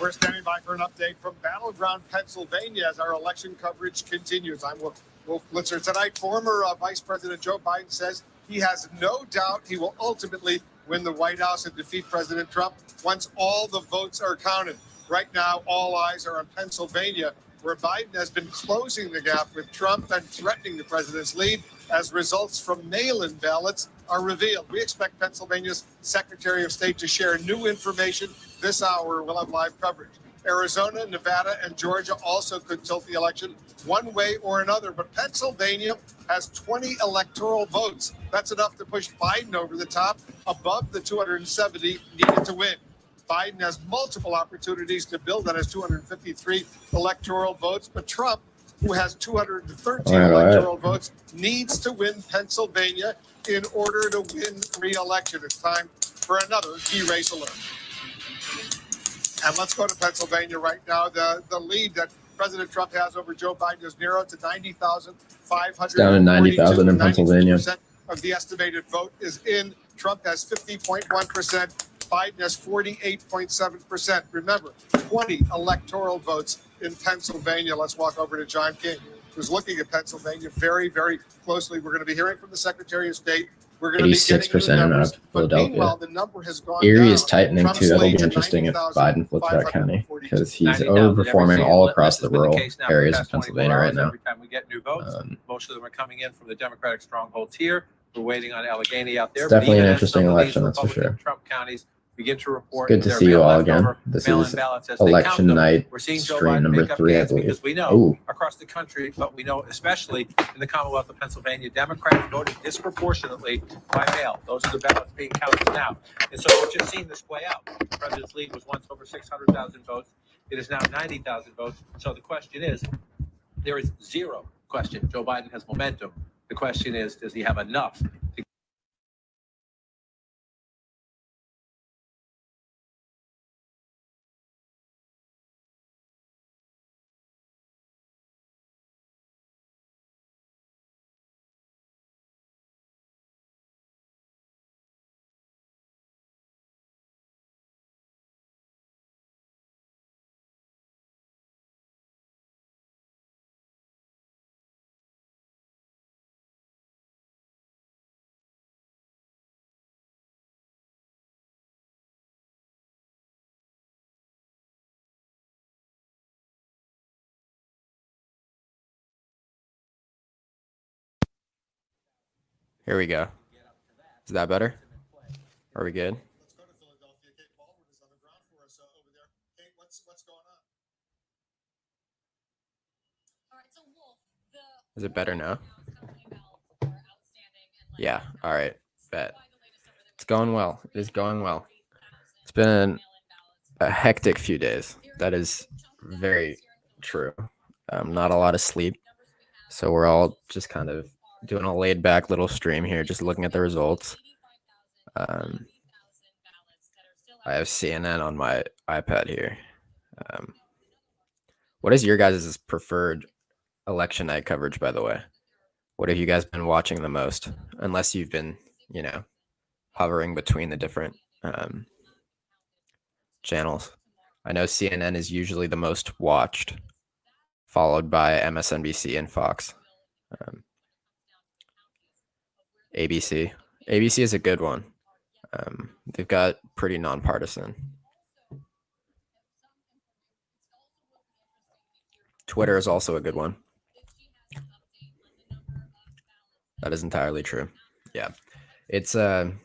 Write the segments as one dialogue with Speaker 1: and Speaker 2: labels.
Speaker 1: We're standing by for an update from Battleground Pennsylvania as our election coverage continues. I'm Wolf Blitzer. Tonight, former Vice President Joe Biden says he has no doubt he will ultimately win the White House and defeat President Trump once all the votes are counted. Right now, all eyes are on Pennsylvania, where Biden has been closing the gap with Trump and threatening the president's lead as results from mail-in ballots are revealed. We expect Pennsylvania's Secretary of State to share new information this hour. We'll have live coverage. Arizona, Nevada, and Georgia also could tilt the election one way or another, but Pennsylvania has 20 electoral votes. That's enough to push Biden over the top above the 270 needed to win. Biden has multiple opportunities to build on his 253 electoral votes, but Trump, who has 213 electoral votes, needs to win Pennsylvania in order to win re-election. It's time for another key race alert. And let's go to Pennsylvania right now. The lead that President Trump has over Joe Biden is narrowed to 90,500.
Speaker 2: Down to 90,000 in Pennsylvania.
Speaker 1: Of the estimated vote is in. Trump has 50.1%. Biden has 48.7%. Remember, 20 electoral votes in Pennsylvania. Let's walk over to John King, who's looking at Pennsylvania very, very closely. We're going to be hearing from the Secretary of State. We're going to
Speaker 2: 86%
Speaker 1: numbers,
Speaker 2: in Philadelphia.
Speaker 1: The number has gone
Speaker 2: Erie
Speaker 1: down.
Speaker 2: is tightening
Speaker 1: Trump's
Speaker 2: too. That'll be
Speaker 1: lead to
Speaker 2: interesting if Biden flips that county, because he's
Speaker 3: 90,000
Speaker 2: overperforming all across the rural
Speaker 3: now
Speaker 2: areas
Speaker 3: for
Speaker 2: of
Speaker 3: the past 24
Speaker 2: Pennsylvania right
Speaker 3: hours.
Speaker 2: now.
Speaker 3: Every time we get new votes, most of them are coming in from the Democratic strongholds here. We're waiting on Allegheny out there.
Speaker 2: It's definitely an
Speaker 3: Even as
Speaker 2: interesting
Speaker 3: some of these
Speaker 2: election, that's for
Speaker 3: Republican
Speaker 2: sure.
Speaker 3: Trump counties begin to report
Speaker 2: Good to
Speaker 3: their
Speaker 2: see you all
Speaker 3: mail-in
Speaker 2: again.
Speaker 3: over
Speaker 2: This
Speaker 3: mail-in
Speaker 2: is
Speaker 3: ballots as they
Speaker 2: election
Speaker 3: count them.
Speaker 2: night
Speaker 3: We're seeing Joe
Speaker 2: stream
Speaker 3: Biden
Speaker 2: number
Speaker 3: pick up
Speaker 2: 3, I
Speaker 3: gains
Speaker 2: believe.
Speaker 3: because we know
Speaker 2: Oh,
Speaker 3: across the country, but we know especially in the Commonwealth of Pennsylvania, Democrats voted disproportionately by mail. Those are the ballots being counted now. And so we're just seeing this play out. The president's lead was once over 600,000 votes. It is now 90,000 votes. So the question is, there is zero question. Joe Biden has momentum. The question is, does he have enough to
Speaker 2: here we go. Is that better? Are we good?
Speaker 1: Let's go to Philadelphia. Kate Baldwin is on the ground for us over there. Kate, what's going on?
Speaker 4: All right, so Wolf,
Speaker 2: Is it better now? Yeah. All right. Bet. It's going well. It is going well. It's been a hectic few days. That is very true. Not a lot of sleep. So we're all just kind of doing a laid back little stream here, just looking at the results. I have CNN on my iPad here. What is your guys' preferred election night coverage, by the way? What have you guys been watching the most? Unless you've been, hovering between the different channels. I know CNN is usually the most watched, followed by MSNBC and Fox. ABC. ABC is a good one. They've got pretty nonpartisan. Twitter is also a good one. That is entirely true. Yeah. It's getting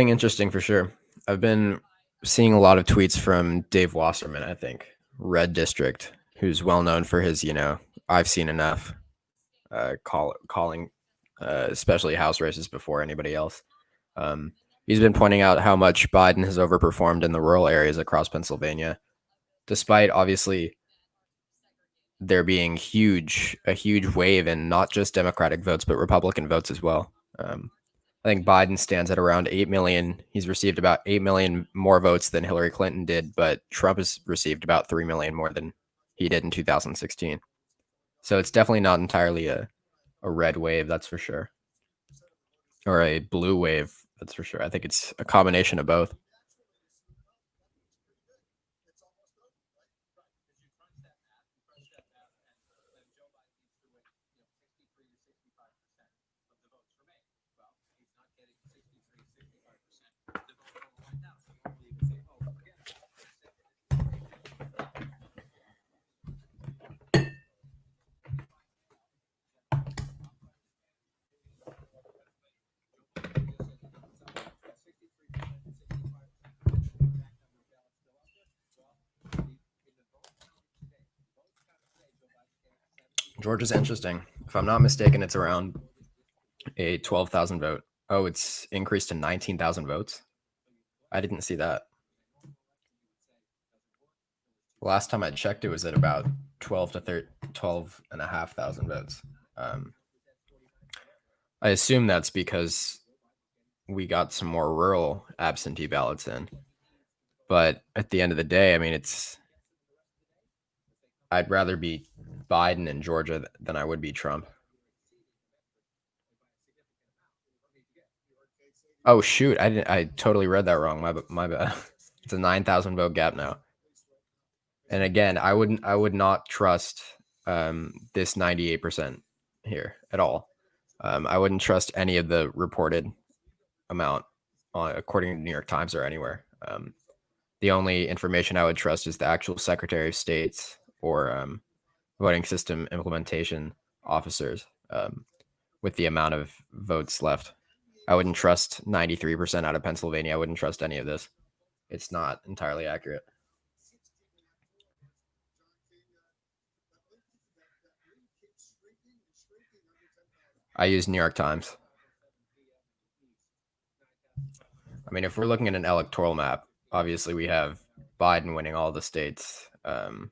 Speaker 2: interesting for sure. I've been seeing a lot of tweets from Dave Wasserman, I think, Red District, who's well known for his, I've seen enough calling, especially House races before anybody else. He's been pointing out how much Biden has overperformed in the rural areas across Pennsylvania, despite obviously there being a huge wave in not just Democratic votes, but Republican votes as well. I think Biden stands at around 8 million. He's received about 8 million more votes than Hillary Clinton did, but Trump has received about 3 million more than he did in 2016. So it's definitely not entirely a red wave, that's for sure. Or a blue wave, that's for sure. I think it's a combination of both. Georgia's interesting. If I'm not mistaken, it's around a 12,000 vote. Oh, it's increased to 19,000 votes. I didn't see that. Last time I checked, it was at about 12,500 votes. I assume that's because we got some more rural absentee ballots in. But at the end of the day, I mean, I'd rather be Biden in Georgia than I would be Trump. Oh shoot, I totally read that wrong. My bad. It's a 9,000 vote gap now. And again, I would not trust this 98% here at all. I wouldn't trust any of the reported amount according to New York Times or anywhere. The only information I would trust is the actual Secretary of State's or voting system implementation officers with the amount of votes left. I wouldn't trust 93% out of Pennsylvania. I wouldn't trust any of this. It's not entirely accurate. I use New York Times. I mean, if we're looking at an electoral map, obviously we have Biden winning all the states. I'm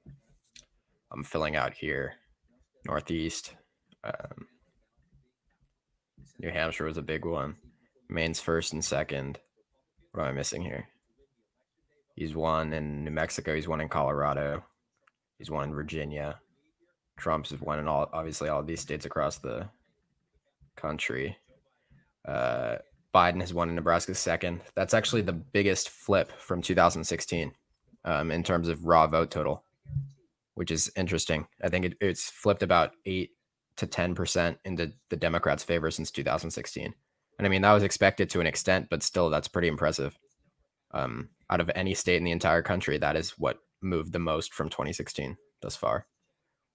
Speaker 2: filling out here. Northeast. New Hampshire was a big one. Maine's first and second. What am I missing here? He's won in New Mexico. He's won in Colorado. He's won in Virginia. Trump's won in obviously all of these states across the country. Biden has won in Nebraska second. That's actually the biggest flip from 2016 in terms of raw vote total, which is interesting. I think it's flipped about 8 to 10% into the Democrats' favor since 2016. And I mean, that was expected to an extent, but still, that's pretty impressive. Out of any state in the entire country, that is what moved the most from 2016 thus far.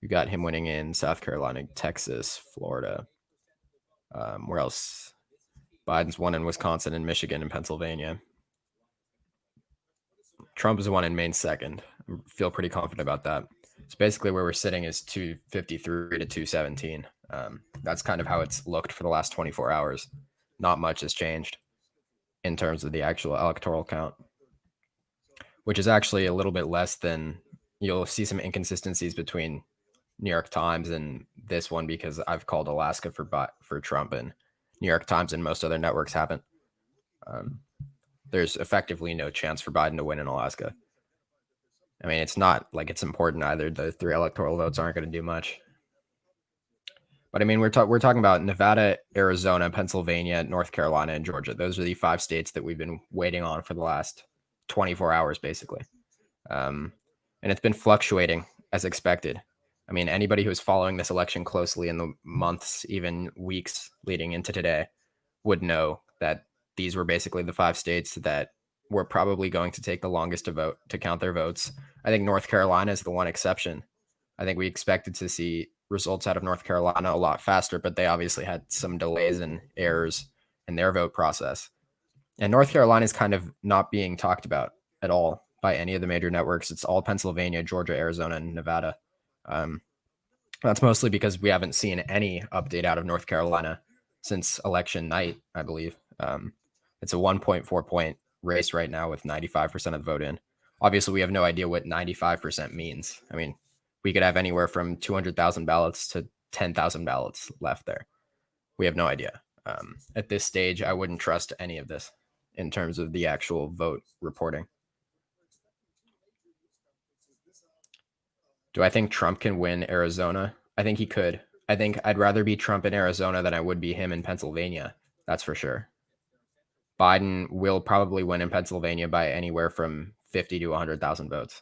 Speaker 2: You got him winning in South Carolina, Texas, Florida. Where else? Biden's won in Wisconsin and Michigan and Pennsylvania. Trump has won in Maine second. I feel pretty confident about that. So basically where we're sitting is 253 to 217. That's kind of how it's looked for the last 24 hours. Not much has changed in terms of the actual electoral count, which is actually a little bit less than, you'll see some inconsistencies between New York Times and this one because I've called Alaska for Trump and New York Times and most other networks haven't. There's effectively no chance for Biden to win in Alaska. I mean, it's not like it's important either. The 3 electoral votes aren't going to do much. But I mean, we're talking about Nevada, Arizona, Pennsylvania, North Carolina, and Georgia. Those are the 5 states that we've been waiting on for the last 24 hours, basically. And it's been fluctuating as expected. I mean, anybody who's following this election closely in the months, even weeks leading into today, would know that these were basically the 5 states that were probably going to take the longest to count their votes. I think North Carolina is the one exception. I think we expected to see results out of North Carolina a lot faster, but they obviously had some delays and errors in their vote process. And North Carolina is kind of not being talked about at all by any of the major networks. It's all Pennsylvania, Georgia, Arizona, and Nevada. That's mostly because we haven't seen any update out of North Carolina since election night, I believe. It's a 1.4 point race right now with 95% of the vote in. Obviously, we have no idea what 95% means. I mean, we could have anywhere from 200,000 ballots to 10,000 ballots left there. We have no idea. At this stage, I wouldn't trust any of this in terms of the actual vote reporting. Do I think Trump can win Arizona? I think he could. I think I'd rather be Trump in Arizona than I would be him in Pennsylvania. That's for sure. Biden will probably win in Pennsylvania by anywhere from 50 to 100,000 votes.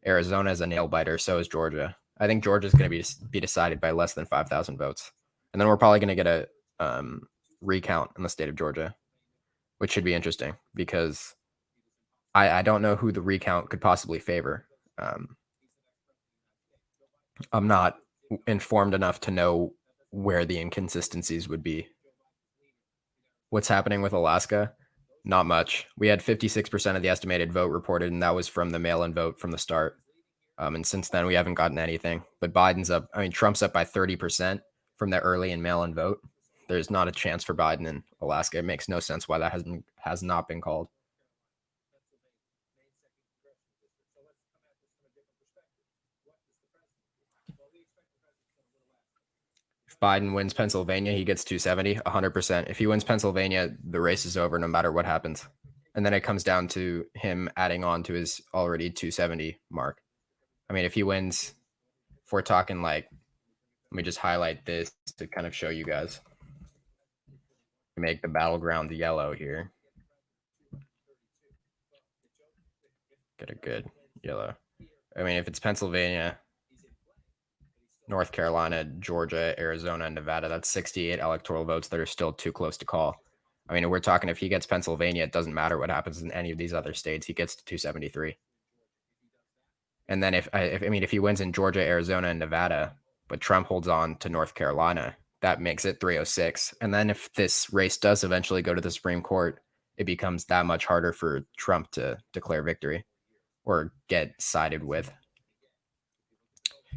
Speaker 2: Arizona is a nail biter. So is Georgia. I think Georgia is going to be decided by less than 5,000 votes. And then we're probably going to get a recount in the state of Georgia, which should be interesting because I don't know who the recount could possibly favor. I'm not informed enough to know where the inconsistencies would be. What's happening with Alaska? Not much. We had 56% of the estimated vote reported, and that was from the mail-in vote from the start. And since then, we haven't gotten anything. But Biden's up. I mean, Trump's up by 30% from the early and mail-in vote. There's not a chance for Biden in Alaska. It makes no sense why that has not been called. If Biden wins Pennsylvania, he gets 270, 100%. If he wins Pennsylvania, the race is over no matter what happens. And then it comes down to him adding on to his already 270 mark. I mean, if he wins, if we're talking like, let me just highlight this to kind of show you guys. Make the battleground yellow here. Get a good yellow. I mean, if it's Pennsylvania, North Carolina, Georgia, Arizona, and Nevada, that's 68 electoral votes that are still too close to call. I mean, we're talking if he gets Pennsylvania, it doesn't matter what happens in any of these other states. He gets to 273. And then if he wins in Georgia, Arizona, and Nevada, but Trump holds on to North Carolina, that makes it 306. And then if this race does eventually go to the Supreme Court, it becomes that much harder for Trump to declare victory or get sided with.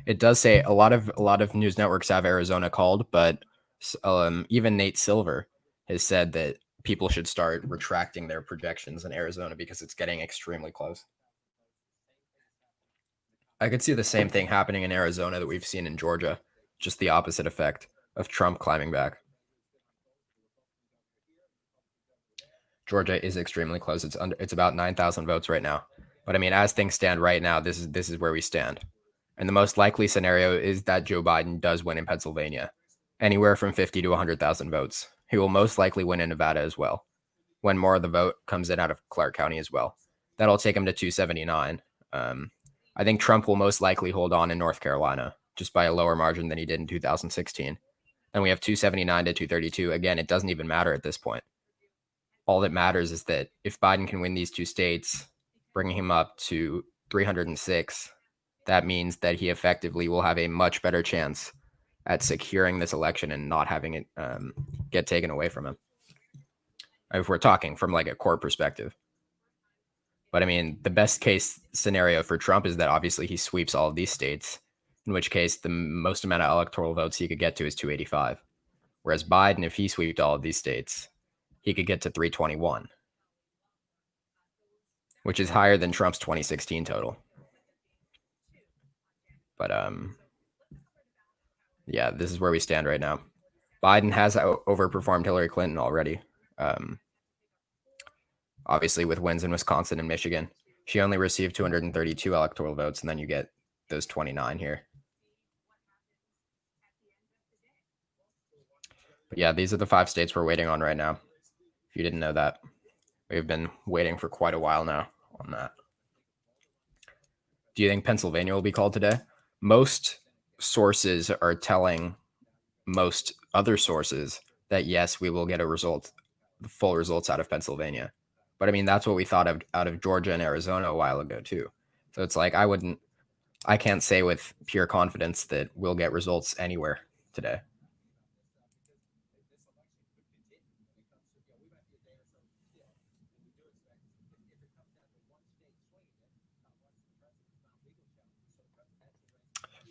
Speaker 2: It does say a lot of news networks have Arizona called, but even Nate Silver has said that people should start retracting their projections in Arizona because it's getting extremely close. I could see the same thing happening in Arizona that we've seen in Georgia, just the opposite effect of Trump climbing back. Georgia is extremely close. It's about 9,000 votes right now. But I mean, as things stand right now, this is where we stand. And the most likely scenario is that Joe Biden does win in Pennsylvania, anywhere from 50 to 100,000 votes. He will most likely win in Nevada as well, when more of the vote comes in out of Clark County as well. That'll take him to 279. I think Trump will most likely hold on in North Carolina, just by a lower margin than he did in 2016. And we have 279 to 232. Again, it doesn't even matter at this point. All that matters is that if Biden can win these two states, bringing him up to 306, that means that he effectively will have a much better chance at securing this election and not having it get taken away from him. If we're talking from like a core perspective. But I mean, the best case scenario for Trump is that obviously he sweeps all of these states, in which case the most amount of electoral votes he could get to is 285. Whereas Biden, if he swept all of these states, he could get to 321, which is higher than Trump's 2016 total. But yeah, this is where we stand right now. Biden has overperformed Hillary Clinton already. Obviously, with wins in Wisconsin and Michigan, she only received 232 electoral votes, and then you get those 29 here. But yeah, these are the 5 states we're waiting on right now. If you didn't know that, we've been waiting for quite a while now on that. Do you think Pennsylvania will be called today? Most sources are telling most other sources that yes, we will get the full results out of Pennsylvania. But I mean, that's what we thought of out of Georgia and Arizona a while ago too. So it's like I can't say with pure confidence that we'll get results anywhere today.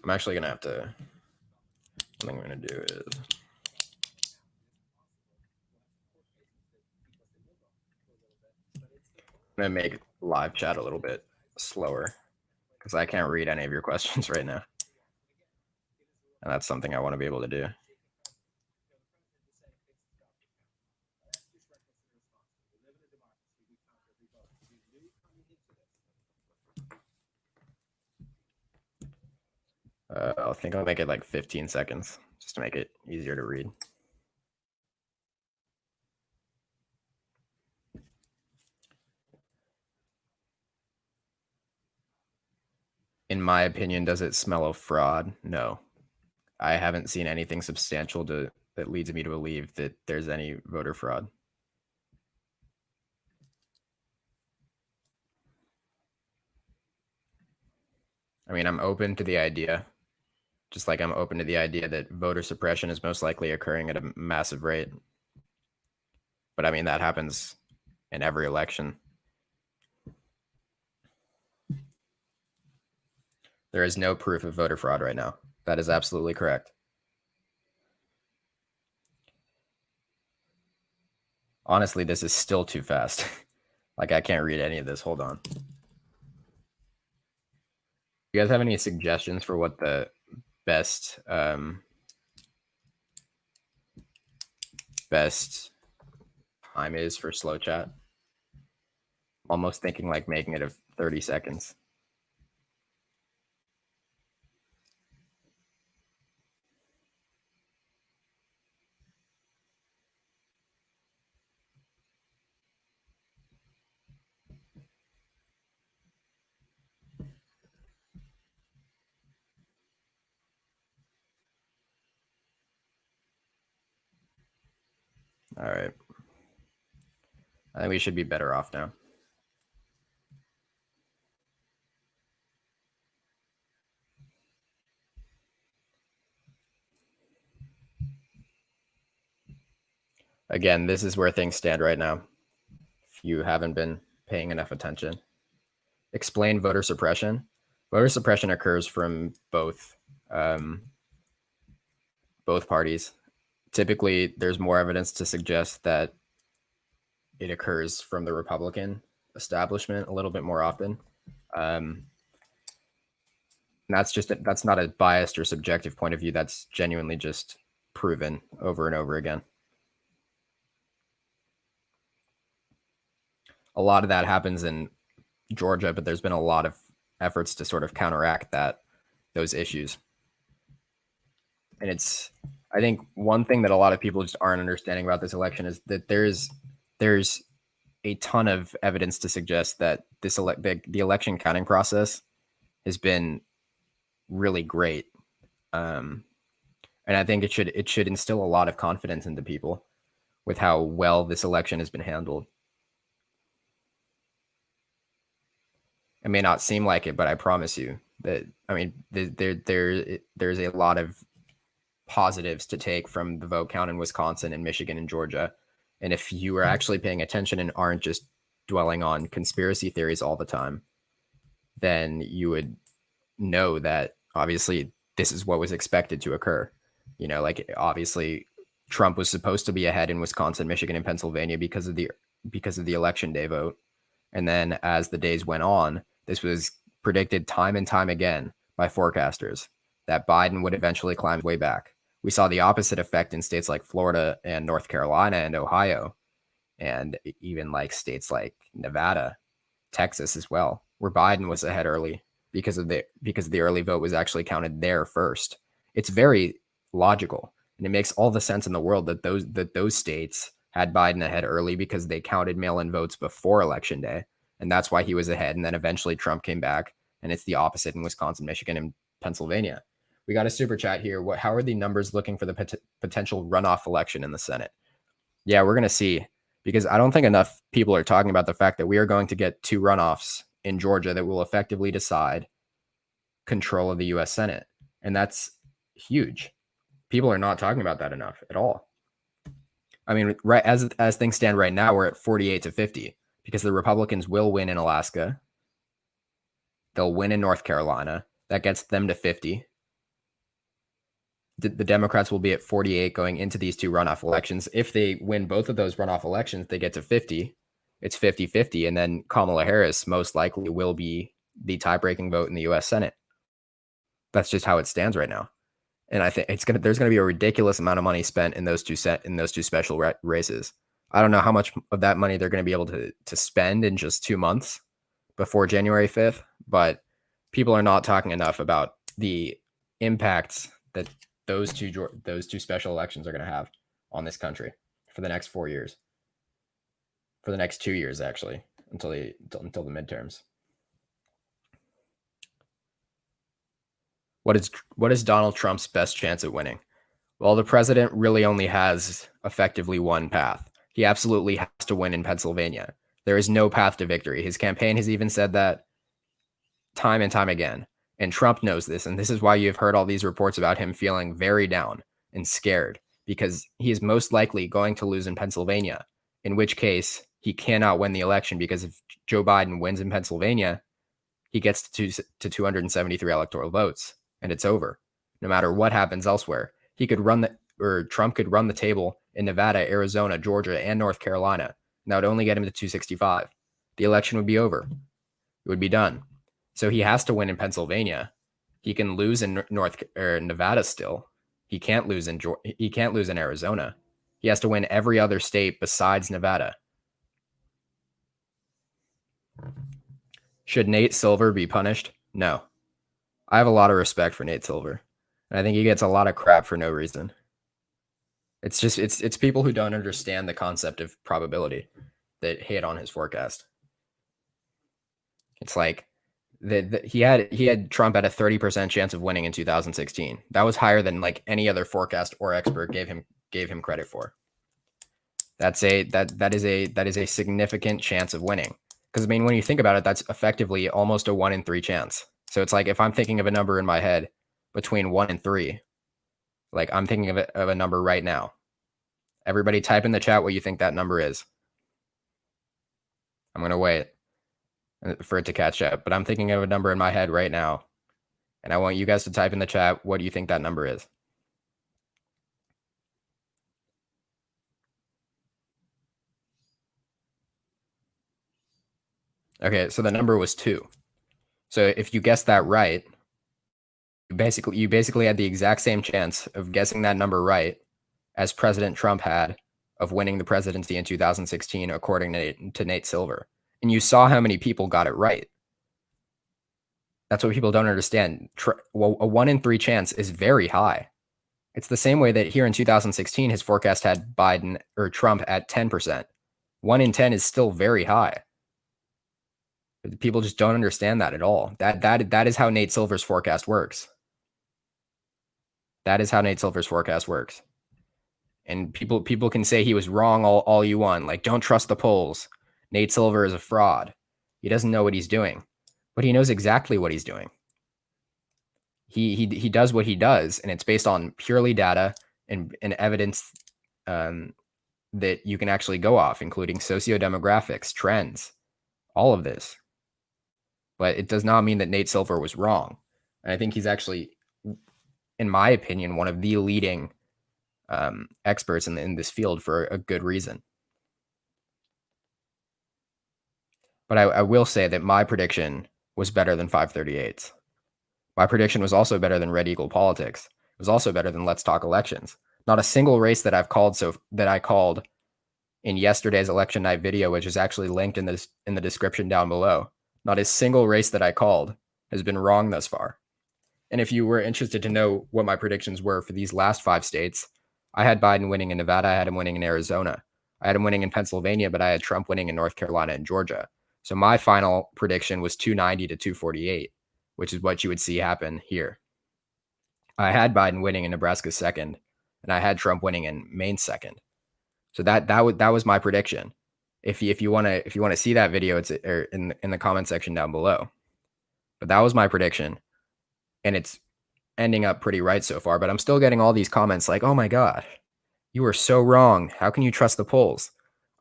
Speaker 2: I'm actually gonna have to. What I'm gonna do is. I'm gonna make live chat a little bit slower because I can't read any of your questions right now. And that's something I want to be able to do. I think I'll make it like 15 seconds just to make it easier to read. In my opinion, does it smell of fraud? No. I haven't seen anything substantial that leads me to believe that there's any voter fraud. I mean, I'm open to the idea, just like I'm open to the idea that voter suppression is most likely occurring at a massive rate. But I mean, that happens in every election. There is no proof of voter fraud right now. That is absolutely correct. Honestly, this is still too fast. Like, I can't read any of this. Hold on. You guys have any suggestions for what the best best time is for slow chat? Almost thinking like making it 30 seconds. All right. I think we should be better off now. Again, this is where things stand right now. If you haven't been paying enough attention. Explain voter suppression. Voter suppression occurs from both parties. Typically, there's more evidence to suggest that it occurs from the Republican establishment a little bit more often. And that's not a biased or subjective point of view. That's genuinely just proven over and over again. A lot of that happens in Georgia, but there's been a lot of efforts to sort of counteract those issues. And I think one thing that a lot of people just aren't understanding about this election is that there's a ton of evidence to suggest that the election counting process has been really great. And I think it should instill a lot of confidence into people with how well this election has been handled. It may not seem like it, but I promise you that, I mean, there's a lot of positives to take from the vote count in Wisconsin and Michigan and Georgia. And if you are actually paying attention and aren't just dwelling on conspiracy theories all the time, then you would know that obviously this is what was expected to occur. You know, like obviously Trump was supposed to be ahead in Wisconsin, Michigan, and Pennsylvania because of the election day vote. And then as the days went on, this was predicted time and time again by forecasters that Biden would eventually climb his way back. We saw the opposite effect in states like Florida and North Carolina and Ohio, and even like states like Nevada, Texas as well, where Biden was ahead early because the early vote was actually counted there first. It's very logical, and it makes all the sense in the world that those states had Biden ahead early because they counted mail-in votes before Election Day, and that's why he was ahead. And then eventually Trump came back, and it's the opposite in Wisconsin, Michigan, and Pennsylvania. We got a super chat here. How are the numbers looking for the potential runoff election in the Senate? Yeah, we're going to see, because I don't think enough people are talking about the fact that we are going to get 2 runoffs in Georgia that will effectively decide control of the U.S. Senate. And that's huge. People are not talking about that enough at all. I mean, right as things stand right now, we're at 48-50 because the Republicans will win in Alaska. They'll win in North Carolina. That gets them to 50. The Democrats will be at 48 going into these 2 runoff elections. If they win both of those runoff elections, they get to 50. It's 50-50. And then Kamala Harris most likely will be the tie-breaking vote in the U.S. Senate. That's just how it stands right now. And I think there's going to be a ridiculous amount of money spent in those two special races. I don't know how much of that money they're going to be able to spend in just 2 months before January 5th, but people are not talking enough about the impacts that those two special elections are going to have on this country for the next 4 years, for the next 2 years, actually, until the midterms. What is Donald Trump's best chance at winning? Well, the president really only has effectively one path. He absolutely has to win in Pennsylvania. There is no path to victory. His campaign has even said that time and time again. And Trump knows this. And this is why you've heard all these reports about him feeling very down and scared, because he is most likely going to lose in Pennsylvania, in which case he cannot win the election, because if Joe Biden wins in Pennsylvania, he gets to 273 electoral votes, and it's over. No matter what happens elsewhere, Trump could run the table in Nevada, Arizona, Georgia, and North Carolina. And that would only get him to 265. The election would be over. It would be done. So he has to win in Pennsylvania. He can lose in Nevada still. He can't lose in Arizona. He has to win every other state besides Nevada. Should Nate Silver be punished? No. I have a lot of respect for Nate Silver. And I think he gets a lot of crap for no reason. It's people who don't understand the concept of probability that hate on his forecast. It's like he had Trump at a 30% chance of winning in 2016. That was higher than like any other forecast or expert gave him credit for. That is a significant chance of winning. Because I mean, when you think about it, that's effectively almost a 1 in 3 chance. So it's like if I'm thinking of a number in my head between 1 and 3, like I'm thinking of a number right now. Everybody type in the chat what you think that number is. I'm going to wait for it to catch up, but I'm thinking of a number in my head right now. And I want you guys to type in the chat what do you think that number is. Okay, so the number was 2. So if you guessed that right, you basically had the exact same chance of guessing that number right as President Trump had of winning the presidency in 2016, according to Nate Silver. And you saw how many people got it right. That's what people don't understand. A 1 in 3 chance is very high. It's the same way that here in 2016, his forecast had Biden or Trump at 10%. 1 in 10 is still very high. People just don't understand that at all. That is how Nate Silver's forecast works. That is how Nate Silver's forecast works. And people can say he was wrong all you want. Like, don't trust the polls. Nate Silver is a fraud. He doesn't know what he's doing. But he knows exactly what he's doing. He does what he does, and it's based on purely data and evidence that you can actually go off, including socio-demographics, trends, all of this. But it does not mean that Nate Silver was wrong. And I think he's actually, in my opinion, one of the leading experts in this field for a good reason. But I will say that my prediction was better than 538's. My prediction was also better than Red Eagle Politics. It was also better than Let's Talk Elections. Not a single race that I called in yesterday's election night video, which is actually linked in the description down below. Not a single race that I called has been wrong thus far. And if you were interested to know what my predictions were for these last 5 states, I had Biden winning in Nevada. I had him winning in Arizona. I had him winning in Pennsylvania, but I had Trump winning in North Carolina and Georgia. So my final prediction was 290 to 248, which is what you would see happen here. I had Biden winning in Nebraska second, and I had Trump winning in Maine second. So that was my prediction. If you want to see that video, it's in the comment section down below. But that was my prediction, and it's ending up pretty right so far. But I'm still getting all these comments like, "Oh my God, you were so wrong. How can you trust the polls?"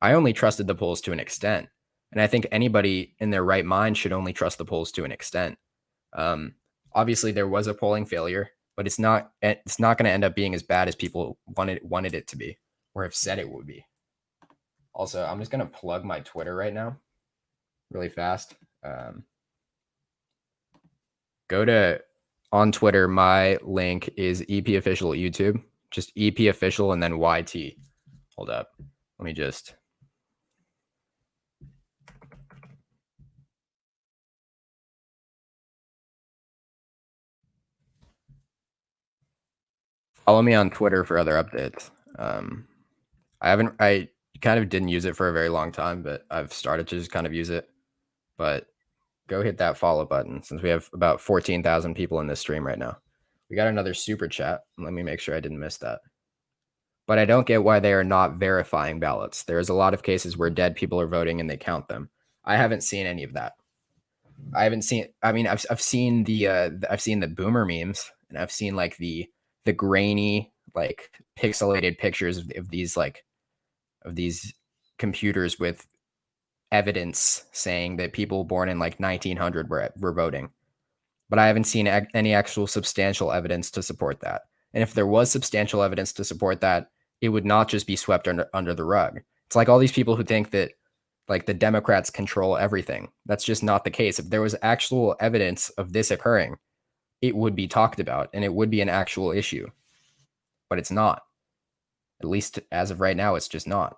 Speaker 2: I only trusted the polls to an extent. And I think anybody in their right mind should only trust the polls to an extent. Obviously, there was a polling failure, but it's not going to end up being as bad as people wanted it to be or have said it would be. Also, I'm just going to plug my Twitter right now really fast. Go to on Twitter. My link is EP Official at YouTube. Just EP Official and then YT. Hold up. Let me just... Follow me on Twitter for other updates. I kind of didn't use it for a very long time, but I've started to just kind of use it. But go hit that follow button since we have about 14,000 people in this stream right now. We got another super chat. Let me make sure I didn't miss that. But I don't get why they are not verifying ballots. There's a lot of cases where dead people are voting and they count them. I haven't seen any of that. I haven't seen. I mean, I've seen the boomer memes, and I've seen like the grainy, like pixelated pictures of these computers with evidence saying that people born in like 1900 were voting, but I haven't seen any actual substantial evidence to support that. And if there was substantial evidence to support that, it would not just be swept under the rug. It's like all these people who think that like the Democrats control everything. That's just not the case. If there was actual evidence of this occurring, it would be talked about and it would be an actual issue. But it's not. At least as of right now, it's just not.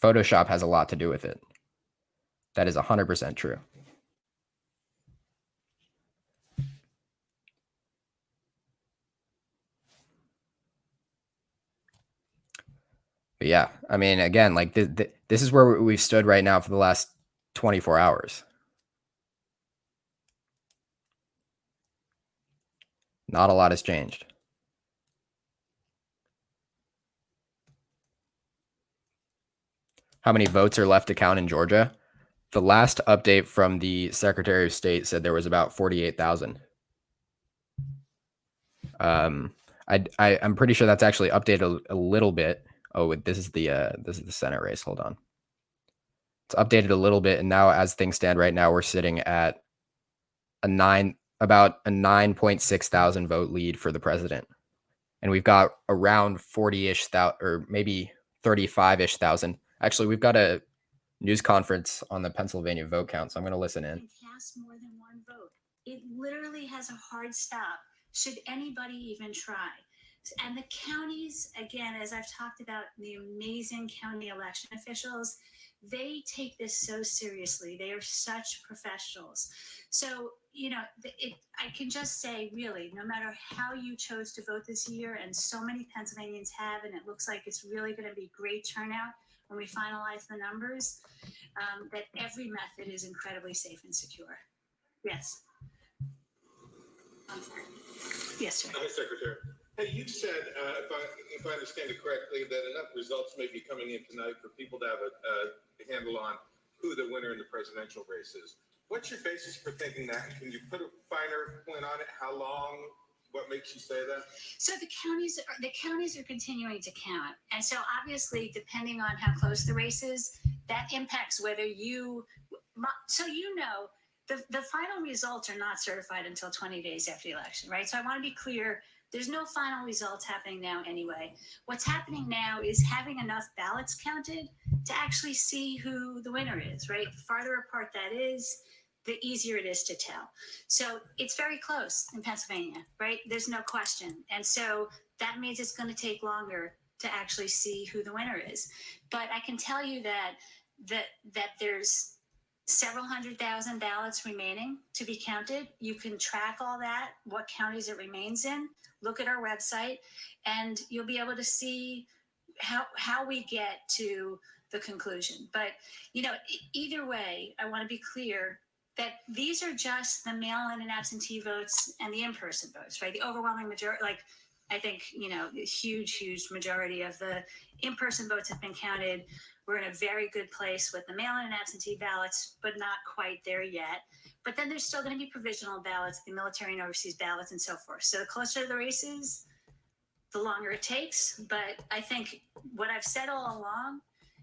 Speaker 2: Photoshop has a lot to do with it. That is 100% true. But yeah, I mean, again, like this is where we've stood right now for the last 24 hours. Not a lot has changed. How many votes are left to count in Georgia? The last update from the Secretary of State said there was about 48,000. I'm pretty sure that's actually updated a little bit. Oh, this is the Senate race. Hold on. It's updated a little bit, and now as things stand right now, we're sitting at about a 9.6 thousand vote lead for the president. And we've got around 40-ish thousand, or maybe 35-ish thousand. Actually, we've got a news conference on the Pennsylvania vote count, so I'm going to listen in.
Speaker 5: Cast more than one vote. It literally has a hard stop. Should anybody even try? And the counties, again, as I've talked about, the amazing county election officials, they take this so seriously. They are such professionals. So, you know, I can just say, really, no matter how you chose to vote this year, and so many Pennsylvanians have, and it looks like it's really going to be great turnout when we finalize the numbers, that every method is incredibly safe and secure. Yes. Yes, sir.
Speaker 6: Hi, Secretary. Hey, you said, if I understand it correctly, that enough results may be coming in tonight for people to have a handle on who the winner in the presidential race is. What's your basis for thinking that? Can you put a finer point on it? How long? What makes you say that?
Speaker 5: So the counties are continuing to count, and so obviously, depending on how close the race is, that impacts whether you. So you know, the final results are not certified until 20 days after the election, right? So I want to be clear. There's no final results happening now anyway. What's happening now is having enough ballots counted to actually see who the winner is, right? The farther apart that is, the easier it is to tell. So it's very close in Pennsylvania, right? There's no question. And so that means it's going to take longer to actually see who the winner is. But I can tell you that there's several 100,000 ballots remaining to be counted. You can track all that, what counties it remains in. Look at our website, and you'll be able to see how we get to the conclusion. But, you know, either way, I want to be clear that these are just the mail-in and absentee votes and the in-person votes, right? The overwhelming majority, like, I think, you know, the huge majority of the in-person votes have been counted. We're in a very good place with the mail-in and absentee ballots, but not quite there yet. But then there's still going to be provisional ballots, the military and overseas ballots, and so forth. So the closer to the races, the longer it takes. But I think what I've said all along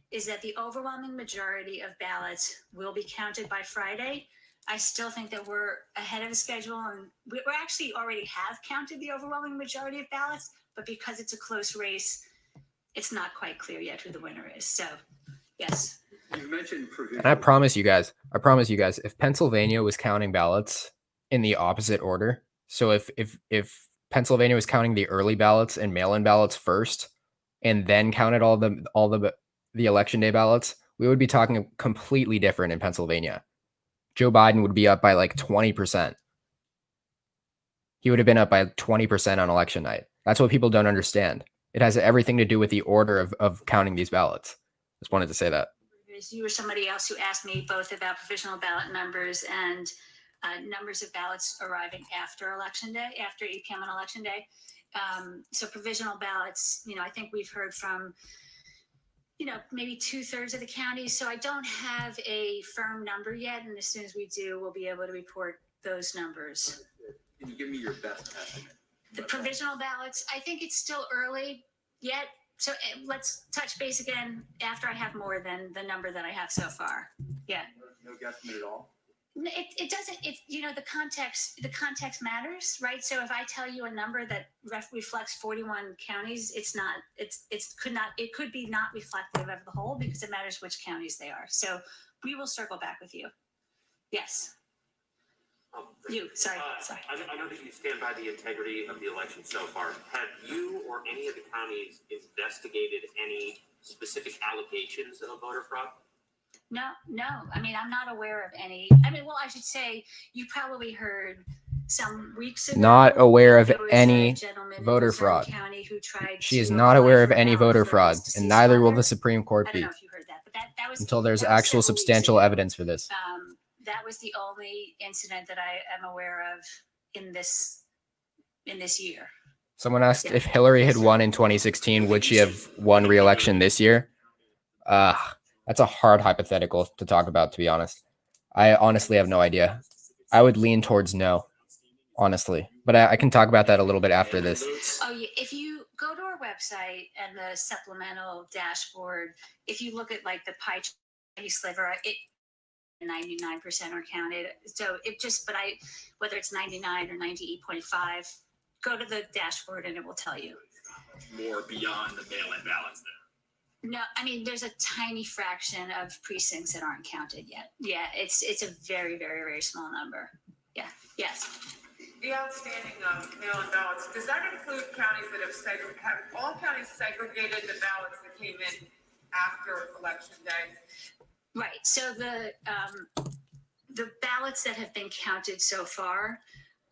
Speaker 5: is that the overwhelming majority of ballots will be counted by Friday. I still think that we're ahead of the schedule, and we actually already have counted the overwhelming majority of ballots, but because it's a close race, it's not quite clear yet who the winner is. So, yes.
Speaker 6: You mentioned
Speaker 2: And I promise you guys, if Pennsylvania was counting ballots in the opposite order, so if Pennsylvania was counting the early ballots and mail-in ballots first, and then counted all the election day ballots, we would be talking completely different in Pennsylvania. Joe Biden would be up by like 20%. He would have been up by 20% on election night. That's what people don't understand. It has everything to do with the order of counting these ballots. Just wanted to say that.
Speaker 5: You were somebody else who asked me both about provisional ballot numbers and numbers of ballots arriving after election day, after you count on election day. So provisional ballots, you know, I think we've heard from, you know, maybe 2/3 of the counties. So I don't have a firm number yet. And as soon as we do, we'll be able to report those numbers.
Speaker 6: Can you give me your best estimate?
Speaker 5: The provisional ballots, I think it's still early yet So let's touch base again after I have more than the number that I have so far. Yeah.
Speaker 7: No guesstimate at all.
Speaker 5: It doesn't. The context matters, right? So if I tell you a number that reflects 41 counties, it's not. It could be not reflective of the whole because it matters which counties they are. So we will circle back with you. Yes. Sorry.
Speaker 8: I know that you stand by the integrity of the election so far. Have you or any of the counties investigated any specific allegations of voter fraud?
Speaker 5: No. I mean, I'm not aware of any. I should say you probably heard some weeks ago.
Speaker 2: Not aware of
Speaker 5: there was
Speaker 2: any
Speaker 5: a gentleman in
Speaker 2: voter
Speaker 5: Missouri
Speaker 2: fraud.
Speaker 5: County who tried
Speaker 2: She is
Speaker 5: to
Speaker 2: not
Speaker 5: apply
Speaker 2: aware of
Speaker 5: for a
Speaker 2: any
Speaker 5: ballot
Speaker 2: voter
Speaker 5: for
Speaker 2: fraud,
Speaker 5: his
Speaker 2: and
Speaker 5: deceased
Speaker 2: neither will
Speaker 5: mother.
Speaker 2: the Supreme Court
Speaker 5: I don't
Speaker 2: be
Speaker 5: know if you heard that, but that was
Speaker 2: until there's
Speaker 5: that was
Speaker 2: actual
Speaker 5: several weeks
Speaker 2: substantial
Speaker 5: ago.
Speaker 2: evidence for this.
Speaker 5: That was the only incident that I am aware of in this year.
Speaker 2: Someone asked
Speaker 5: Yeah.
Speaker 2: if Hillary had won in 2016, would she have won re-election this year? That's a hard hypothetical to talk about, to be honest. I honestly have no idea. I would lean towards no, honestly. But I can talk about that a little bit after this.
Speaker 5: Oh, yeah. If you go to our website and the supplemental dashboard, if you look at like the pie chart sliver, 99% are counted. So whether it's 99 or 98.5, go to the dashboard and it will tell you.
Speaker 7: More beyond the mail-in ballots then.
Speaker 5: No, I mean, there's a tiny fraction of precincts that aren't counted yet. Yeah, it's a very, very, very small number. Yeah, yes.
Speaker 9: The outstanding mail-in ballots, does that include counties that have all counties segregated the ballots that came in after Election Day?
Speaker 5: Right, so the ballots that have been counted so far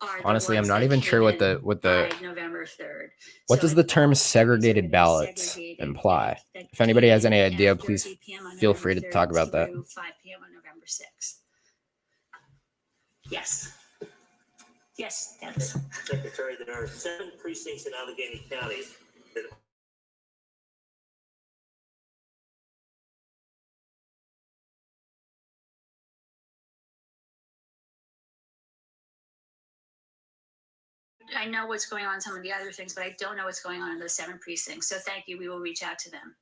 Speaker 5: are
Speaker 2: Honestly, I'm
Speaker 5: ones
Speaker 2: not
Speaker 5: that
Speaker 2: even
Speaker 5: came
Speaker 2: sure what
Speaker 5: in
Speaker 2: the
Speaker 5: by November 3rd.
Speaker 2: what
Speaker 5: So
Speaker 2: does the term segregated ballots imply? If anybody has any idea, please feel free to talk about that.
Speaker 5: 5 p.m. on November 6th. Yes. Yes, Dennis.
Speaker 8: Secretary, there are 7 precincts in Allegheny County that
Speaker 5: I know what's going on in some of the other things, but I don't know what's going on in those 7 precincts. So thank you. We will reach out to them.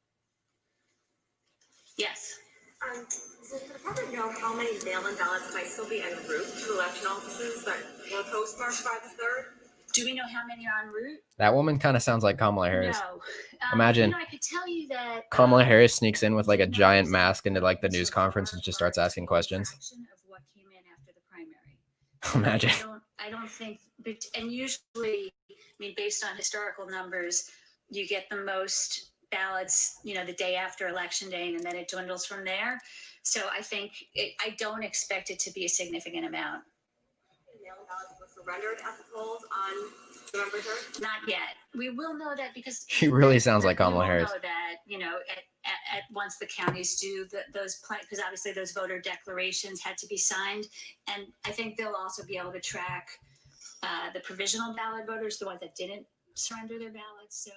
Speaker 5: Yes.
Speaker 10: Does the department know how many mail-in ballots might still be en route to election offices that were postmarked by the 3rd?
Speaker 5: Do we know how many are en route?
Speaker 2: That woman kind of sounds like Kamala Harris.
Speaker 5: No.
Speaker 2: Imagine
Speaker 5: I could tell you that
Speaker 2: Kamala Harris sneaks in with like a giant mask into like the news conference and just starts asking questions.
Speaker 5: Of what came in after the primary.
Speaker 2: Imagine.
Speaker 5: I don't think, and usually, based on historical numbers, you get the most ballots, the day after Election Day, and then it dwindles from there. So I think I don't expect it to be a significant amount.
Speaker 10: Mail-in ballots were surrendered at the polls on November 3rd?
Speaker 5: Not yet. We will know that because
Speaker 2: She really sounds like Kamala Harris.
Speaker 5: We will know that, at once the counties do those, because obviously those voter declarations had to be signed, and I think they'll also be able to track the provisional ballot voters, the ones that didn't surrender their ballots.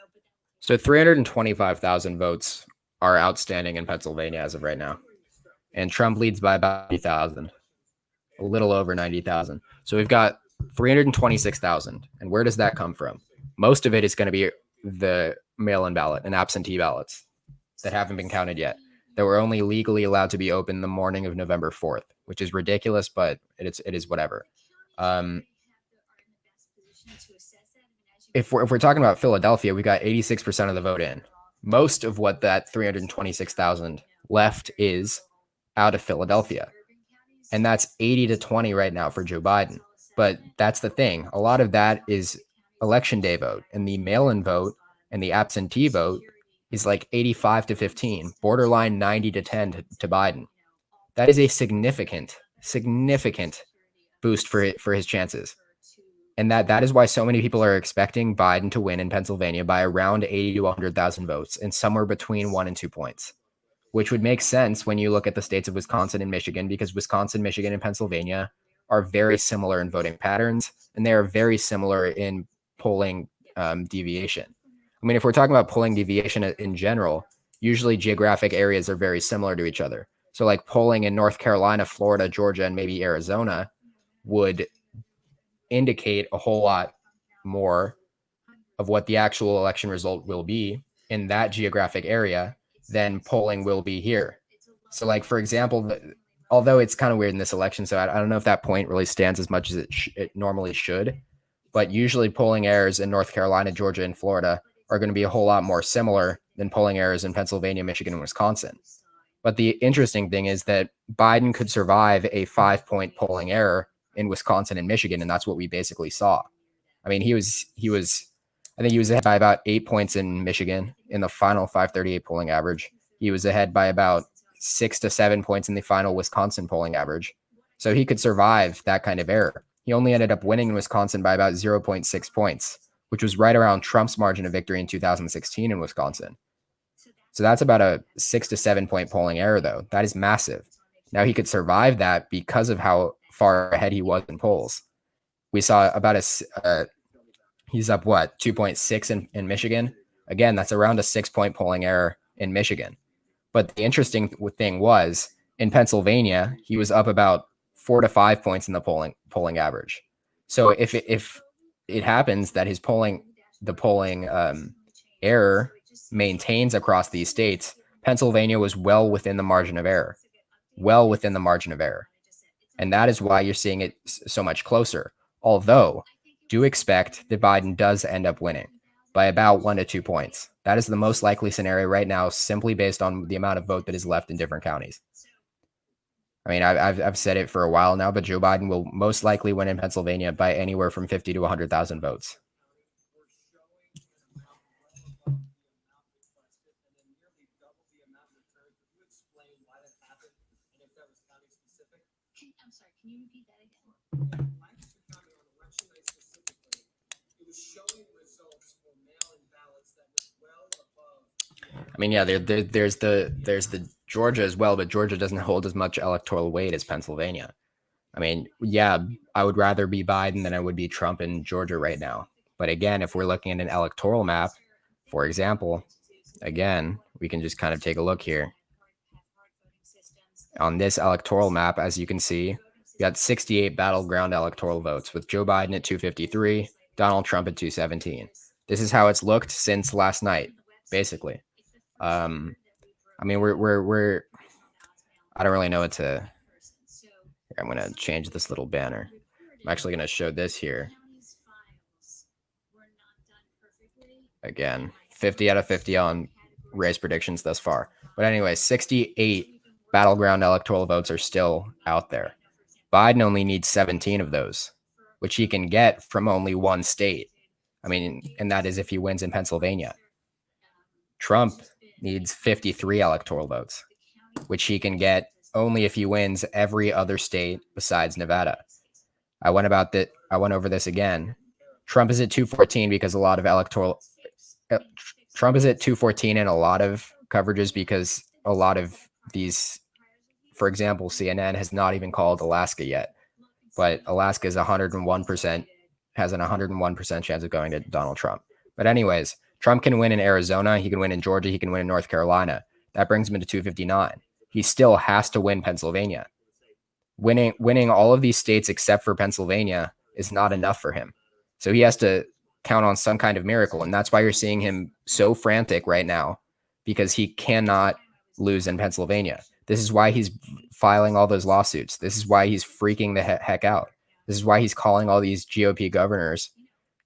Speaker 2: So 325,000 votes are outstanding in Pennsylvania as of right now, and Trump leads by about 90,000, a little over 90,000. So we've got 326,000, and where does that come from? Most of it is going to be the mail-in ballot and absentee ballots that haven't been counted yet, that were only legally allowed to be open the morning of November 4th, which is ridiculous, but it is whatever. If we're talking about Philadelphia, we got 86% of the vote in. Most of what that 326,000 left is out of Philadelphia. And that's 80-20 right now for Joe Biden. But that's the thing. A lot of that is election day vote, and the mail-in vote and the absentee vote is like 85-15, borderline 90-10 to Biden. That is a significant boost for his chances. And that is why so many people are expecting Biden to win in Pennsylvania by around 80 to 100,000 votes, and somewhere between 1 and 2 points, which would make sense when you look at the states of Wisconsin and Michigan, because Wisconsin, Michigan, and Pennsylvania are very similar in voting patterns, and they are very similar in polling deviation. If we're talking about polling deviation in general, usually geographic areas are very similar to each other. So like polling in North Carolina, Florida, Georgia, and maybe Arizona would indicate a whole lot more of what the actual election result will be in that geographic area, then polling will be here. So, like, for example, although it's kind of weird in this election, so I don't know if that point really stands as much as it normally should, but usually polling errors in North Carolina, Georgia, and Florida are going to be a whole lot more similar than polling errors in Pennsylvania, Michigan, and Wisconsin. But the interesting thing is that Biden could survive a 5-point polling error in Wisconsin and Michigan, and that's what we basically saw. I mean, I think he was ahead by about 8 points in Michigan in the final 538 polling average. He was ahead by about 6 to 7 points in the final Wisconsin polling average. So he could survive that kind of error. He only ended up winning in Wisconsin by about 0.6 points, which was right around Trump's margin of victory in 2016 in Wisconsin. So that's about a 6 to 7 point polling error, though. That is massive. Now he could survive that because of how far ahead he was in polls. We saw about he's up 2.6 in Michigan. Again, that's around a 6-point polling error in Michigan. But the interesting thing was in Pennsylvania, he was up about 4 to 5 points in the polling average. So if it happens that the polling error maintains across these states, Pennsylvania was well within the margin of error. And that is why you're seeing it so much closer. Although, do expect that Biden does end up winning by about 1 to 2 points. That is the most likely scenario right now, simply based on the amount of vote that is left in different counties. I mean, I've said it for a while now, but Joe Biden will most likely win in Pennsylvania by anywhere from 50 to 100,000 votes.
Speaker 5: I'm sorry, can you repeat that again?
Speaker 2: I mean, yeah, there's the Georgia as well, but Georgia doesn't hold as much electoral weight as Pennsylvania. I mean, yeah, I would rather be Biden than I would be Trump in Georgia right now. But again, if we're looking at an electoral map, for example, again, we can just kind of take a look here. On this electoral map, as you can see, you got 68 battleground electoral votes with Joe Biden at 253, Donald Trump at 217. This is how it's looked since last night, basically. I mean, we're I don't really know what to. I'm going to change this little banner. I'm actually going to show this here. Again, 50 out of 50 on race predictions thus far. But anyway, 68 battleground electoral votes are still out there. Biden only needs 17 of those, which he can get from only one state. I mean, and that is if he wins in Pennsylvania. Trump needs 53 electoral votes, which he can get only if he wins every other state besides Nevada. I went over this again. Trump is at 214 because a lot of Trump is at 214 in a lot of coverages because a lot of these, for example, CNN has not even called Alaska yet, but Alaska is 101%, has an 101% chance of going to Donald Trump. But anyways, Trump can win in Arizona, he can win in Georgia, he can win in North Carolina. That brings him to 259. He still has to win Pennsylvania. Winning all of these states except for Pennsylvania is not enough for him. So he has to count on some kind of miracle. And that's why you're seeing him so frantic right now, because he cannot lose in Pennsylvania. This is why he's filing all those lawsuits. This is why he's freaking the heck out. This is why he's calling all these GOP governors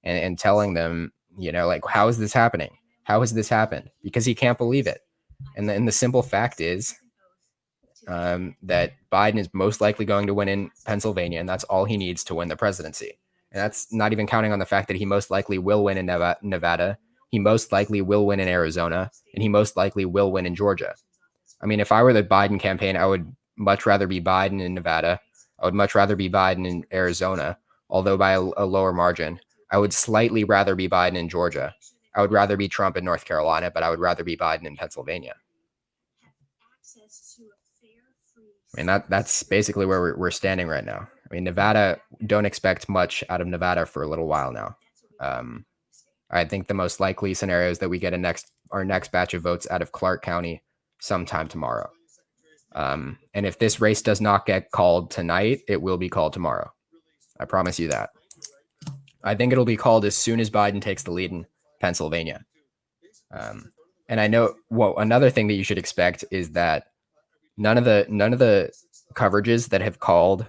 Speaker 2: and telling them, you know, like, how is this happening? How has this happened? Because he can't believe it. And the simple fact is that Biden is most likely going to win in Pennsylvania, and that's all he needs to win the presidency. And that's not even counting on the fact that he most likely will win in Nevada, he most likely will win in Arizona, and he most likely will win in Georgia. I mean, if I were the Biden campaign, I would much rather be Biden in Nevada. I would much rather be Biden in Arizona, although by a lower margin. I would slightly rather be Biden in Georgia. I would rather be Trump in North Carolina, but I would rather be Biden in Pennsylvania. I mean, that's basically where we're standing right now. I mean, Nevada, don't expect much out of Nevada for a little while now. I think the most likely scenario is that we get our next batch of votes out of Clark County sometime tomorrow. And if this race does not get called tonight, it will be called tomorrow. I promise you that. I think it'll be called as soon as Biden takes the lead in Pennsylvania. And I know, well, another thing that you should expect is that none of the coverages that have called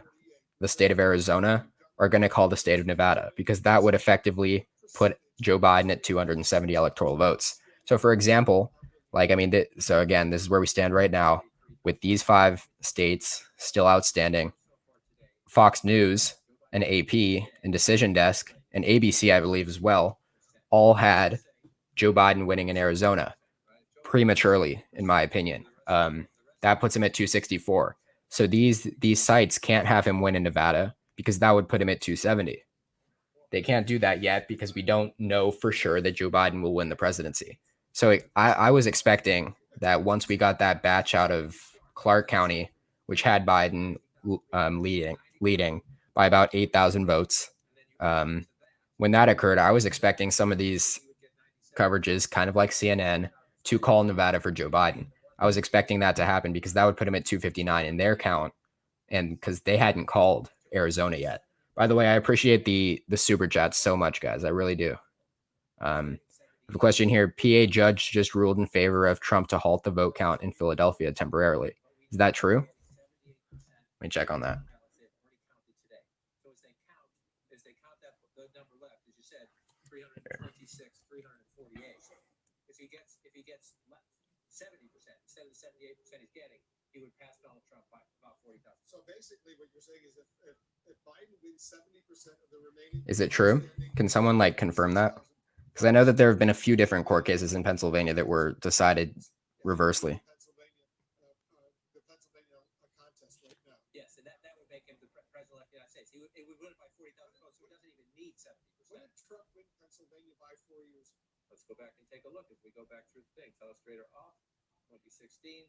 Speaker 2: the state of Arizona are going to call the state of Nevada, because that would effectively put Joe Biden at 270 electoral votes. So, for example, like, I mean, so again, this is where we stand right now with these 5 states still outstanding. Fox News and AP and Decision Desk and ABC, I believe as well, all had Joe Biden winning in Arizona prematurely, in my opinion. That puts him at 264. So these sites can't have him win in Nevada, because that would put him at 270. They can't do that yet because we don't know for sure that Joe Biden will win the presidency. So I was expecting that once we got that batch out of Clark County, which had Biden leading by about 8,000 votes, when that occurred, I was expecting some of these coverages, kind of like CNN, to call Nevada for Joe Biden. I was expecting that to happen because that would put him at 259 in their count, and because they hadn't called Arizona yet. By the way, I appreciate the super chats so much, guys. I really do. I have a question here. PA judge just ruled in favor of Trump to halt the vote count in Philadelphia temporarily. Is that true? Let me check on that.
Speaker 3: If he gets 70% instead of the 78% he's getting, he would pass Donald Trump by about 40,000.
Speaker 1: So basically, what you're saying is if Biden wins 70% of the remaining,
Speaker 2: is it true? Can someone like confirm that? Because I know that there have been a few different court cases in Pennsylvania that were decided reversely.
Speaker 1: The Pennsylvania contest right now.
Speaker 3: Yes, and that would make him the president of the United States. He would win it by 40,000 votes, so he doesn't even need 70%.
Speaker 1: When did Trump win Pennsylvania by 4 years?
Speaker 3: Let's go back and take a look. If we go back through the thing, Telestrator off, 2016,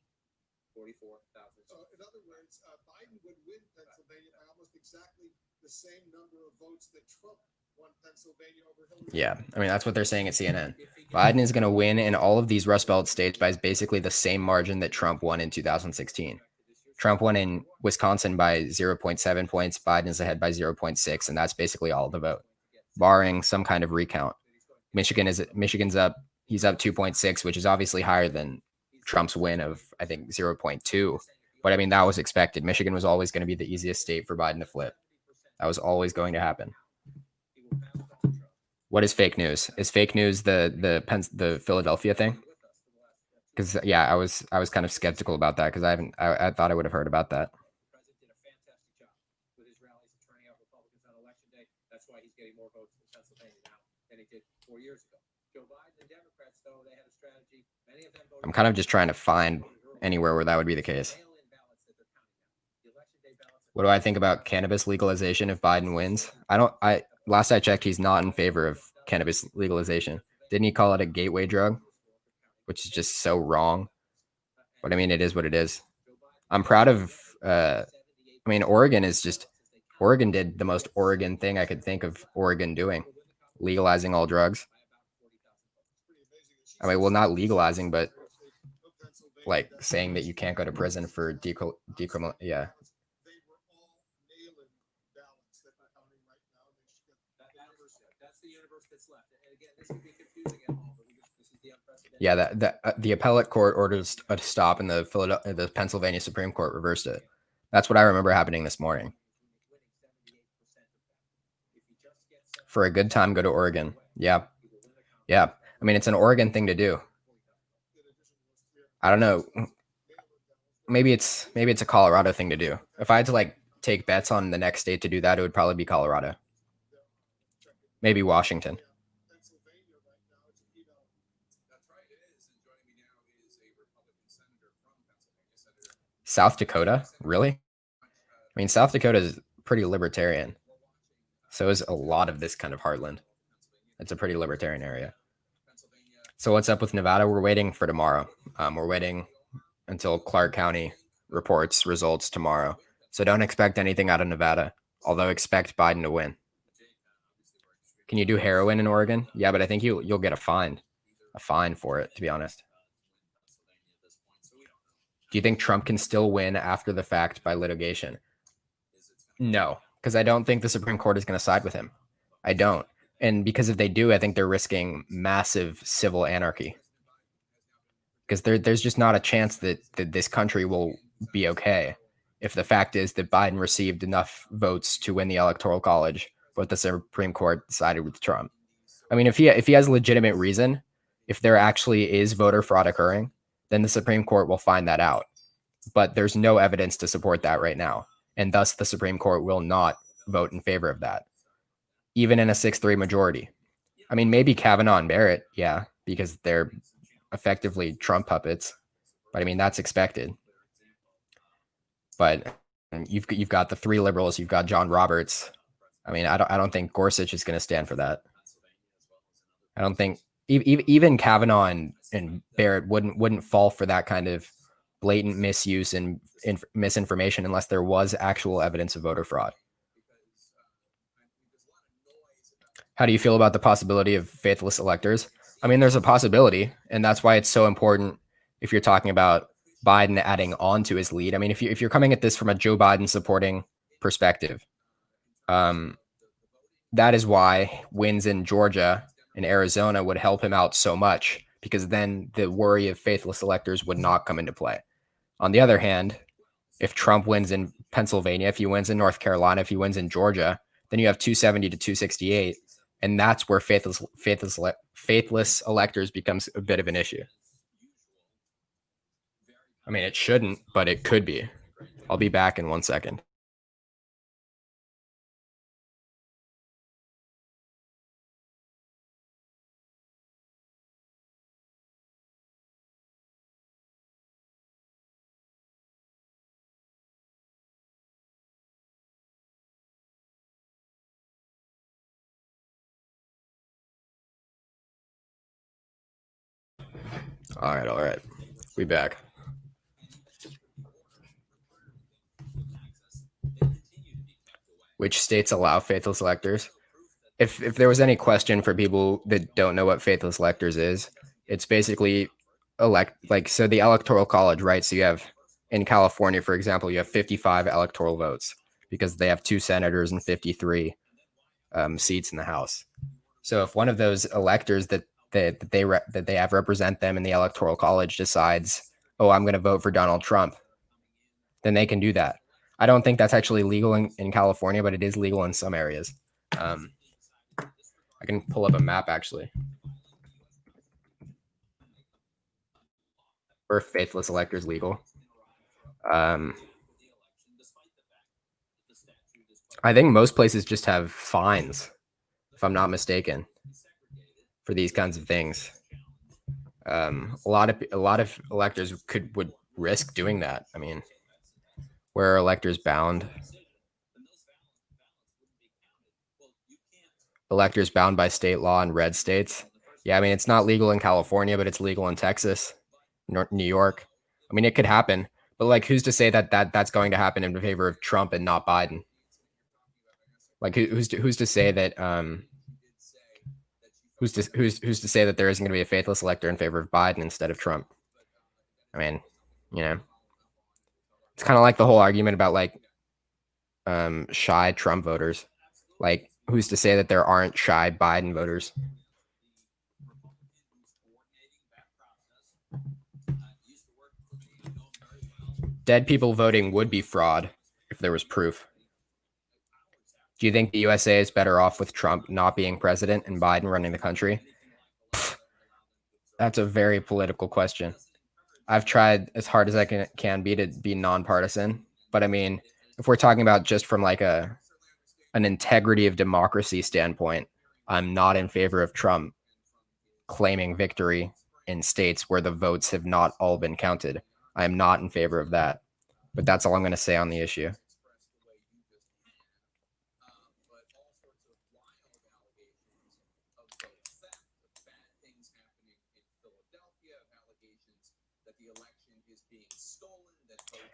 Speaker 3: 44,000.
Speaker 1: So in other words, Biden would win Pennsylvania by almost exactly the same number of votes that Trump won Pennsylvania over Hillary.
Speaker 2: Yeah, I mean, that's what they're saying at CNN. Biden is going to win in all of these Rust Belt states by basically the same margin that Trump won in 2016. Trump won in Wisconsin by 0.7 points. Biden is ahead by 0.6, and that's basically all the vote, barring some kind of recount. Michigan's up. He's up 2.6, which is obviously higher than Trump's win of, I think, 0.2. But I mean, that was expected. Michigan was always going to be the easiest state for Biden to flip. That was always going to happen. What is fake news? Is fake news the Philadelphia thing? Because yeah, I was kind of skeptical about that because I thought I would have heard about that.
Speaker 3: That's why he's getting more votes in Pennsylvania now than he did 4 years ago. Joe Biden and Democrats, though, they had a strategy. Many of them voted.
Speaker 2: I'm kind of just trying to find anywhere where that would be the case. What do I think about cannabis legalization if Biden wins? Last I checked, he's not in favor of cannabis legalization. Didn't he call it a gateway drug? Which is just so wrong. But I mean, it is what it is. I'm proud of, Oregon did the most Oregon thing I could think of Oregon doing, legalizing all drugs. I mean, well, not legalizing, but like saying that you can't go to prison for yeah. Yeah, the appellate court ordered a stop, and the Pennsylvania Supreme Court reversed it. That's what I remember happening this morning. For a good time, go to Oregon. Yeah. I mean, it's an Oregon thing to do. I don't know. Maybe it's a Colorado thing to do. If I had to like take bets on the next state to do that, it would probably be Colorado. Maybe Washington. South Dakota? Really? I mean, South Dakota is pretty libertarian. So is a lot of this kind of heartland. It's a pretty libertarian area. So what's up with Nevada? We're waiting for tomorrow. We're waiting until Clark County reports results tomorrow. So don't expect anything out of Nevada, although expect Biden to win. Can you do heroin in Oregon? Yeah, but I think you'll get a fine for it, to be honest. Do you think Trump can still win after the fact by litigation? No, because I don't think the Supreme Court is going to side with him. I don't. And because if they do, I think they're risking massive civil anarchy. because there's just not a chance that this country will be okay if the fact is that Biden received enough votes to win the Electoral College, but the Supreme Court sided with Trump. I mean, if he has legitimate reason, if there actually is voter fraud occurring, then the Supreme Court will find that out. But there's no evidence to support that right now, and thus the Supreme Court will not vote in favor of that, even in a 6-3 majority. I mean, maybe Kavanaugh and Barrett, yeah, because they're effectively Trump puppets, but I mean that's expected. But you've got the 3 liberals, you've got John Roberts. I mean, I don't think Gorsuch is going to stand for that. I don't think even Kavanaugh and Barrett wouldn't fall for that kind of blatant misuse and misinformation unless there was actual evidence of voter fraud. How do you feel about the possibility of faithless electors? I mean, there's a possibility, and that's why it's so important if you're talking about Biden adding on to his lead. I mean, if you're coming at this from a Joe Biden supporting perspective, that is why wins in Georgia and Arizona would help him out so much, because then the worry of faithless electors would not come into play. On the other hand, if Trump wins in Pennsylvania, if he wins in North Carolina, if he wins in Georgia, then you have 270 to 268, and that's where faithless electors becomes a bit of an issue. I mean, it shouldn't, but it could be. I'll be back in 1 second. All right. We back. Which states allow faithless electors? If there was any question for people that don't know what faithless electors is, it's basically so the Electoral College, right? So you have in California, for example, you have 55 electoral votes because they have 2 senators and 53 seats in the House. So if one of those electors that they have represent them in the Electoral College decides, oh, I'm going to vote for Donald Trump, then they can do that. I don't think that's actually legal in California, but it is legal in some areas. I can pull up a map actually. Where faithless electors legal. I think most places just have fines, if I'm not mistaken, for these kinds of things. A lot of electors would risk doing that. I mean, where are electors bound? Electors bound by state law in red states. Yeah, I mean, it's not legal in California, but it's legal in Texas, New York. I mean, it could happen, but like, who's to say that's going to happen in favor of Trump and not Biden? Like, who's to say that who's to say that there isn't going to be a faithless elector in favor of Biden instead of Trump? I mean, you know, it's kind of like the whole argument about like shy Trump voters. Like, who's to say that there aren't shy Biden voters? Dead people voting would be fraud if there was proof. Do you think the USA is better off with Trump not being president and Biden running the country? Pfft, that's a very political question. I've tried as hard as I can be to be nonpartisan, but I mean, if we're talking about just from like an integrity of democracy standpoint, I'm not in favor of Trump claiming victory in states where the votes have not all been counted. I am not in favor of that, but that's all I'm going to say on the issue.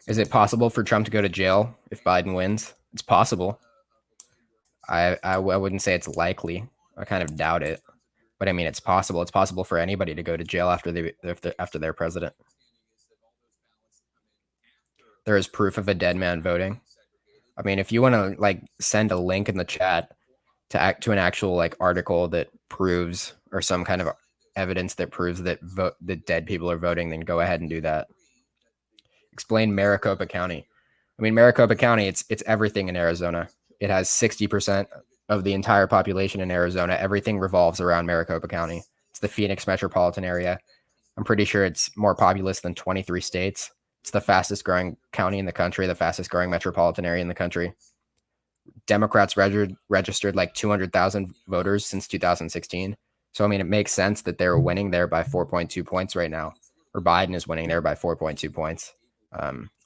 Speaker 2: Is it possible for Trump to go to jail if Biden wins? It's possible. I wouldn't say it's likely. I kind of doubt it. But I mean, it's possible. It's possible for anybody to go to jail after they're president. There is proof of a dead man voting. I mean, if you want to like send a link in the chat to an actual like article that proves, or some kind of evidence that proves that that dead people are voting, then go ahead and do that. Explain Maricopa County. I mean, Maricopa County, it's everything in Arizona. It has 60% of the entire population in Arizona. Everything revolves around Maricopa County. It's the Phoenix metropolitan area. I'm pretty sure it's more populous than 23 states. It's the fastest growing county in the country, the fastest growing metropolitan area in the country. Democrats registered like 200,000 voters since 2016. So, I mean, it makes sense that they're winning there by 4.2 points right now, or Biden is winning there by 4.2 points.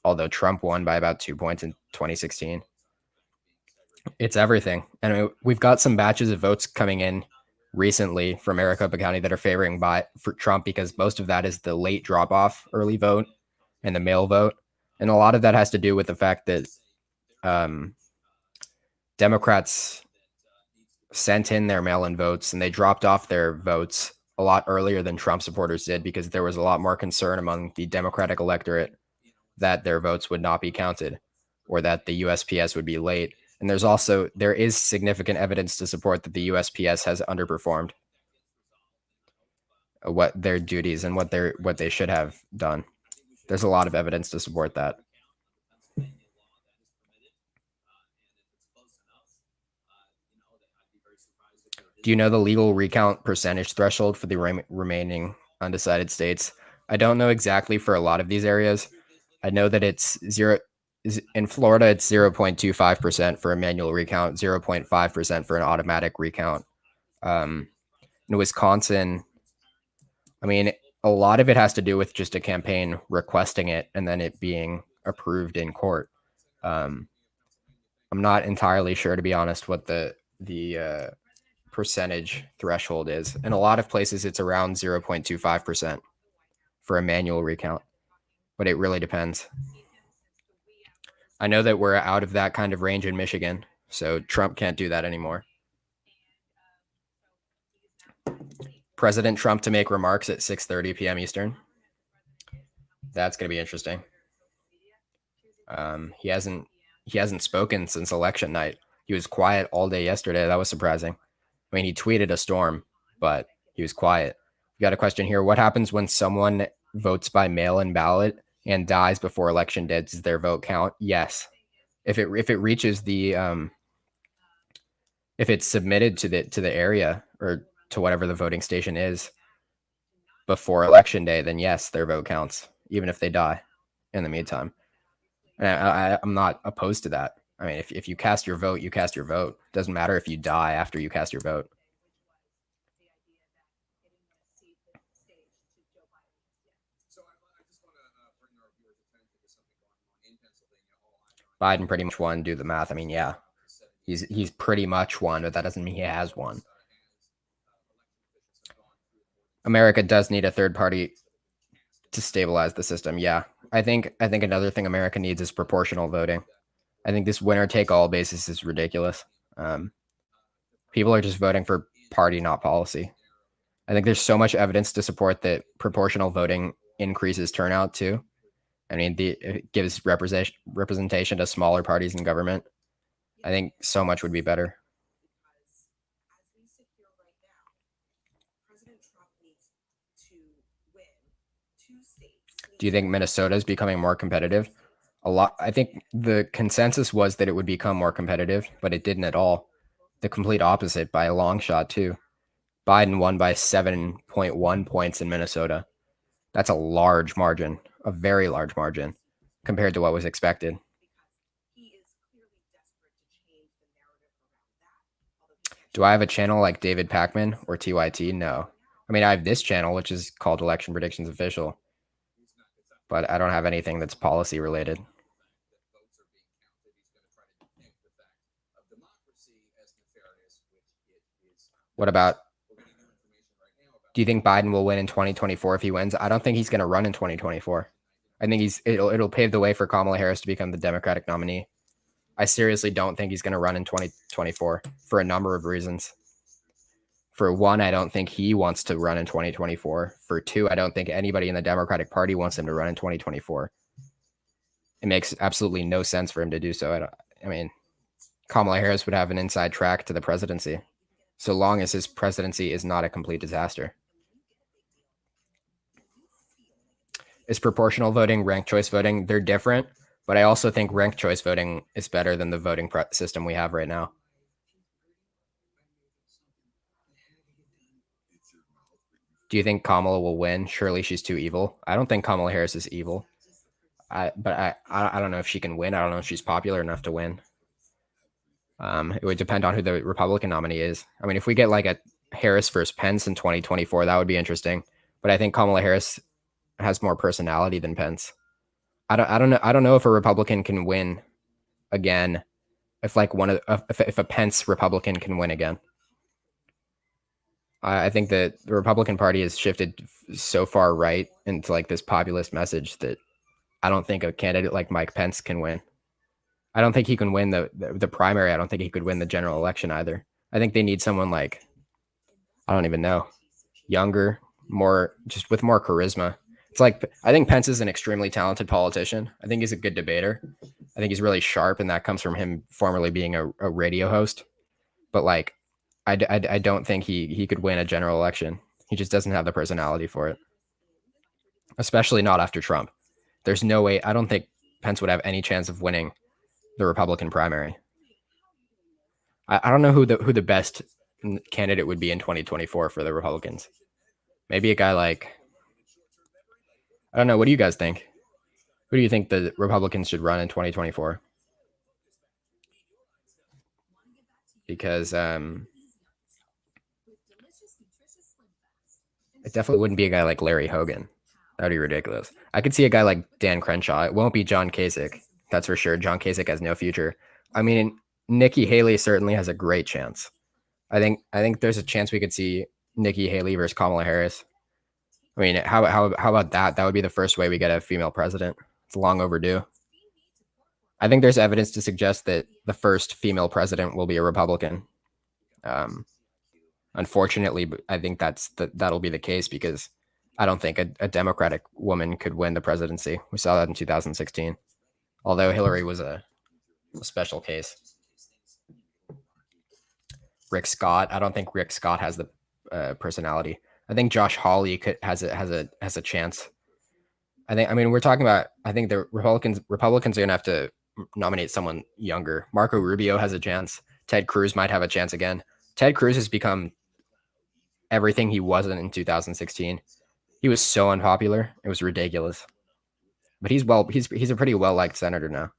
Speaker 2: Although Trump won by about 2 points in 2016. It's everything. And I mean, we've got some batches of votes coming in recently from Maricopa County that are favoring for Trump, because most of that is the late drop off early vote and the mail vote. And a lot of that has to do with the fact that Democrats sent in their mail-in votes and they dropped off their votes a lot earlier than Trump supporters did, because there was a lot more concern among the Democratic electorate that their votes would not be counted or that the USPS would be late. And there is significant evidence to support that the USPS has underperformed what their duties and what they should have done. There's a lot of evidence to support that. Do you know the legal recount percentage threshold for the remaining undecided states? I don't know exactly for a lot of these areas. I know that it's in Florida, it's 0.25% for a manual recount, 0.5% for an automatic recount. In Wisconsin, I mean, a lot of it has to do with just a campaign requesting it and then it being approved in court. I'm not entirely sure, to be honest, what the percentage threshold is. In a lot of places, it's around 0.25% for a manual recount, but it really depends. I know that we're out of that kind of range in Michigan, so Trump can't do that anymore. President Trump to make remarks at 6:30 p.m. Eastern. That's going to be interesting. He hasn't spoken since election night. He was quiet all day yesterday. That was surprising. I mean, he tweeted a storm, but he was quiet. We got a question here. What happens when someone votes by mail-in ballot and dies before election day? Does their vote count? Yes. If it reaches the if it's submitted to the area or to whatever the voting station is before election day, then yes, their vote counts, even if they die in the meantime. And I'm not opposed to that. I mean, if you cast your vote, you cast your vote. Doesn't matter if you die after you cast your vote. Biden pretty much won. Do the math. I mean, yeah, he's pretty much won, but that doesn't mean he has won. America does need a third party to stabilize the system. Yeah, I think another thing America needs is proportional voting. I think this winner-take-all basis is ridiculous. People are just voting for party, not policy. I think there's so much evidence to support that proportional voting increases turnout too. I mean, it gives representation to smaller parties in government. I think so much would be better. Do you think Minnesota is becoming more competitive? A lot. I think the consensus was that it would become more competitive, but it didn't at all. The complete opposite by a long shot too. Biden won by 7.1 points in Minnesota. That's a large margin, a very large margin compared to what was expected. Do I have a channel like David Pakman or TYT? No. I mean, I have this channel, which is called Election Predictions Official, but I don't have anything that's policy related. What about, do you think Biden will win in 2024 if he wins? I don't think he's going to run in 2024. I think it'll pave the way for Kamala Harris to become the Democratic nominee. I seriously don't think he's going to run in 2024 for a number of reasons. For one, I don't think he wants to run in 2024. For two, I don't think anybody in the Democratic Party wants him to run in 2024. It makes absolutely no sense for him to do so. I mean, Kamala Harris would have an inside track to the presidency, so long as his presidency is not a complete disaster. is proportional voting, ranked choice voting. They're different, but I also think ranked choice voting is better than the voting system we have right now. Do you think Kamala will win? Surely she's too evil. I don't think Kamala Harris is evil. But I don't know if she can win. I don't know if she's popular enough to win. It would depend on who the Republican nominee is. I mean, if we get like a Harris versus Pence in 2024, that would be interesting. But I think Kamala Harris has more personality than Pence. I don't know if a Republican can win again. If like if a Pence Republican can win again. I think that the Republican Party has shifted so far right into like this populist message that I don't think a candidate like Mike Pence can win. I don't think he can win the primary. I don't think he could win the general election either. I think they need someone like, I don't even know, younger, more, just with more charisma. It's like, I think Pence is an extremely talented politician. I think he's a good debater. I think he's really sharp, and that comes from him formerly being a radio host. But like, I don't think he could win a general election. He just doesn't have the personality for it, especially not after Trump. There's no way. I don't think Pence would have any chance of winning the Republican primary. I don't know who the best candidate would be in 2024 for the Republicans. Maybe a guy like, I don't know. What do you guys think? Who do you think the Republicans should run in 2024? Because it definitely wouldn't be a guy like Larry Hogan. That would be ridiculous. I could see a guy like Dan Crenshaw. It won't be John Kasich. That's for sure. John Kasich has no future. I mean, Nikki Haley certainly has a great chance. I think there's a chance we could see Nikki Haley versus Kamala Harris. I mean, how about that? That would be the first way we get a female president. It's long overdue. I think there's evidence to suggest that the first female president will be a Republican. Unfortunately, I think that'll be the case because I don't think a Democratic woman could win the presidency. We saw that in 2016. Although Hillary was a special case. Rick Scott, I don't think Rick Scott has the personality. I think Josh Hawley has a chance. I mean, we're talking about. I think the Republicans are gonna have to nominate someone younger. Marco Rubio has a chance. Ted Cruz might have a chance again. Ted Cruz has become everything he wasn't in 2016. He was so unpopular. It was ridiculous. But he's a pretty well-liked senator now.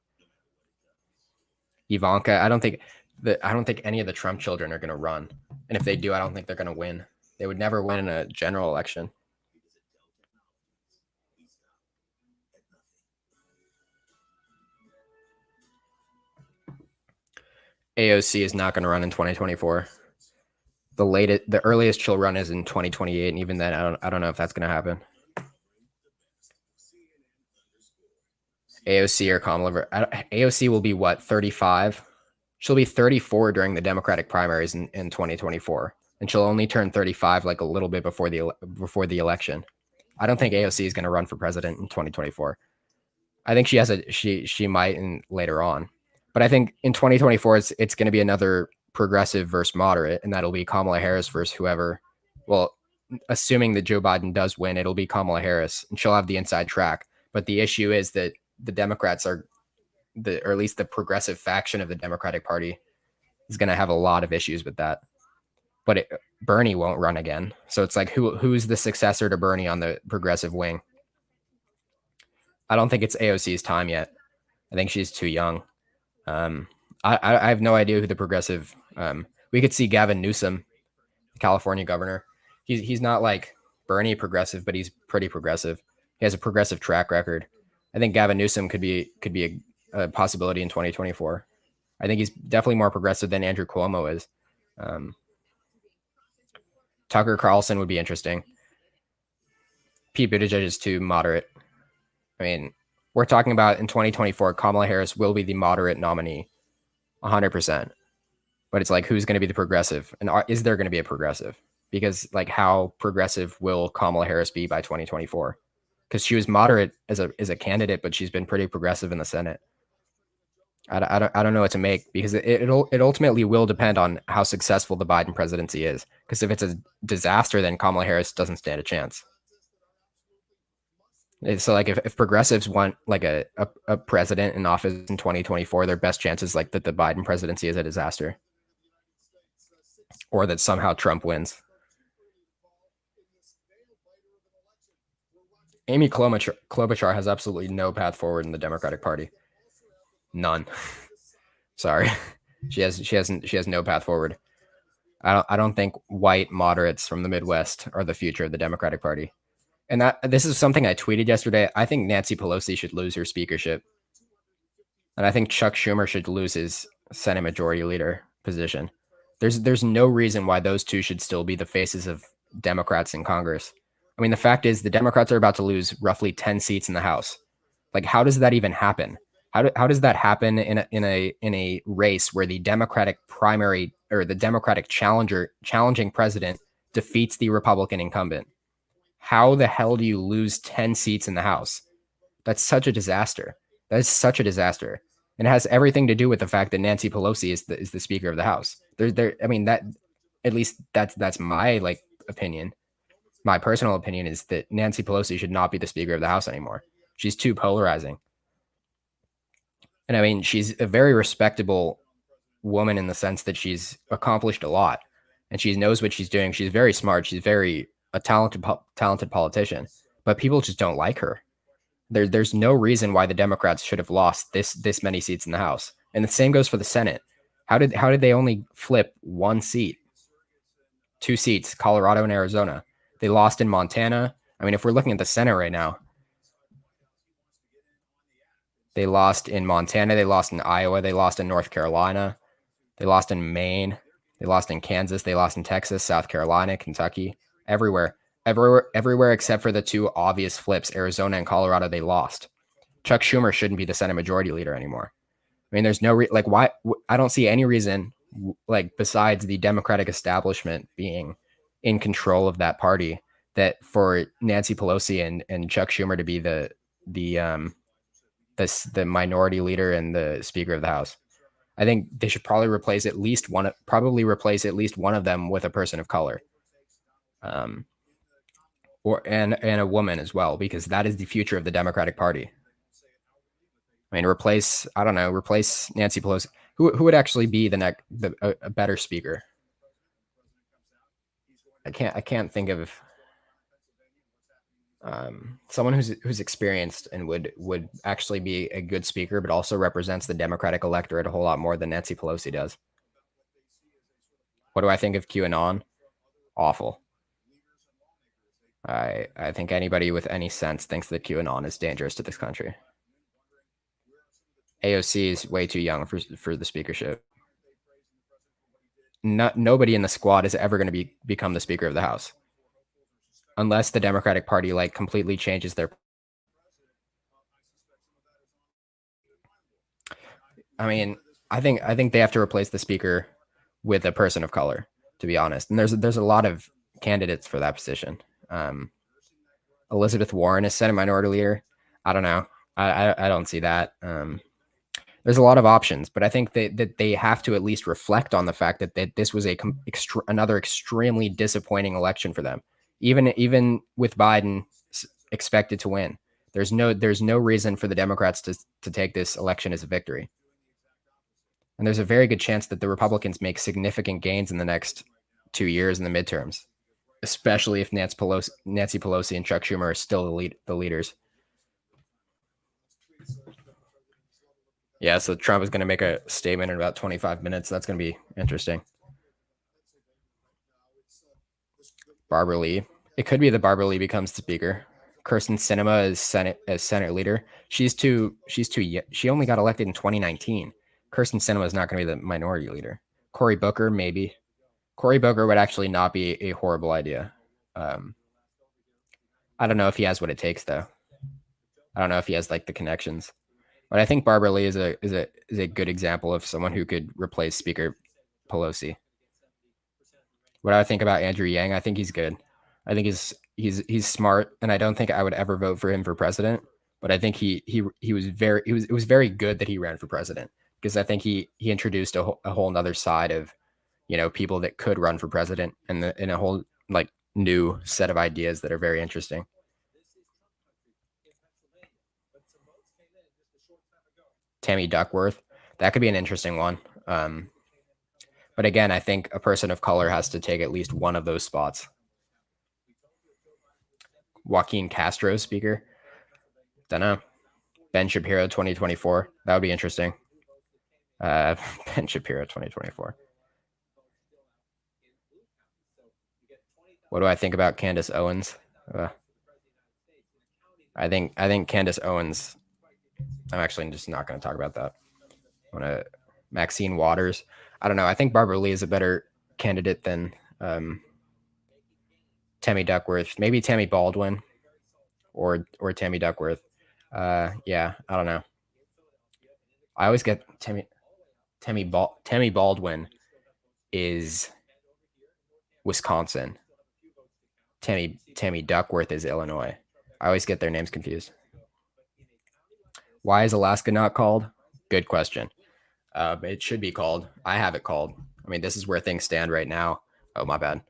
Speaker 2: Ivanka, I don't think any of the Trump children are going to run. And if they do, I don't think they're going to win. They would never win in a general election. AOC is not going to run in 2024. The earliest she'll run is in 2028, and even then, I don't know if that's going to happen. AOC or Kamala. AOC will be what, 35? She'll be 34 during the Democratic primaries in 2024, and she'll only turn 35 like a little bit before the election. I don't think AOC is going to run for president in 2024. I think she might in later on, but I think in 2024 it's going to be another progressive versus moderate, and that'll be Kamala Harris versus whoever. Well, assuming that Joe Biden does win, it'll be Kamala Harris, and she'll have the inside track. But the issue is that the Democrats or at least the progressive faction of the Democratic Party is going to have a lot of issues with that. But Bernie won't run again. So it's like, who's the successor to Bernie on the progressive wing? I don't think it's AOC's time yet. I think she's too young. I have no idea who the progressive. We could see Gavin Newsom, California governor. He's not like Bernie progressive, but he's pretty progressive. He has a progressive track record. I think Gavin Newsom could be a possibility in 2024. I think he's definitely more progressive than Andrew Cuomo is. Tucker Carlson would be interesting. Pete Buttigieg is too moderate. I mean, we're talking about in 2024, Kamala Harris will be the moderate nominee, 100%. But it's like, who's going to be the progressive? And is there going to be a progressive? Because like, how progressive will Kamala Harris be by 2024? Because she was moderate as a candidate, but she's been pretty progressive in the Senate. I don't know what to make, because it ultimately will depend on how successful the Biden presidency is. Because if it's a disaster, then Kamala Harris doesn't stand a chance. So like if progressives want like a president in office in 2024, their best chance is like that the Biden presidency is a disaster, or that somehow Trump wins. Amy Klobuchar has absolutely no path forward in the Democratic Party. None. Sorry. She has no path forward. I don't think white moderates from the Midwest are the future of the Democratic Party. And this is something I tweeted yesterday. I think Nancy Pelosi should lose her speakership. And I think Chuck Schumer should lose his Senate Majority Leader position. There's no reason why those two should still be the faces of Democrats in Congress. I mean, the fact is the Democrats are about to lose roughly 10 seats in the House. Like, how does that even happen? How does that happen in a race where the Democratic primary or the Democratic challenging president defeats the Republican incumbent? How the hell do you lose 10 seats in the House? That's such a disaster. That is such a disaster. And it has everything to do with the fact that Nancy Pelosi is the Speaker of the House. I mean, that at least that's my like opinion. My personal opinion is that Nancy Pelosi should not be the Speaker of the House anymore. She's too polarizing. And I mean, she's a very respectable woman in the sense that she's accomplished a lot and she knows what she's doing. She's very smart. She's very a talented politician, but people just don't like her. There's no reason why the Democrats should have lost this many seats in the House. And the same goes for the Senate. How did they only flip one seat? 2 seats, Colorado and Arizona. They lost in Montana. I mean, if we're looking at the Senate right now, they lost in Montana, they lost in Iowa, they lost in North Carolina, they lost in Maine, they lost in Kansas, they lost in Texas, South Carolina, Kentucky, everywhere except for the 2 obvious flips, Arizona and Colorado, they lost. Chuck Schumer shouldn't be the Senate Majority Leader anymore. I mean, there's no why I don't see any reason like besides the Democratic establishment being in control of that party that for Nancy Pelosi and Chuck Schumer to be the minority leader and the Speaker of the House. I think they should probably replace at least one of them with a person of color, or a woman as well, because that is the future of the Democratic Party. I mean, replace Nancy Pelosi. Who would actually be a better speaker? I can't think of someone who's experienced and would actually be a good speaker, but also represents the Democratic electorate a whole lot more than Nancy Pelosi does. What do I think of QAnon? Awful. I think anybody with any sense thinks that QAnon is dangerous to this country. AOC is way too young for the speakership. Nobody in the squad is ever going to become the Speaker of the House, unless the Democratic Party like completely changes their. I mean, I think they have to replace the Speaker with a person of color, to be honest. And there's a lot of candidates for that position. Elizabeth Warren is Senate Minority Leader. I don't know. I don't see that. There's a lot of options, but I think that they have to at least reflect on the fact that this was another extremely disappointing election for them. Even with Biden expected to win, there's no reason for the Democrats to take this election as a victory. And there's a very good chance that the Republicans make significant gains in the next 2 years in the midterms, especially if Nancy Pelosi and Chuck Schumer are still the leaders. Yeah, so Trump is going to make a statement in about 25 minutes. That's going to be interesting. Barbara Lee. It could be that Barbara Lee becomes the speaker. Kirsten Sinema is Senate leader. She's too young. She only got elected in 2019. Kirsten Sinema is not going to be the minority leader. Cory Booker, maybe. Cory Booker would actually not be a horrible idea. I don't know if he has what it takes, though. I don't know if he has like the connections. But I think Barbara Lee is a good example of someone who could replace Speaker Pelosi. What I think about Andrew Yang, I think he's good. I think he's smart, and I don't think I would ever vote for him for president. But I think it was very good that he ran for president, because I think he introduced a whole nother side of, people that could run for president, and in a whole like new set of ideas that are very interesting. Tammy Duckworth. That could be an interesting one. But again, I think a person of color has to take at least one of those spots. Joaquin Castro, speaker. Don't know. Ben Shapiro 2024. That would be interesting. Ben Shapiro 2024. What do I think about Candace Owens? I think Candace Owens. I'm actually just not going to talk about that. Maxine Waters. I don't know. I think Barbara Lee is a better candidate than Tammy Duckworth. Maybe Tammy Baldwin or Tammy Duckworth. Yeah, I don't know. I always get Tammy Baldwin is Wisconsin. Tammy Duckworth is Illinois. I always get their names confused. Why is Alaska not called? Good question. It should be called. I have it called. I mean, this is where things stand right now. Oh, my bad.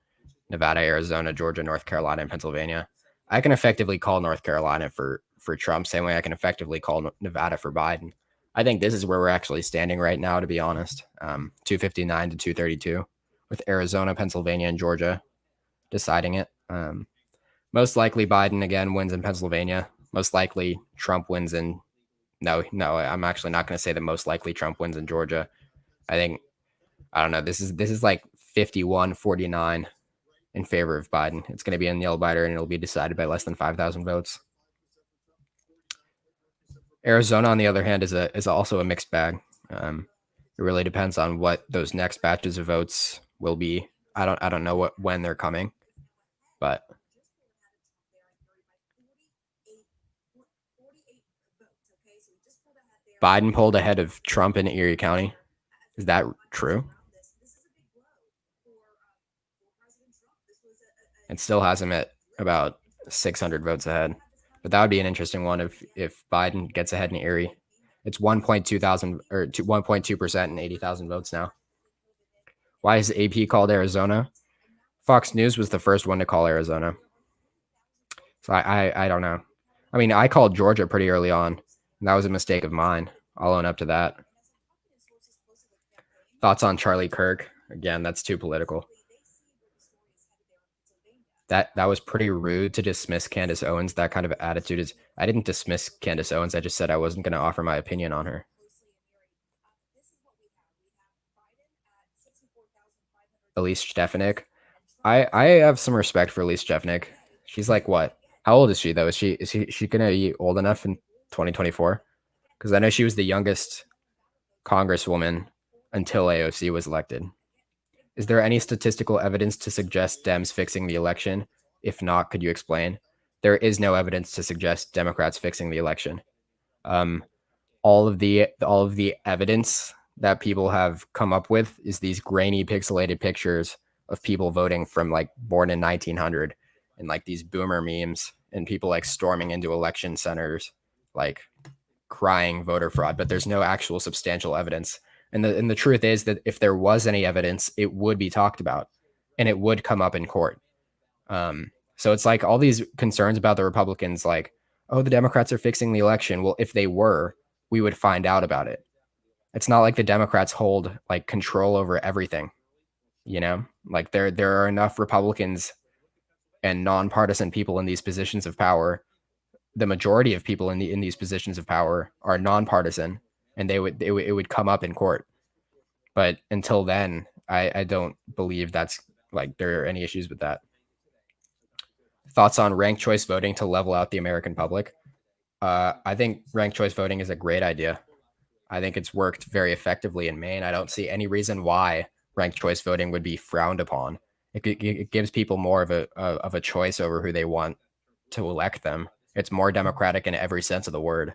Speaker 2: Nevada, Arizona, Georgia, North Carolina, and Pennsylvania. I can effectively call North Carolina for Trump, same way I can effectively call Nevada for Biden. I think this is where we're actually standing right now, to be honest. 259 to 232, with Arizona, Pennsylvania, and Georgia deciding it. Most likely Biden again wins in Pennsylvania. Most likely Trump wins in no, I'm actually not going to say that most likely Trump wins in Georgia. I don't know. This is like 51-49 in favor of Biden. It's going to be a nail biter, and it'll be decided by less than 5,000 votes. Arizona, on the other hand, is also a mixed bag. It really depends on what those next batches of votes will be. I don't know when they're coming, but Biden pulled ahead of Trump in Erie County. Is that true? It still has him at about 600 votes ahead. But that would be an interesting one if Biden gets ahead in Erie. It's 1.2% and 80,000 votes now. Why is AP called Arizona? Fox News was the first one to call Arizona. So I don't know. I mean, I called Georgia pretty early on, and that was a mistake of mine. I'll own up to that. Thoughts on Charlie Kirk? Again, that's too political. That was pretty rude to dismiss Candace Owens. That kind of attitude is. I didn't dismiss Candace Owens. I just said I wasn't going to offer my opinion on her. Elise Stefanik. I have some respect for Elise Stefanik. She's like what? How old is she though? Is she going to be old enough in 2024? Because I know she was the youngest congresswoman until AOC was elected. Is there any statistical evidence to suggest Dems fixing the election? If not, could you explain? There is no evidence to suggest Democrats fixing the election. All of the evidence that people have come up with is these grainy pixelated pictures of people voting from like born in 1900 and like these boomer memes and people like storming into election centers, like crying voter fraud, but there's no actual substantial evidence. And the truth is that if there was any evidence, it would be talked about and it would come up in court. So it's like all these concerns about the Republicans, like, oh, the Democrats are fixing the election. Well, if they were, we would find out about it. It's not like the Democrats hold like control over everything, you know, like there are enough Republicans and nonpartisan people in these positions of power. The majority of people in these positions of power are nonpartisan, and it would come up in court. But until then, I don't believe that's like there are any issues with that. Thoughts on ranked choice voting to level out the American public? I think ranked choice voting is a great idea. I think it's worked very effectively in Maine. I don't see any reason why ranked choice voting would be frowned upon. It gives people more of a choice over who they want to elect them. It's more democratic in every sense of the word.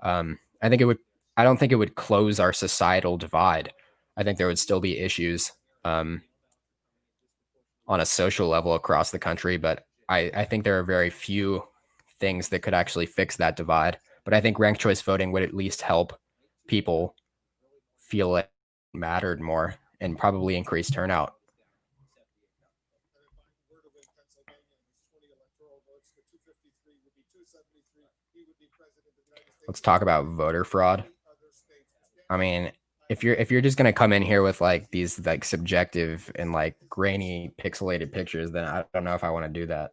Speaker 2: I don't think it would close our societal divide. I think there would still be issues on a social level across the country, but I think there are very few things that could actually fix that divide. But I think ranked choice voting would at least help people feel it mattered more and probably increase turnout. Let's talk about voter fraud. I mean, if you're just gonna come in here with like these like subjective and like grainy pixelated pictures, then I don't know if I want to do that.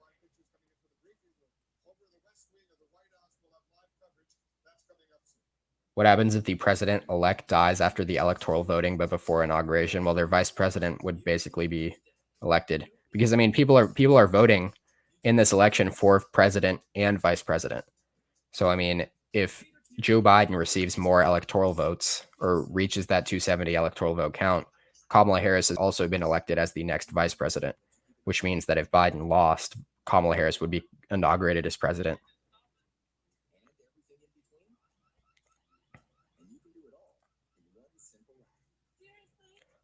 Speaker 2: What happens if the president-elect dies after the electoral voting but before inauguration? Well, their vice president would basically be elected, because I mean people are voting in this election for president and vice president. So I mean, if Joe Biden receives more electoral votes or reaches that 270 electoral vote count, Kamala Harris has also been elected as the next vice president, which means that if Biden lost, Kamala Harris would be inaugurated as president.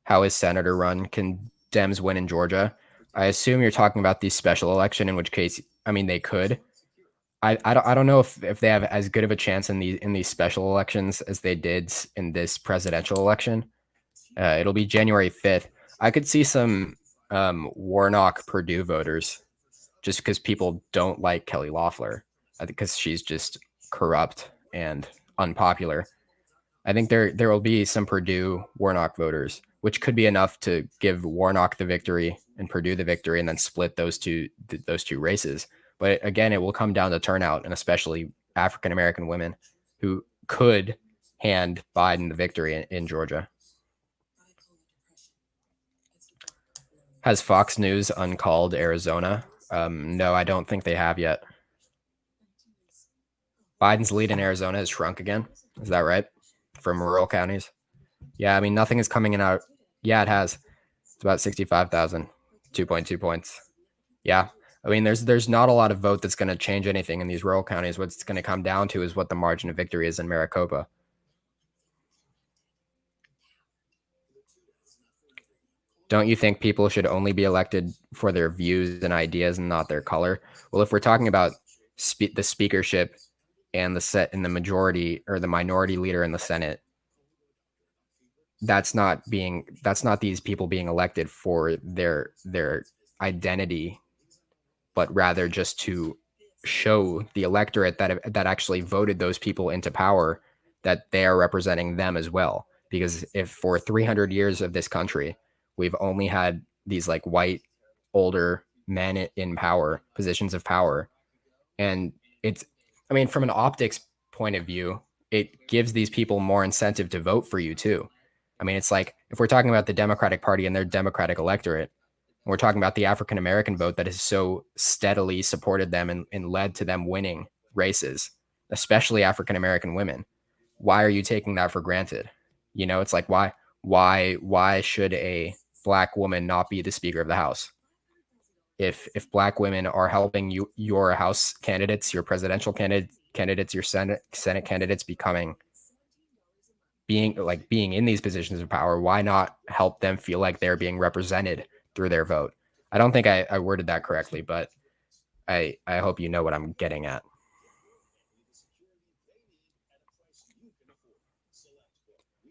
Speaker 2: How is senator run? Can Dems win in Georgia? I assume you're talking about the special election, in which case, I mean, they could. I don't know if they have as good of a chance in these special elections as they did in this presidential election. It'll be January 5th. I could see some Warnock Purdue voters, just because people don't like Kelly Loeffler. I think because she's just corrupt and unpopular. I think there will be some Purdue Warnock voters, which could be enough to give Warnock the victory and Purdue the victory, and then split those two races. But again, it will come down to turnout, and especially African American women who could hand Biden the victory in Georgia. Has Fox News uncalled Arizona? No, I don't think they have yet. Biden's lead in Arizona has shrunk again. Is that right? From rural counties? Yeah, I mean, nothing is coming in out. Yeah, it has. It's about 65,000, 2.2 points. Yeah. I mean, there's not a lot of vote that's going to change anything in these rural counties. What it's going to come down to is what the margin of victory is in Maricopa. Don't you think people should only be elected for their views and ideas and not their color? Well, if we're talking about the speakership and the majority or the minority leader in the Senate, that's not these people being elected for their identity, but rather just to show the electorate that actually voted those people into power that they are representing them as well. Because if for 300 years of this country, we've only had these like white, older men in power, positions of power, and it's, I mean, from an optics point of view, it gives these people more incentive to vote for you too. I mean, it's like if we're talking about the Democratic Party and their Democratic electorate, we're talking about the African American vote that has so steadily supported them and led to them winning races, especially African American women. Why are you taking that for granted? You know, it's like why should a black woman not be the Speaker of the House? If black women are helping your House candidates, your presidential candidates, your Senate candidates being in these positions of power, why not help them feel like they're being represented through their vote? I don't think I worded that correctly, but I hope you know what I'm getting at.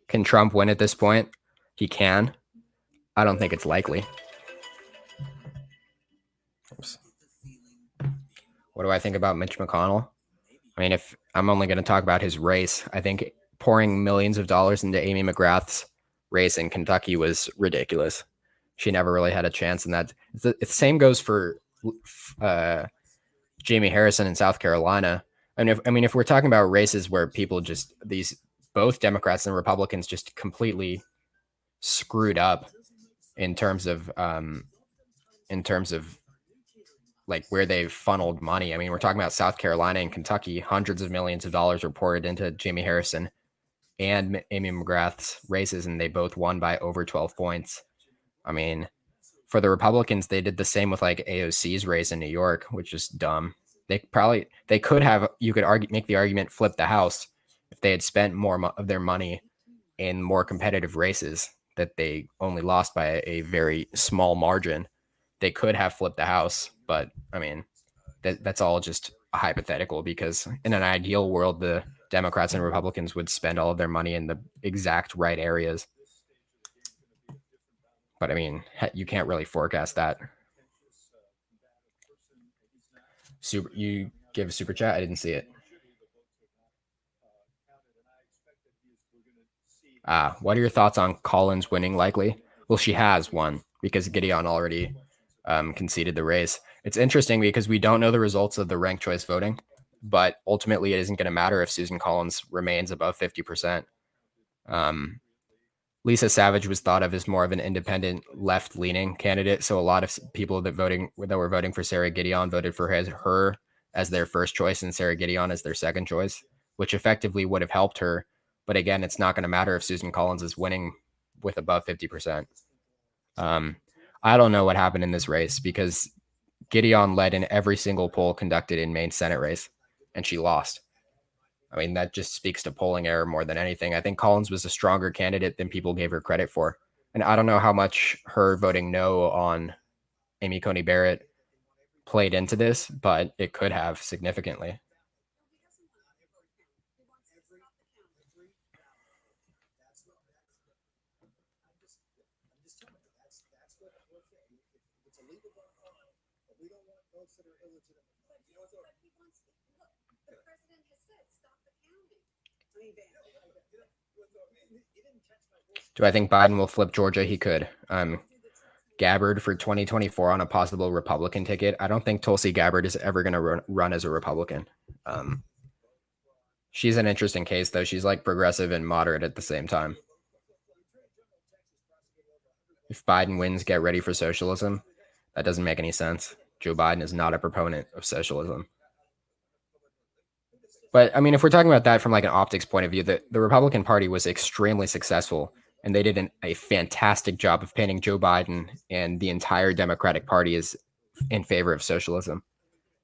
Speaker 2: Can Trump win at this point? He can. I don't think it's likely. Oops. What do I think about Mitch McConnell? I mean, if I'm only going to talk about his race, I think pouring millions of dollars into Amy McGrath's race in Kentucky was ridiculous. She never really had a chance in that. The same goes for Jamie Harrison in South Carolina. And if we're talking about races where people just both Democrats and Republicans just completely screwed up in terms of like where they've funneled money. I mean, we're talking about South Carolina and Kentucky. Hundreds of millions of dollars were poured into Jamie Harrison and Amy McGrath's races, and they both won by over 12 points. I mean, for the Republicans, they did the same with like AOC's race in New York, which is dumb. They could have, you could make the argument, flip the House if they had spent more of their money in more competitive races that they only lost by a very small margin. They could have flipped the House, but I mean, that's all just hypothetical, because in an ideal world, the Democrats and Republicans would spend all of their money in the exact right areas. But I mean, you can't really forecast that. You give a super chat? I didn't see it. What are your thoughts on Collins winning likely? Well, she has won because Gideon already conceded the race. It's interesting because we don't know the results of the ranked choice voting, but ultimately it isn't going to matter if Susan Collins remains above 50%. Lisa Savage was thought of as more of an independent left-leaning candidate, so a lot of people that were voting for Sarah Gideon voted for her as their first choice and Sarah Gideon as their second choice, which effectively would have helped her. But again, it's not going to matter if Susan Collins is winning with above 50%. I don't know what happened in this race because Gideon led in every single poll conducted in Maine Senate race, and she lost. I mean, that just speaks to polling error more than anything. I think Collins was a stronger candidate than people gave her credit for. And I don't know how much her voting no on Amy Coney Barrett played into this, but it could have significantly. Do I think Biden will flip Georgia? He could. Gabbard for 2024 on a possible Republican ticket. I don't think Tulsi Gabbard is ever going to run as a Republican. She's an interesting case, though. She's like progressive and moderate at the same time. If Biden wins, get ready for socialism. That doesn't make any sense. Joe Biden is not a proponent of socialism. But I mean, if we're talking about that from like an optics point of view, the Republican Party was extremely successful, and they did a fantastic job of painting Joe Biden and the entire Democratic Party as in favor of socialism,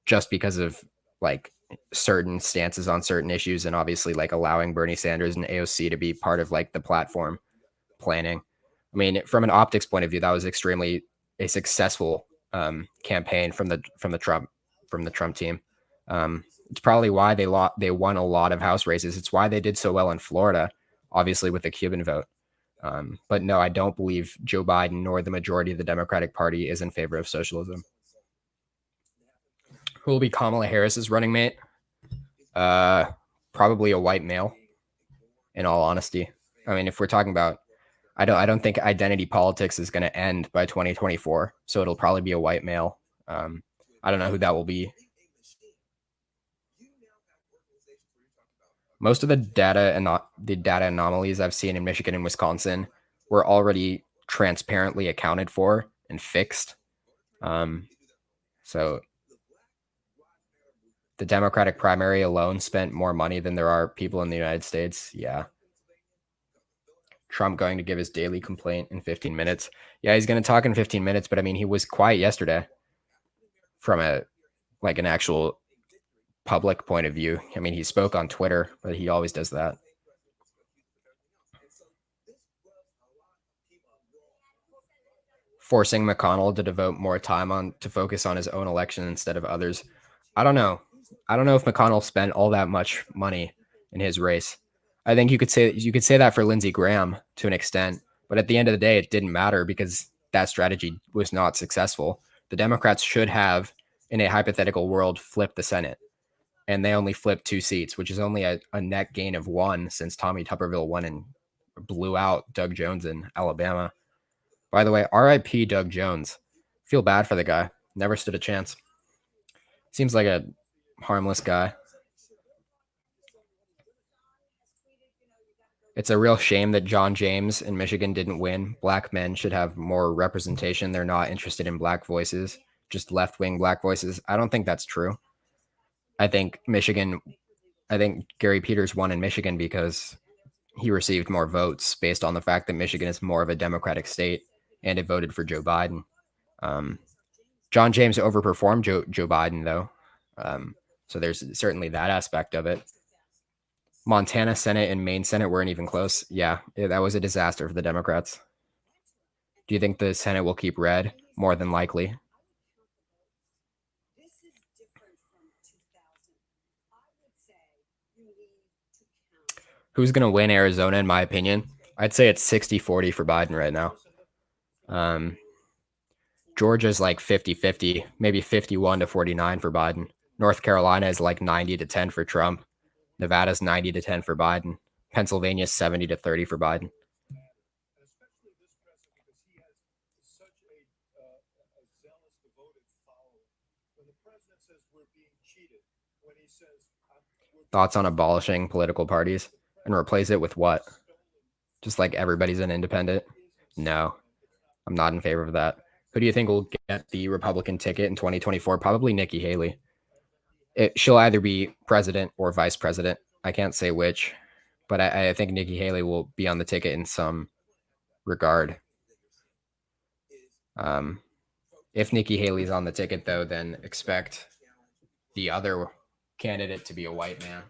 Speaker 2: just because of like certain stances on certain issues, and obviously like allowing Bernie Sanders and AOC to be part of like the platform planning. I mean, from an optics point of view, that was extremely a successful campaign from the Trump team. It's probably why they won a lot of House races. It's why they did so well in Florida, obviously with the Cuban vote. But no, I don't believe Joe Biden nor the majority of the Democratic Party is in favor of socialism. Who will be Kamala Harris's running mate? Probably a white male, in all honesty. I mean, if we're talking about, I don't think identity politics is going to end by 2024, so it'll probably be a white male. I don't know who that will be. Most of the data anomalies I've seen in Michigan and Wisconsin were already transparently accounted for and fixed. So the Democratic primary alone spent more money than there are people in the United States. Yeah. Trump going to give his daily complaint in 15 minutes. Yeah, he's going to talk in 15 minutes, but I mean, he was quiet yesterday from an actual public point of view. I mean, he spoke on Twitter, but he always does that. Forcing McConnell to devote more time to focus on his own election instead of others. I don't know. I don't know if McConnell spent all that much money in his race. I think you could say that for Lindsey Graham to an extent, but at the end of the day, it didn't matter because that strategy was not successful. The Democrats should have, in a hypothetical world, flipped the Senate, and they only flipped 2 seats, which is only a net gain of 1 since Tommy Tuberville won and blew out Doug Jones in Alabama. By the way, RIP Doug Jones. Feel bad for the guy. Never stood a chance. Seems like a harmless guy. It's a real shame that John James in Michigan didn't win. Black men should have more representation. They're not interested in black voices, just left-wing black voices. I don't think that's true. I think Gary Peters won in Michigan because he received more votes based on the fact that Michigan is more of a Democratic state and it voted for Joe Biden. John James overperformed Joe Biden, though. So there's certainly that aspect of it. Montana Senate and Maine Senate weren't even close. Yeah, that was a disaster for the Democrats. Do you think the Senate will keep red? More than likely. Who's going to win Arizona, in my opinion? I'd say it's 60-40 for Biden right now. Georgia's like 50-50, maybe 51-49 for Biden. North Carolina is like 90-10 for Trump. Nevada's 90-10 for Biden. Pennsylvania's 70-30 for Biden.
Speaker 1: Especially this president, because he has such a zealous, devoted following. When the president says we're being cheated, when he says
Speaker 2: Thoughts on abolishing political parties and replace it with what? Just like everybody's an independent? No, I'm not in favor of that. Who do you think will get the Republican ticket in 2024? Probably Nikki Haley. She'll either be president or vice president. I can't say which, but I think Nikki Haley will be on the ticket in some regard. If Nikki Haley's on the ticket, though, then expect the other candidate to be a white man.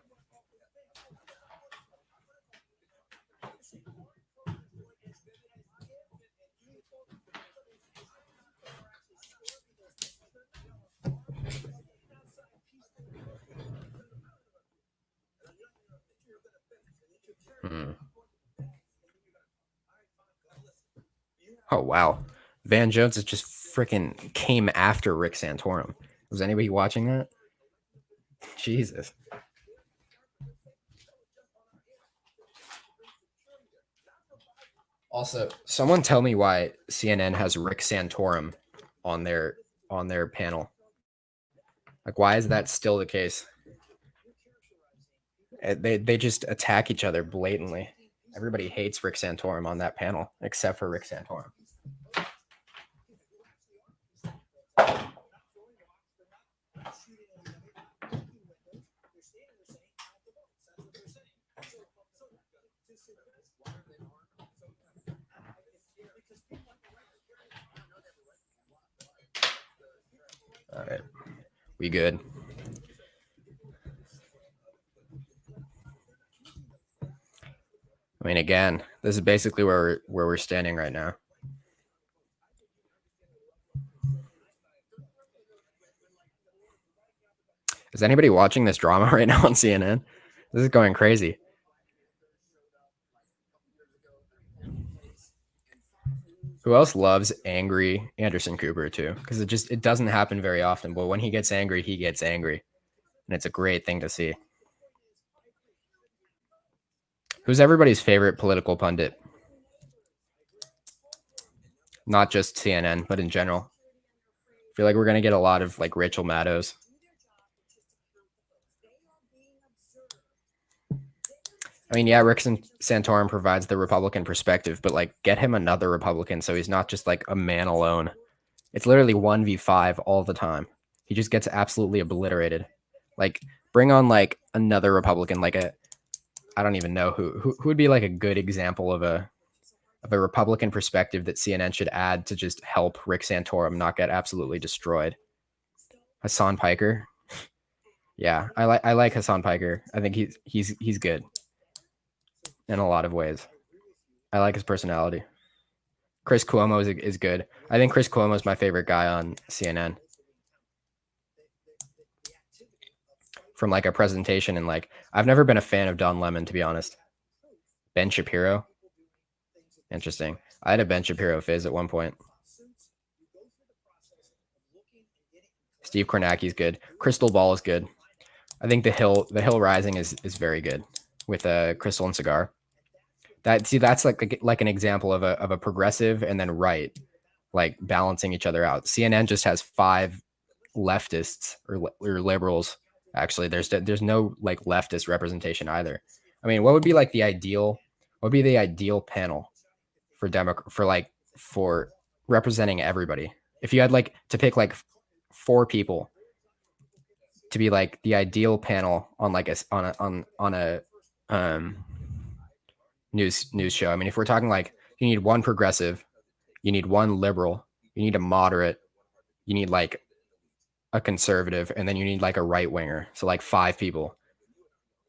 Speaker 2: Oh, wow. Van Jones is just freaking came after Rick Santorum. Was anybody watching that? Jesus. Also, someone tell me why CNN has Rick Santorum on their panel. Like, why is that still the case? They just attack each other blatantly. Everybody hates Rick Santorum on that panel, except for Rick Santorum. All right, we good. I mean, again, this is basically where we're standing right now. Is anybody watching this drama right now on CNN? This is going crazy. Who else loves angry Anderson Cooper too? Because it doesn't happen very often, but when he gets angry, and it's a great thing to see. Who's everybody's favorite political pundit? Not just CNN, but in general. I feel like we're gonna get a lot of like Rachel Maddows. I mean, yeah, Rick Santorum provides the Republican perspective, but like get him another Republican so he's not just like a man alone. It's literally 1v5 all the time. He just gets absolutely obliterated. Like bring on like another Republican, like I don't even know who would be like a good example of a Republican perspective that CNN should add to just help Rick Santorum not get absolutely destroyed. Hassan Piker. Yeah, I like Hassan Piker. I think he's good in a lot of ways. I like his personality. Chris Cuomo is good. I think Chris Cuomo is my favorite guy on CNN. From like a presentation and like, I've never been a fan of Don Lemon, to be honest. Ben Shapiro. Interesting. I had a Ben Shapiro phase at one point. Steve Kornacki's good. Crystal Ball is good. I think the Hill Rising is very good with Crystal and Cigar. That's like an example of a progressive and then right, like balancing each other out. CNN just has 5 leftists or liberals. Actually, there's no like leftist representation either. I mean, what would be like the ideal? What would be the ideal panel for representing everybody? If you had like to pick like 4 people to be like the ideal panel on like on a news show. I mean, if we're talking like you need 1 progressive, you need 1 liberal, you need a moderate, you need like a conservative, and then you need like a right winger. So like 5 people.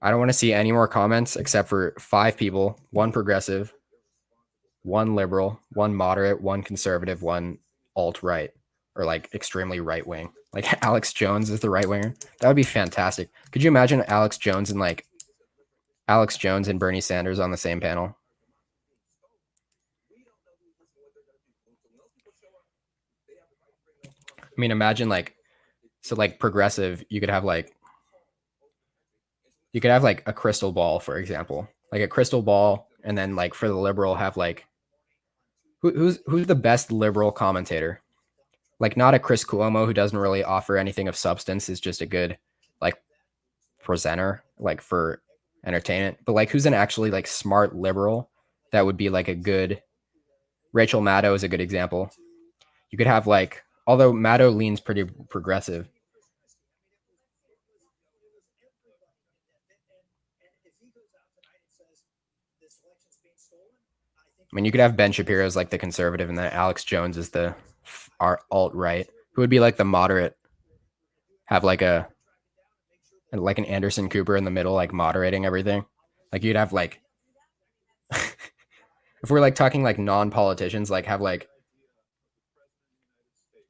Speaker 2: I don't want to see any more comments except for 5 people, 1 progressive, 1 liberal, 1 moderate, 1 conservative, 1 alt-right, or like extremely right wing. Like Alex Jones is the right winger. That would be fantastic. Could you imagine Alex Jones and Bernie Sanders on the same panel? I mean, imagine like So like progressive, you could have like a crystal ball, for example, like a crystal ball, and then like for the liberal have like who's the best liberal commentator? Like not a Chris Cuomo who doesn't really offer anything of substance, is just a good like presenter like for entertainment, but like who's an actually like smart liberal that would be like a good Rachel Maddow is a good example. You could have like, although Maddow leans pretty progressive. I mean, you could have Ben Shapiro as like the conservative, and then Alex Jones is the alt-right, who would be like the moderate. Have like an Anderson Cooper in the middle, like moderating everything. Like you'd have like, if we're like talking like non-politicians, like have like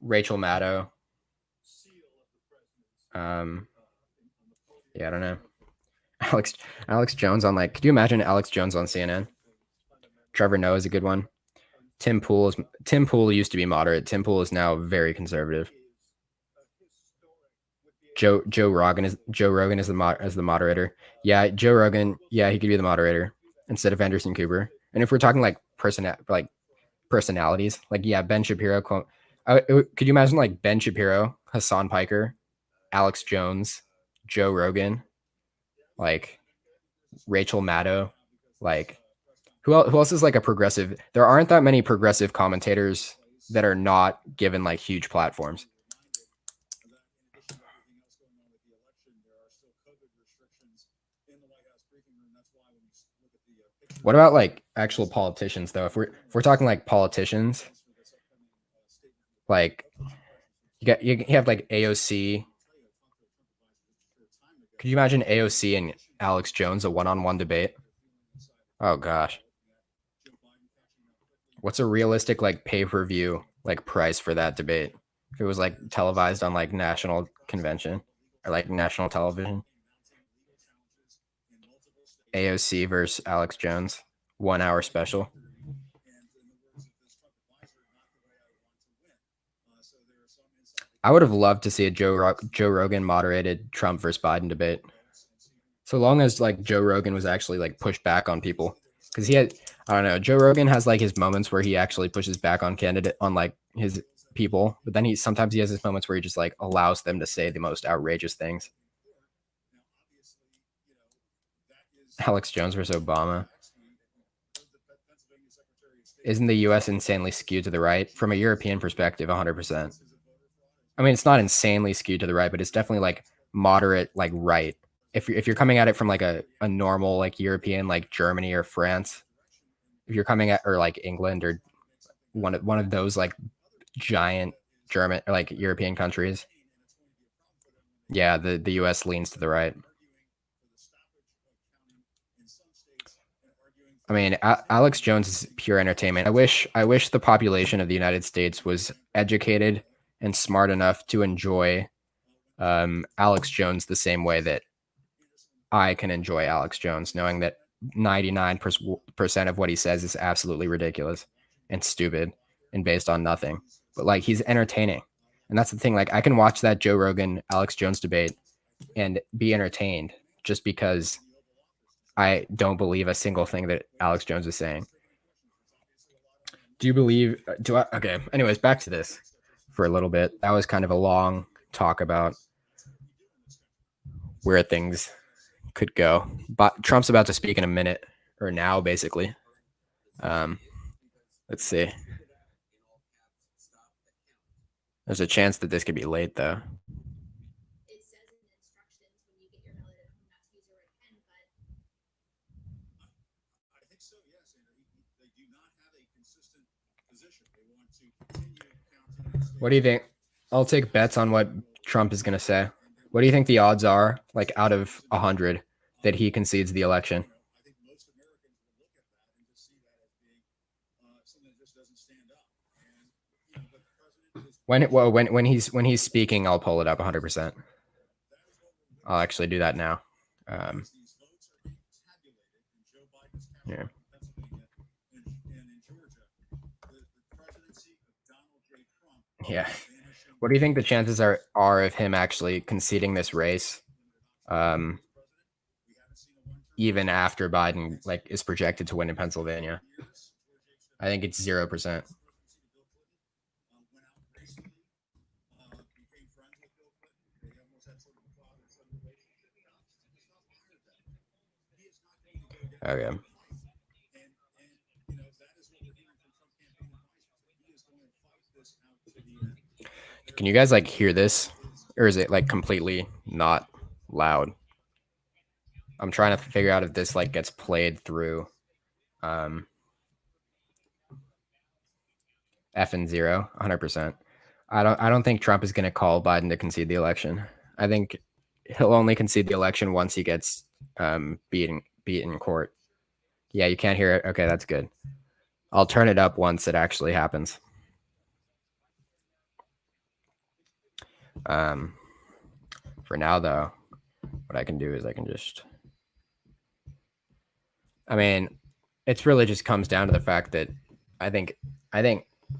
Speaker 2: Rachel Maddow. Yeah, I don't know. Alex Jones on like, could you imagine Alex Jones on CNN? Trevor Noah is a good one. Tim Pool used to be moderate. Tim Pool is now very conservative. Joe Rogan is the moderator. Yeah, Joe Rogan. Yeah, he could be the moderator instead of Anderson Cooper. And if we're talking like personalities, like yeah, Ben Shapiro. Could you imagine like Ben Shapiro, Hassan Piker, Alex Jones, Joe Rogan, like Rachel Maddow, like who else is like a progressive? There aren't that many progressive commentators that are not given like huge platforms. What about like actual politicians though? If we're talking like politicians, like you have like AOC. Could you imagine AOC and Alex Jones a one-on-one debate? Oh gosh. What's a realistic like pay-per-view like price for that debate? If it was like televised on like national convention or like national television. AOC versus Alex Jones, 1 hour special. I would have loved to see a Joe Rogan moderated Trump versus Biden debate. So long as like Joe Rogan was actually like pushed back on people, because he had, I don't know, Joe Rogan has like his moments where he actually pushes back on like his people, but then sometimes he has his moments where he just like allows them to say the most outrageous things. Alex Jones versus Obama. Isn't the U.S. insanely skewed to the right? From a European perspective, 100%. I mean, it's not insanely skewed to the right, but it's definitely like moderate, like right. If you're coming at it from like a normal like European, like Germany or France, if you're coming at, or like England or one of those like giant German or like European countries, yeah, the U.S. leans to the right. I mean, Alex Jones is pure entertainment. I wish the population of the United States was educated and smart enough to enjoy Alex Jones the same way that I can enjoy Alex Jones, knowing that 99% of what he says is absolutely ridiculous and stupid and based on nothing. But like he's entertaining. And that's the thing. Like I can watch that Joe Rogan Alex Jones debate and be entertained just because I don't believe a single thing that Alex Jones is saying. Do you believe? Okay. Anyways, back to this for a little bit. That was kind of a long talk about where things could go. But Trump's about to speak in a minute, or now, basically. Let's see. There's a chance that this could be late, though. What do you think? I'll take bets on what Trump is going to say. What do you think the odds are, like out of 100, that he concedes the election? When he's speaking, I'll pull it up 100%. I'll actually do that now. Yeah. Yeah. What do you think the chances are of him actually conceding this race, even after Biden like is projected to win in Pennsylvania? I think it's 0%. Okay. Can you guys like hear this, or is it like completely not loud? I'm trying to figure out if this like gets played through F and 0, 100%. I don't think Trump is going to call Biden to concede the election. I think he'll only concede the election once he gets beat in court. Yeah, you can't hear it. Okay, that's good. I'll turn it up once it actually happens. For now, though, what I can do is I can just. I mean, it's really just comes down to the fact that I think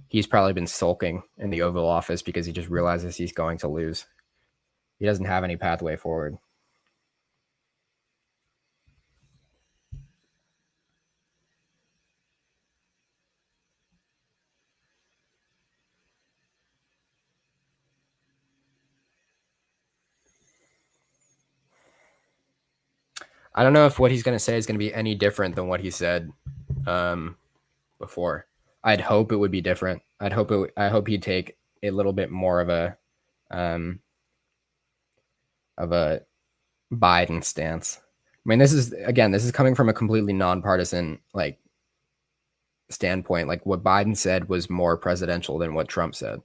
Speaker 2: he's probably been sulking in the Oval Office because he just realizes he's going to lose. He doesn't have any pathway forward. I don't know if what he's going to say is going to be any different than what he said before. I'd hope it would be different. I hope he'd take a little bit more of a Biden stance. I mean, this is coming from a completely nonpartisan like standpoint. Like what Biden said was more presidential than what Trump said.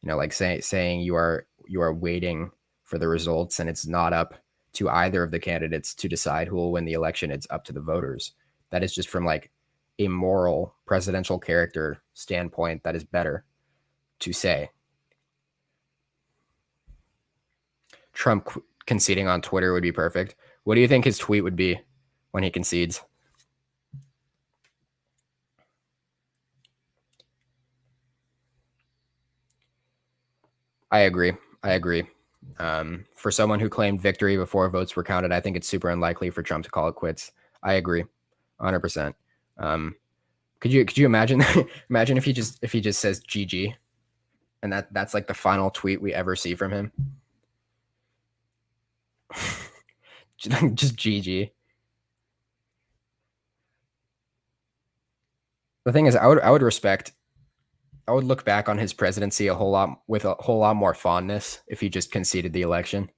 Speaker 2: You know, like saying you are waiting for the results, and it's not up to either of the candidates to decide who will win the election. It's up to the voters. That is just from like a moral presidential character standpoint that is better to say. Trump conceding on Twitter would be perfect. What do you think his tweet would be when he concedes? I agree. For someone who claimed victory before votes were counted, I think it's super unlikely for Trump to call it quits. I agree, 100%. Could you imagine? Imagine if he just says GG, and that's like the final tweet we ever see from him. Just GG. The thing is, I would look back on his presidency with a whole lot more fondness if he just conceded the election.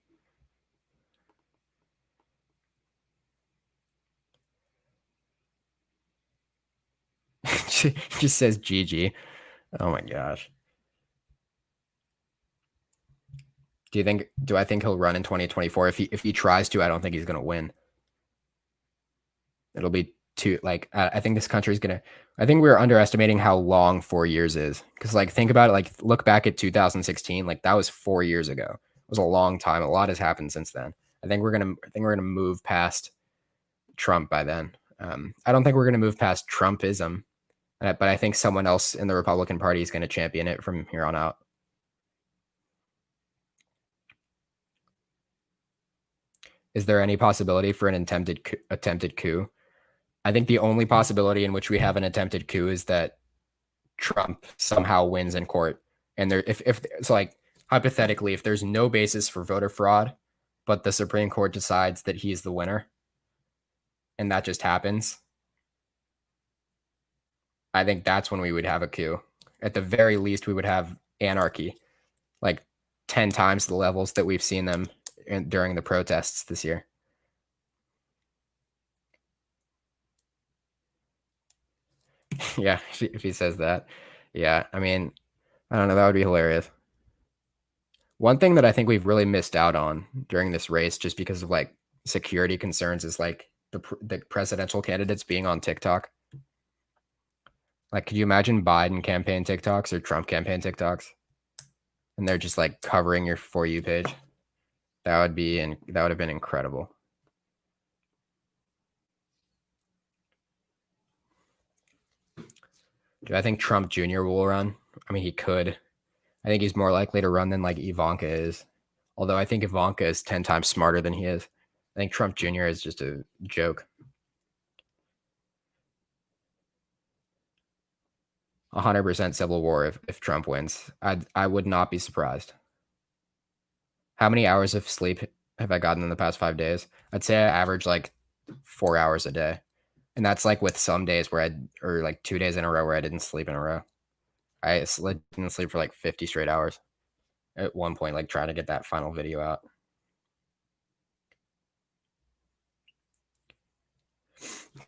Speaker 2: Just says GG. Oh my gosh. Do I think he'll run in 2024? If he tries to, I don't think he's going to win. It'll be too like I think this country's going to I think we're underestimating how long 4 years is. Cuz like think about it, like look back at 2016, like that was 4 years ago. It was a long time. A lot has happened since then. I think we're going to move past Trump by then. I don't think we're going to move past Trumpism, but I think someone else in the Republican Party is going to champion it from here on out. Is there any possibility for an attempted coup? I think the only possibility in which we have an attempted coup is that Trump somehow wins in court. And if it's like hypothetically, if there's no basis for voter fraud, but the Supreme Court decides that he's the winner, and that just happens, I think that's when we would have a coup. At the very least, we would have anarchy, like 10 times the levels that we've seen them during the protests this year. Yeah, if he says that. Yeah, I mean, I don't know. That would be hilarious. One thing that I think we've really missed out on during this race, just because of like security concerns, is like the presidential candidates being on TikTok. Like, could you imagine Biden campaign TikToks or Trump campaign TikToks? And they're just like covering your For You page. That would have been incredible. Do I think Trump Jr. will run? I mean, he could. I think he's more likely to run than like Ivanka is. Although I think Ivanka is 10 times smarter than he is. I think Trump Jr. is just a joke. 100% civil war if Trump wins. I would not be surprised. How many hours of sleep have I gotten in the past 5 days? I'd say I average like 4 hours a day. And that's like with some days where or like 2 days in a row where I didn't sleep in a row. I didn't sleep for like 50 straight hours at one point, like trying to get that final video out.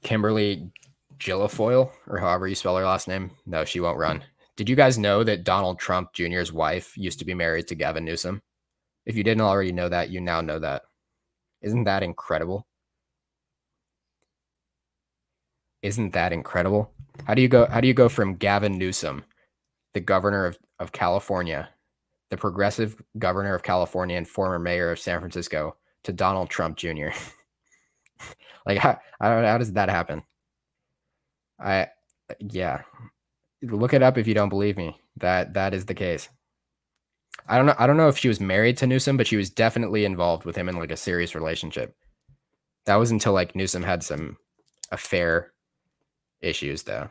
Speaker 2: Kimberly Guilfoyle, or however you spell her last name. No, she won't run. Did you guys know that Donald Trump Jr.'s wife used to be married to Gavin Newsom? If you didn't already know that, you now know that. Isn't that incredible? Isn't that incredible? How do you go from Gavin Newsom, the governor of California, the progressive governor of California and former mayor of San Francisco, to Donald Trump Jr.? Like, how does that happen? Yeah. Look it up if you don't believe me. That is the case. I don't know if she was married to Newsom, but she was definitely involved with him in like a serious relationship. That was until like Newsom had some affair issues though.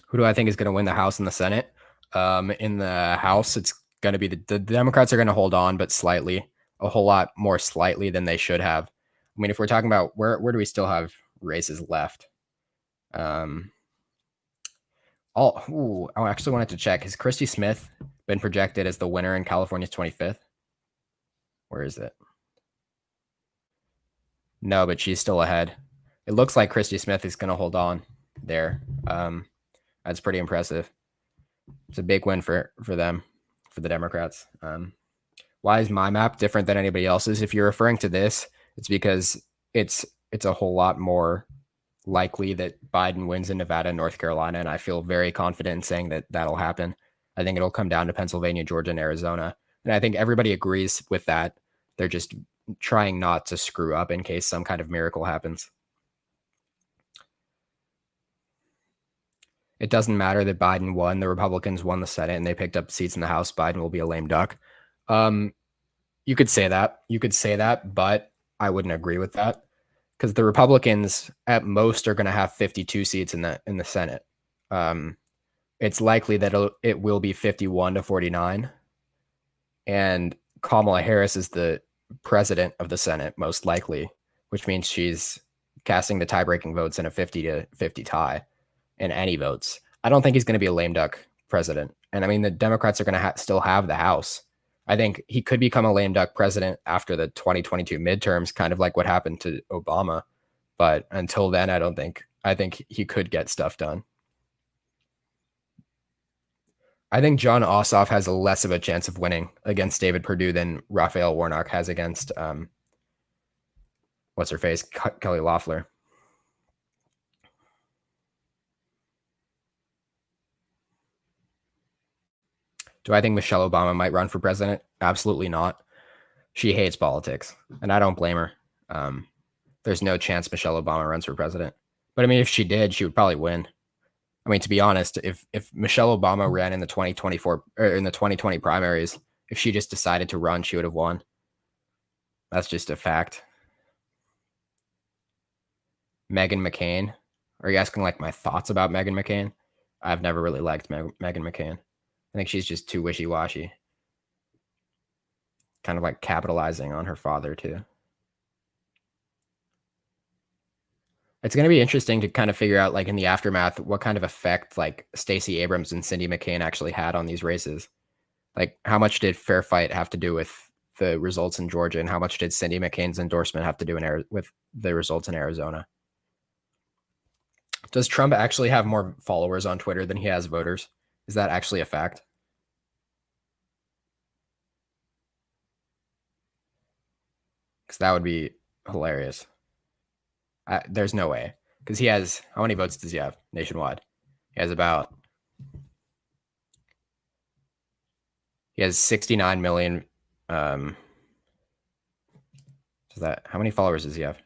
Speaker 2: Who do I think is going to win the House and the Senate? In the House, it's going to be the Democrats are going to hold on, but slightly, a whole lot more slightly than they should have. I mean, if we're talking about where do we still have races left? I actually wanted to check. Has Christy Smith been projected as the winner in California's 25th? Where is it? No, but she's still ahead. It looks like Christy Smith is going to hold on there. That's pretty impressive. It's a big win for them, for the Democrats. Why is my map different than anybody else's? If you're referring to this, it's because it's a whole lot more likely that Biden wins in Nevada and North Carolina, and I feel very confident in saying that that'll happen. I think it'll come down to Pennsylvania, Georgia, and Arizona. And I think everybody agrees with that. They're just trying not to screw up in case some kind of miracle happens. It doesn't matter that Biden won. The Republicans won the Senate and they picked up seats in the House. Biden will be a lame duck. You could say that. But I wouldn't agree with that, because the Republicans at most are going to have 52 seats in the Senate. It's likely that it will be 51-49, and Kamala Harris is the president of the Senate, most likely, which means she's casting the tie-breaking votes in a 50-50 tie in any votes. I don't think he's going to be a lame duck president. And I mean, the Democrats are going to still have the House. I think he could become a lame duck president after the 2022 midterms, kind of like what happened to Obama. But until then, I think he could get stuff done. I think John Ossoff has less of a chance of winning against David Perdue than Raphael Warnock has against what's her face, Kelly Loeffler. Do I think Michelle Obama might run for president? Absolutely not. She hates politics, and I don't blame her. There's no chance Michelle Obama runs for president. But I mean, if she did, she would probably win. I mean, to be honest, if Michelle Obama ran in the 2024 or in the 2020 primaries, if she just decided to run, she would have won. That's just a fact. Meghan McCain. Are you asking like my thoughts about Meghan McCain? I've never really liked Meghan McCain. I think she's just too wishy-washy. Kind of like capitalizing on her father too. It's going to be interesting to kind of figure out, like, in the aftermath, what kind of effect like Stacey Abrams and Cindy McCain actually had on these races. Like, how much did Fair Fight have to do with the results in Georgia, and how much did Cindy McCain's endorsement have to do with the results in Arizona? Does Trump actually have more followers on Twitter than he has voters? Is that actually a fact? Because that would be hilarious. There's no way, because he has, how many votes does he have nationwide? He has 69 million. How many followers does he have?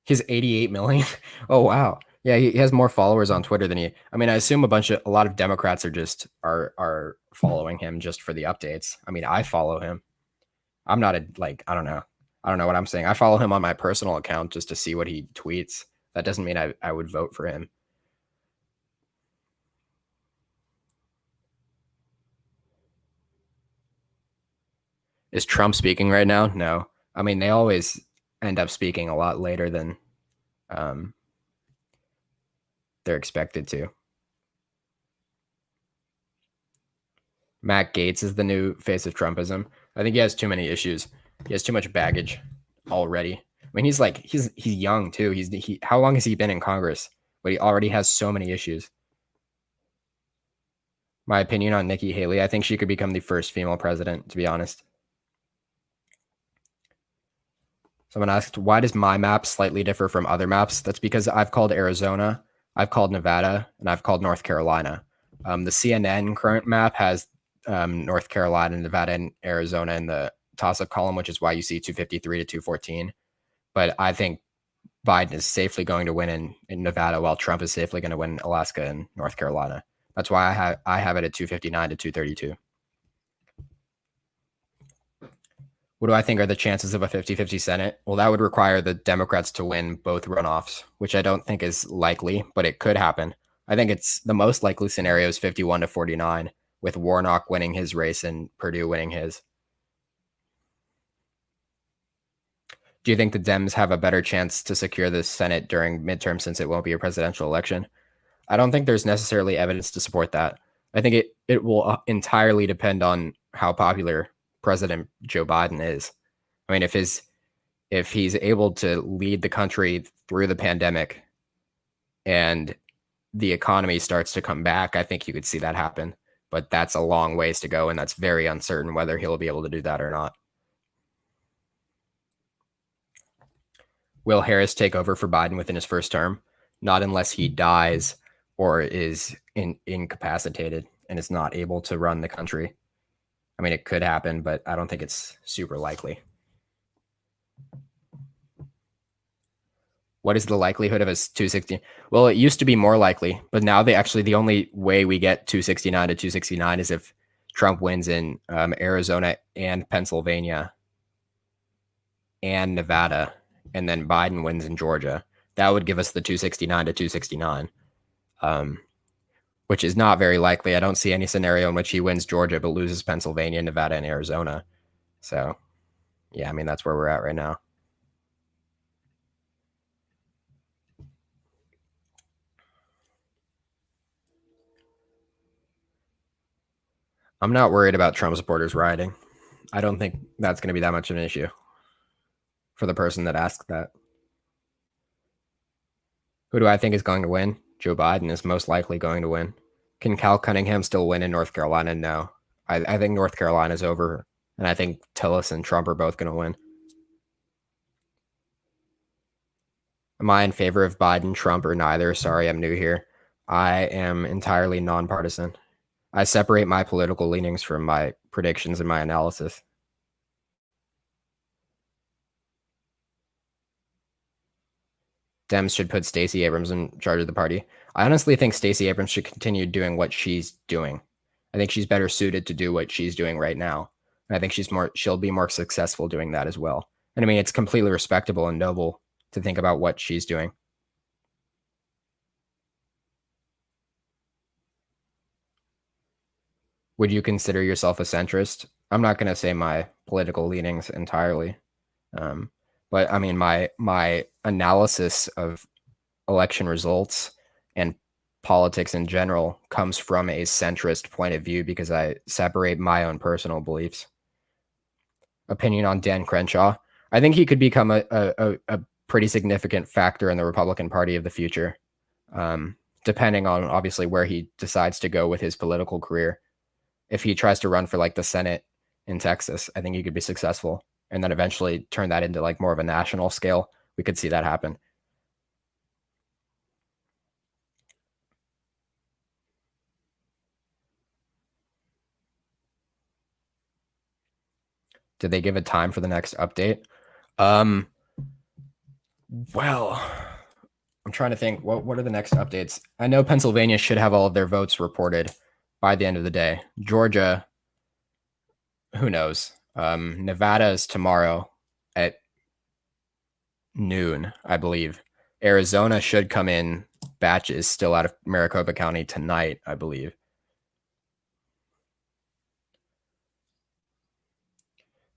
Speaker 2: He has 88 million. Oh, wow. Yeah, he has more followers on Twitter than he. I mean, I assume a lot of Democrats are following him just for the updates. I mean, I follow him. I'm not I don't know. I don't know what I'm saying. I follow him on my personal account just to see what he tweets. That doesn't mean I would vote for him. Is Trump speaking right now? No. I mean, they always end up speaking a lot later than they're expected to. Matt Gaetz is the new face of Trumpism. I think he has too many issues. He has too much baggage already. I mean, he's young too. How long has he been in Congress? But he already has so many issues. My opinion on Nikki Haley, I think she could become the first female president, to be honest. Someone asked, why does my map slightly differ from other maps? That's because I've called Arizona, I've called Nevada, and I've called North Carolina. The CNN current map has North Carolina, Nevada, and Arizona in the toss-up column, which is why you see 253 to 214. But I think Biden is safely going to win in Nevada, while Trump is safely going to win Alaska and North Carolina. That's why I have it at 259 to 232. What do I think are the chances of a 50-50 Senate? Well, that would require the Democrats to win both runoffs, which I don't think is likely, but it could happen. I think it's the most likely scenario is 51 to 49, with Warnock winning his race and Perdue winning his. Do you think the Dems have a better chance to secure the Senate during midterm since it won't be a presidential election? I don't think there's necessarily evidence to support that. I think it will entirely depend on how popular President Joe Biden is. I mean, if he's able to lead the country through the pandemic and the economy starts to come back, I think you could see that happen. But that's a long ways to go, and that's very uncertain whether he'll be able to do that or not. Will Harris take over for Biden within his first term? Not unless he dies or is incapacitated and is not able to run the country. I mean, it could happen, but I don't think it's super likely. What is the likelihood of a 260? Well, it used to be more likely, but now the only way we get 269 to 269 is if Trump wins in Arizona and Pennsylvania and Nevada, and then Biden wins in Georgia. That would give us the 269 to 269, which is not very likely. I don't see any scenario in which he wins Georgia but loses Pennsylvania, Nevada, and Arizona. So, yeah, I mean, that's where we're at right now. I'm not worried about Trump supporters rioting. I don't think that's going to be that much of an issue for the person that asked that. Who do I think is going to win? Joe Biden is most likely going to win. Can Cal Cunningham still win in North Carolina? No. I think North Carolina is over, and I think Tillis and Trump are both going to win. Am I in favor of Biden, Trump, or neither? Sorry, I'm new here. I am entirely nonpartisan. I separate my political leanings from my predictions and my analysis. Dems should put Stacey Abrams in charge of the party. I honestly think Stacey Abrams should continue doing what she's doing. I think she's better suited to do what she's doing right now. And I think she'll be more successful doing that as well. And I mean, it's completely respectable and noble to think about what she's doing. Would you consider yourself a centrist? I'm not going to say my political leanings entirely. But I mean, my analysis of election results and politics in general comes from a centrist point of view because I separate my own personal beliefs. Opinion on Dan Crenshaw. I think he could become a pretty significant factor in the Republican Party of the future, depending on obviously where he decides to go with his political career. If he tries to run for like the Senate in Texas, I think he could be successful and then eventually turn that into like more of a national scale. We could see that happen. Did they give a time for the next update? Well, I'm I'm trying to think. What are the next updates? I know Pennsylvania should have all of their votes reported by the end of the day. Georgia, who knows? Nevada is tomorrow at noon, I believe. Arizona should come in batches still out of Maricopa County tonight, I believe.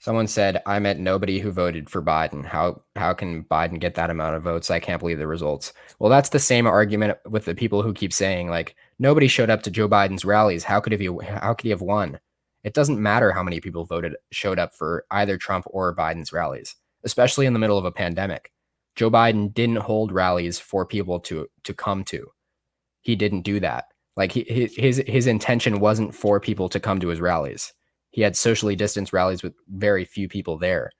Speaker 2: Someone said, I met nobody who voted for Biden. How can Biden get that amount of votes? I can't believe the results. Well, that's the same argument with the people who keep saying, like, nobody showed up to Joe Biden's rallies. How could he have won? It doesn't matter how many people showed up for either Trump or Biden's rallies, especially in the middle of a pandemic. Joe Biden didn't hold rallies for people to come to. He didn't do that. Like his intention wasn't for people to come to his rallies. He had socially distanced rallies with very few people there.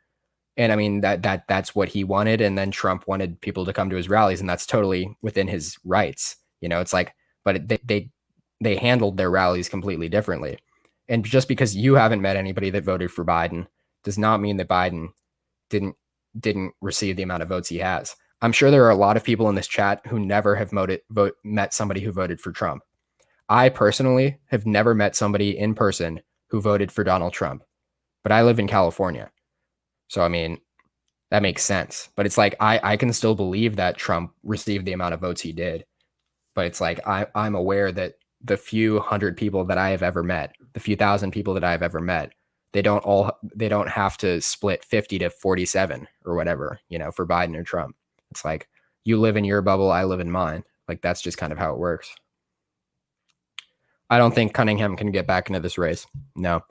Speaker 2: And I mean, that's what he wanted. And then Trump wanted people to come to his rallies, and that's totally within his rights. You know, it's like, but they handled their rallies completely differently. And just because you haven't met anybody that voted for Biden does not mean that Biden didn't receive the amount of votes he has. I'm sure there are a lot of people in this chat who never have met somebody who voted for Trump. I personally have never met somebody in person who voted for Donald Trump, but I live in California. So, I mean, that makes sense. But it's like, I can still believe that Trump received the amount of votes he did. But it's like, I'm aware that the few hundred people that I have ever met, the few thousand people that I've ever met, they don't have to split 50 to 47 or whatever, you know, for Biden or Trump. It's like, you live in your bubble, I live in mine. Like, that's just kind of how it works. I don't think Cunningham can get back into this race. No.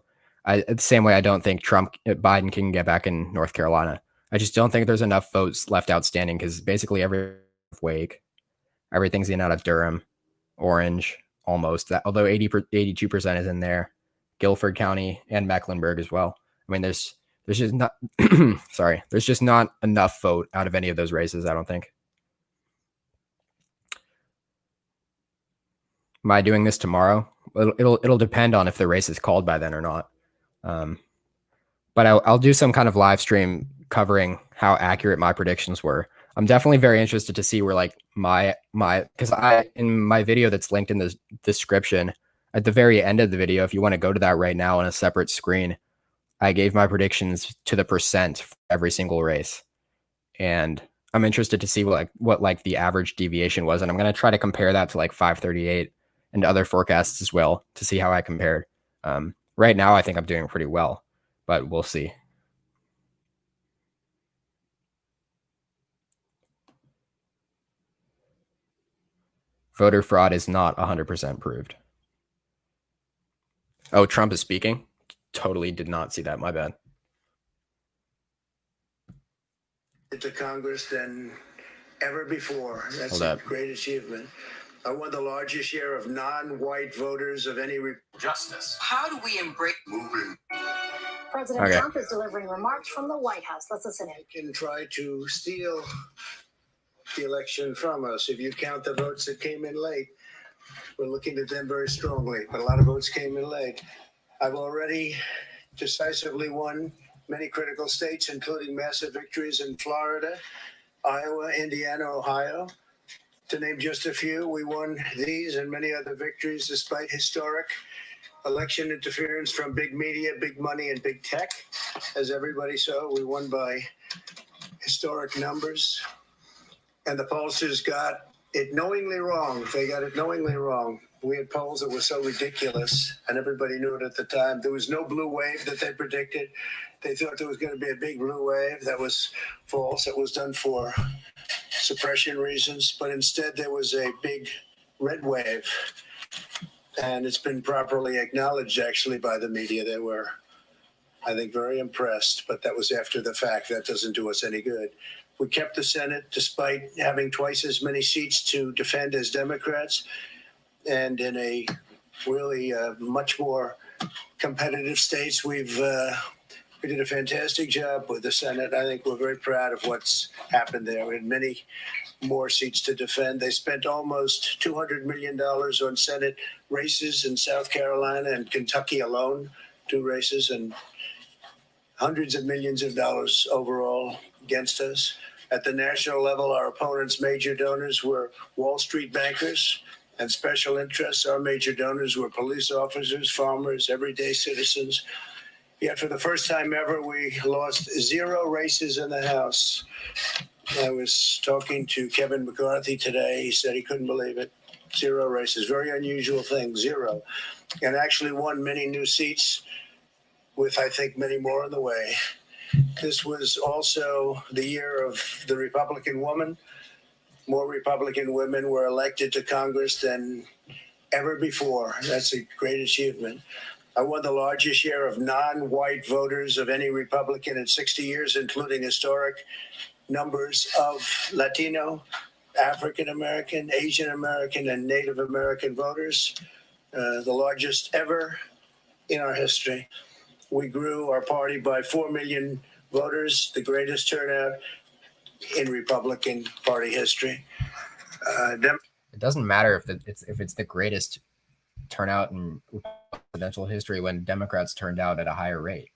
Speaker 2: The same way I don't think Biden can get back in North Carolina. I just don't think there's enough votes left outstanding because basically everything's in out of Durham, Orange, almost. Although 82% is in there. Guilford County and Mecklenburg as well. I mean, there's just not there's just not enough vote out of any of those races, I don't think. Am I doing this tomorrow? It'll depend on if the race is called by then or not. But I'll do some kind of live stream covering how accurate my predictions were. I'm definitely very interested to see where like because in my video that's linked in the description at the very end of the video, if you want to go to that right now on a separate screen, I gave my predictions to the percent for every single race. And I'm interested to see what like the average deviation was. And I'm going to try to compare that to like 538 and other forecasts as well to see how I compared. Right now, I think I'm doing pretty well, but we'll see. Voter fraud is not 100% proved. Oh, Trump is speaking? Totally did not see that. My bad.
Speaker 11: To Congress than ever before. That's a great achievement. I won the largest share of non-white voters of any
Speaker 7: Justice.
Speaker 9: How do we embrace
Speaker 11: movement.
Speaker 10: President Trump is delivering remarks from the White House. Let's listen in.
Speaker 11: Can try to steal the election from us. If you count the votes that came in late, we're looking at them very strongly, but a lot of votes came in late. I've already decisively won many critical states, including massive victories in Florida, Iowa, Indiana, Ohio. To name just a few, we won these and many other victories despite historic election interference from big media, big money, and big tech. As everybody saw, we won by historic numbers. And the pollsters got it knowingly wrong. They got it knowingly wrong. We had polls that were so ridiculous, and everybody knew it at the time. There was no blue wave that they predicted. They thought there was going to be a big blue wave. That was false. It was done for suppression reasons, but instead there was a big red wave. And it's been properly acknowledged, actually, by the media. They were, I think, very impressed, but that was after the fact. That doesn't do us any good. We kept the Senate despite having twice as many seats to defend as Democrats, and in a really much more competitive states, we did a fantastic job with the Senate. I think we're very proud of what's happened there. We had many more seats to defend. They spent almost $200 million on Senate races in South Carolina and Kentucky alone, 2 races, and hundreds of millions of dollars overall against us. At the national level, our opponents' major donors were Wall Street bankers and special interests. Our major donors were police officers, farmers, everyday citizens. Yet for the first time ever, we lost 0 races in the House. I was talking to Kevin McCarthy today. He said he couldn't believe it. 0 races, very unusual thing, 0. And actually won many new seats with, I think, many more on the way. This was also the year of the Republican woman. More Republican women were elected to Congress than ever before. That's a great achievement. I won the largest share of non-white voters of any Republican in 60 years, including historic numbers of Latino, African American, Asian American, and Native American voters, the largest ever in our history. We grew our party by 4 million voters, the greatest turnout in Republican Party history.
Speaker 2: It doesn't matter if it's the greatest turnout in presidential history when Democrats turned out at a higher rate.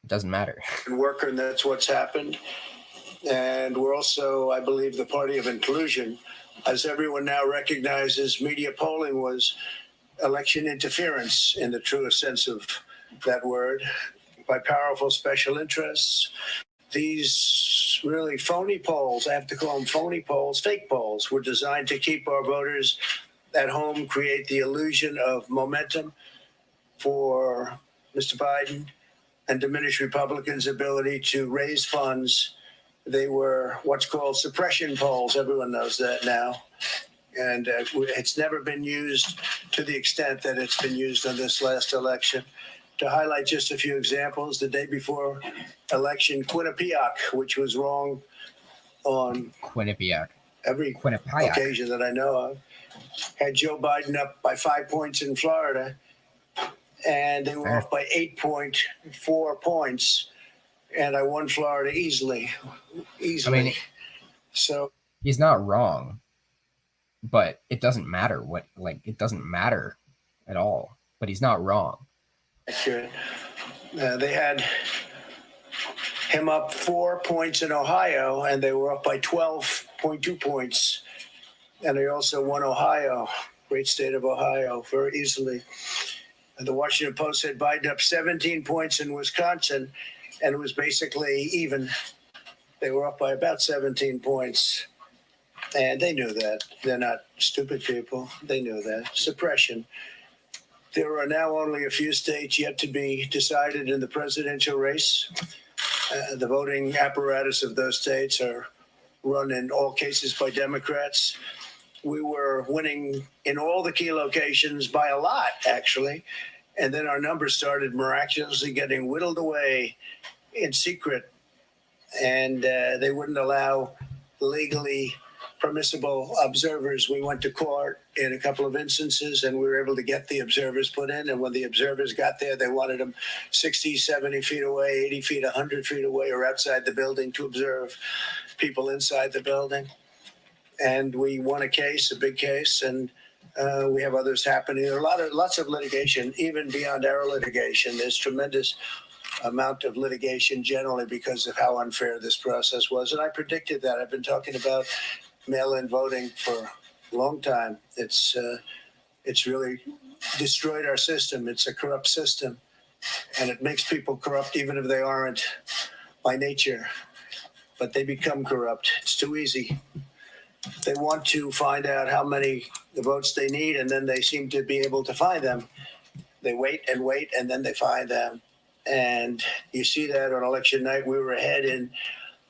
Speaker 2: It doesn't matter.
Speaker 11: Worker, and that's what's happened. And we're also, I believe, the party of inclusion. As everyone now recognizes, media polling was election interference in the truest sense of that word by powerful special interests. These really phony polls, I have to call them phony polls, fake polls, were designed to keep our voters at home, create the illusion of momentum for Mr. Biden, and diminish Republicans' ability to raise funds. They were what's called suppression polls. Everyone knows that now. And it's never been used to the extent that it's been used on this last election. To highlight just a few examples, the day before election, Quinnipiac, which was wrong on
Speaker 2: Quinnipiac.
Speaker 11: every occasion that I know of, had Joe Biden up by 5 points in Florida, and they were off by 8.4 points, and I won Florida easily. I mean, so
Speaker 2: he's not wrong, but it doesn't matter it doesn't matter at all. But he's not wrong.
Speaker 11: Accurate. They had him up 4 points in Ohio, and they were up by 12.2 points. And they also won Ohio, great state of Ohio, very easily. And the Washington Post said Biden up 17 points in Wisconsin, and it was basically even. They were up by about 17 points. And they knew that. They're not stupid people. They knew that. Suppression. There are now only a few states yet to be decided in the presidential race. The voting apparatus of those states are run in all cases by Democrats. We were winning in all the key locations by a lot, actually. And then our numbers started miraculously getting whittled away in secret. And they wouldn't allow legally permissible observers. We went to court in a couple of instances, and we were able to get the observers put in. And when the observers got there, they wanted them 60, 70 feet away, 80 feet, 100 feet away, or outside the building to observe people inside the building. And we won a case, a big case, and we have others happening. There are lots of litigation, even beyond our litigation. There's tremendous amount of litigation generally because of how unfair this process was. And I predicted that. I've been talking about mail-in voting for a long time. It's really destroyed our system. It's a corrupt system, and it makes people corrupt even if they aren't by nature, but they become corrupt. It's too easy. They want to find out how many votes they need, and then they seem to be able to find them. They wait, and then they find them. And you see that on election night. We were ahead in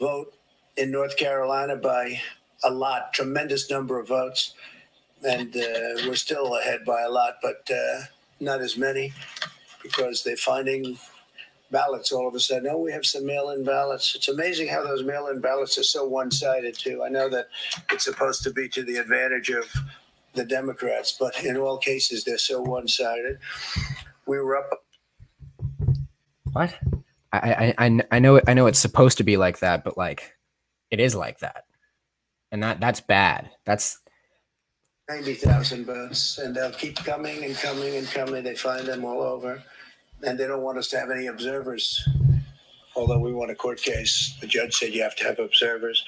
Speaker 11: vote in North Carolina by a lot, tremendous number of votes. And we're still ahead by a lot, but not as many, because they're finding ballots all of a sudden. Oh, we have some mail-in ballots. It's amazing how those mail-in ballots are so one-sided, too. I know that it's supposed to be to the advantage of the Democrats, but in all cases, they're so one-sided. We were up.
Speaker 2: What? I know it's supposed to be like that, but it is like that, and that's bad. That's
Speaker 11: 90,000 votes, and they'll keep coming and coming and coming. They find them all over, and they don't want us to have any observers. Although we won a court case, the judge said you have to have observers.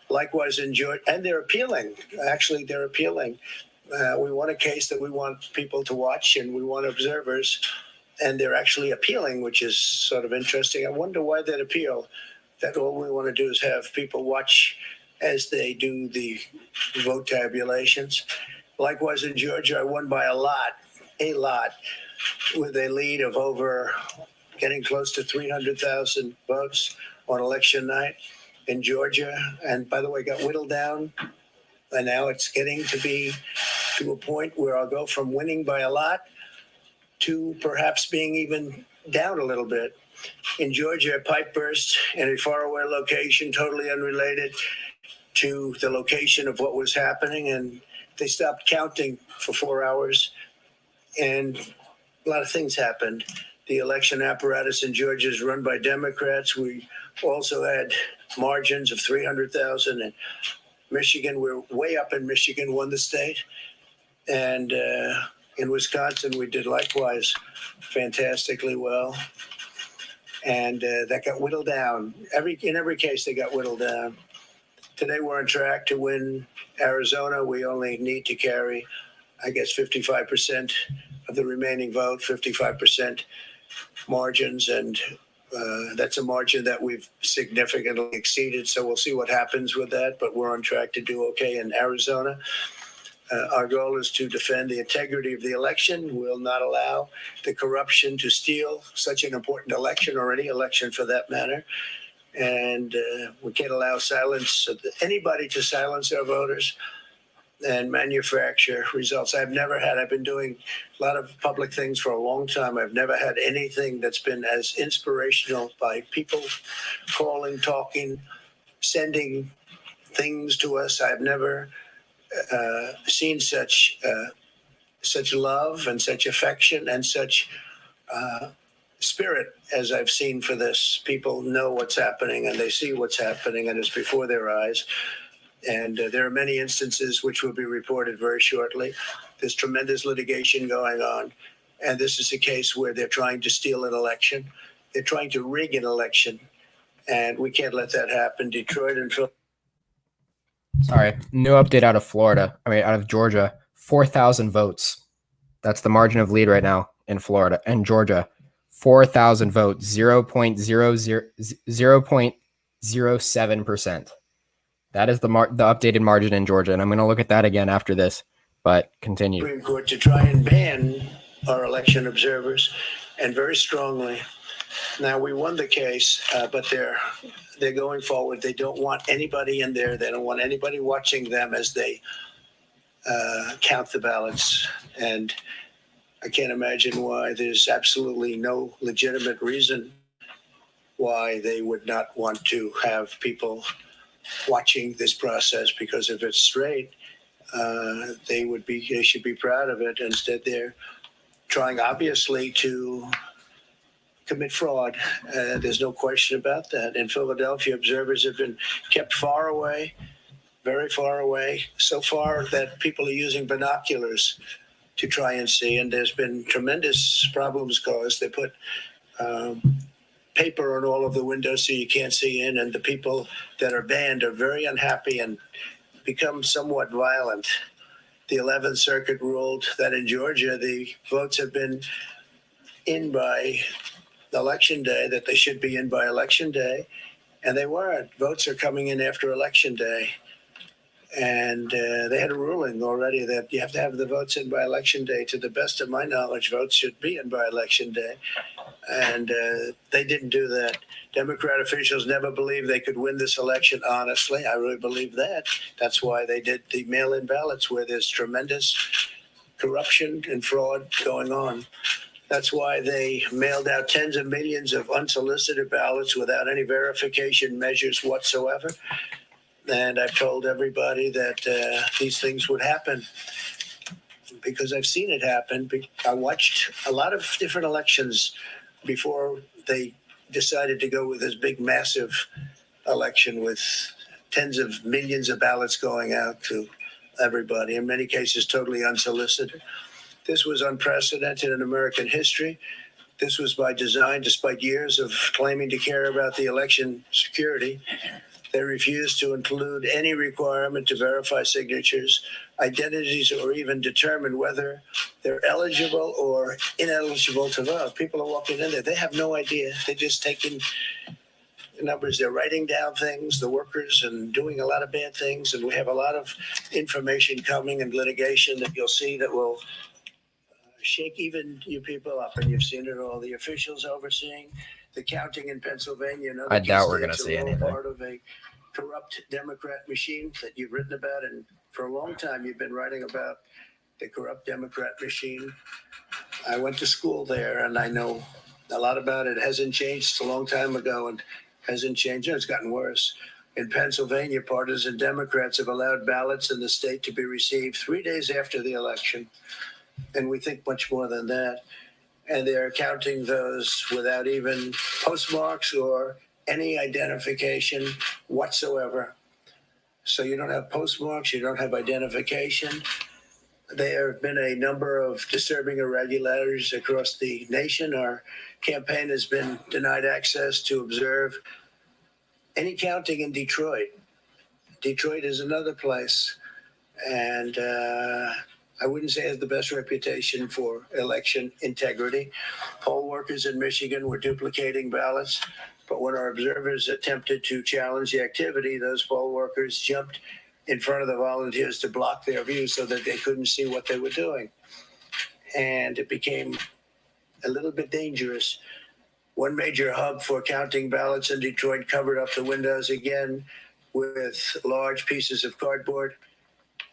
Speaker 11: Likewise in Georgia, and they're appealing. Actually, they're appealing. We want a case that we want people to watch, and we want observers, and they're actually appealing, which is sort of interesting. I wonder why that appeal. That all we want to do is have people watch as they do the vote tabulations. Likewise in Georgia, I won by a lot, with a lead of over getting close to 300,000 votes on election night in Georgia. And by the way, got whittled down. And now it's getting to be to a point where I'll go from winning by a lot to perhaps being even down a little bit. In Georgia, a pipe burst in a faraway location, totally unrelated to the location of what was happening. And they stopped counting for 4 hours. And a lot of things happened. The election apparatus in Georgia is run by Democrats. We also had margins of 300,000. And Michigan, we're way up in Michigan, won the state. And in Wisconsin, we did likewise fantastically well. And that got whittled down. In every case, they got whittled down. Today, we're on track to win Arizona. We only need to carry, I guess, 55% of the remaining vote, 55% margins. And that's a margin that we've significantly exceeded. So we'll see what happens with that. But we're on track to do okay in Arizona. Our goal is to defend the integrity of the election. We'll not allow the corruption to steal such an important election, or any election for that matter. And we can't allow anybody to silence our voters and manufacture results. I've been doing a lot of public things for a long time. I've never had anything that's been as inspirational, by people calling, talking, sending things to us. I've never seen such love and such affection and such spirit as I've seen for this. People know what's happening, and they see what's happening, and it's before their eyes. And there are many instances which will be reported very shortly. There's tremendous litigation going on, and this is a case where they're trying to steal an election. They're trying to rig an election, and we can't let that happen. Detroit and Philadelphia.
Speaker 2: Sorry, new update out of Georgia, 4,000 votes. That's the margin of lead right now in Florida and Georgia. 4,000 votes, 0.07%. That is the updated margin in Georgia, and I'm going to look at that again after this. But continue.
Speaker 11: Supreme Court to try and ban our election observers, and very strongly. Now, we won the case, but they're going forward. They don't want anybody in there. They don't want anybody watching them as they count the ballots. And I can't imagine why. There's absolutely no legitimate reason why they would not want to have people watching this process, because if it's straight, they should be proud of it. Instead, they're trying, obviously, to commit fraud. There's no question about that. In Philadelphia, observers have been kept far away, very far away, so far that people are using binoculars to try and see. And there's been tremendous problems caused. They put paper on all of the windows so you can't see in. And the people that are banned are very unhappy and become somewhat violent. The 11th Circuit ruled that in Georgia, the votes have been in by Election Day, that they should be in by Election Day, and they weren't. Votes are coming in after Election Day. And they had a ruling already that you have to have the votes in by Election Day. To the best of my knowledge, votes should be in by Election Day. And they didn't do that. Democrat officials never believed they could win this election honestly. I really believe that. That's why they did the mail-in ballots, where there's tremendous corruption and fraud going on. That's why they mailed out tens of millions of unsolicited ballots without any verification measures whatsoever. And I've told everybody that these things would happen, because I've seen it happen. I watched a lot of different elections before they decided to go with this big, massive election with tens of millions of ballots going out to everybody, in many cases totally unsolicited. This was unprecedented in American history. This was by design, despite years of claiming to care about the election security. They refuse to include any requirement to verify signatures, identities, or even determine whether they're eligible or ineligible to vote. People are walking in there. They have no idea. They're just taking numbers. They're writing down things, the workers, and doing a lot of bad things. And we have a lot of information coming and litigation that you'll see that will shake even you people up. And you've seen it all. The officials overseeing the counting in Pennsylvania and other
Speaker 2: I doubt we're
Speaker 11: key
Speaker 2: going to
Speaker 11: states
Speaker 2: see
Speaker 11: are all
Speaker 2: anything.
Speaker 11: part of a corrupt Democrat machine that you've written about. And for a long time, you've been writing about the corrupt Democrat machine. I went to school there, and I know a lot about it. It hasn't changed. It's a long time ago, and hasn't changed. It's gotten worse. In Pennsylvania, partisan Democrats have allowed ballots in the state to be received 3 days after the election. And we think much more than that. And they're counting those without even postmarks or any identification whatsoever. So you don't have postmarks, you don't have identification. There have been a number of disturbing irregularities across the nation. Our campaign has been denied access to observe any counting in Detroit. Detroit is another place. And I wouldn't say it has the best reputation for election integrity. Poll workers in Michigan were duplicating ballots, but when our observers attempted to challenge the activity, those poll workers jumped in front of the volunteers to block their view so that they couldn't see what they were doing. And it became a little bit dangerous. One major hub for counting ballots in Detroit covered up the windows again with large pieces of cardboard.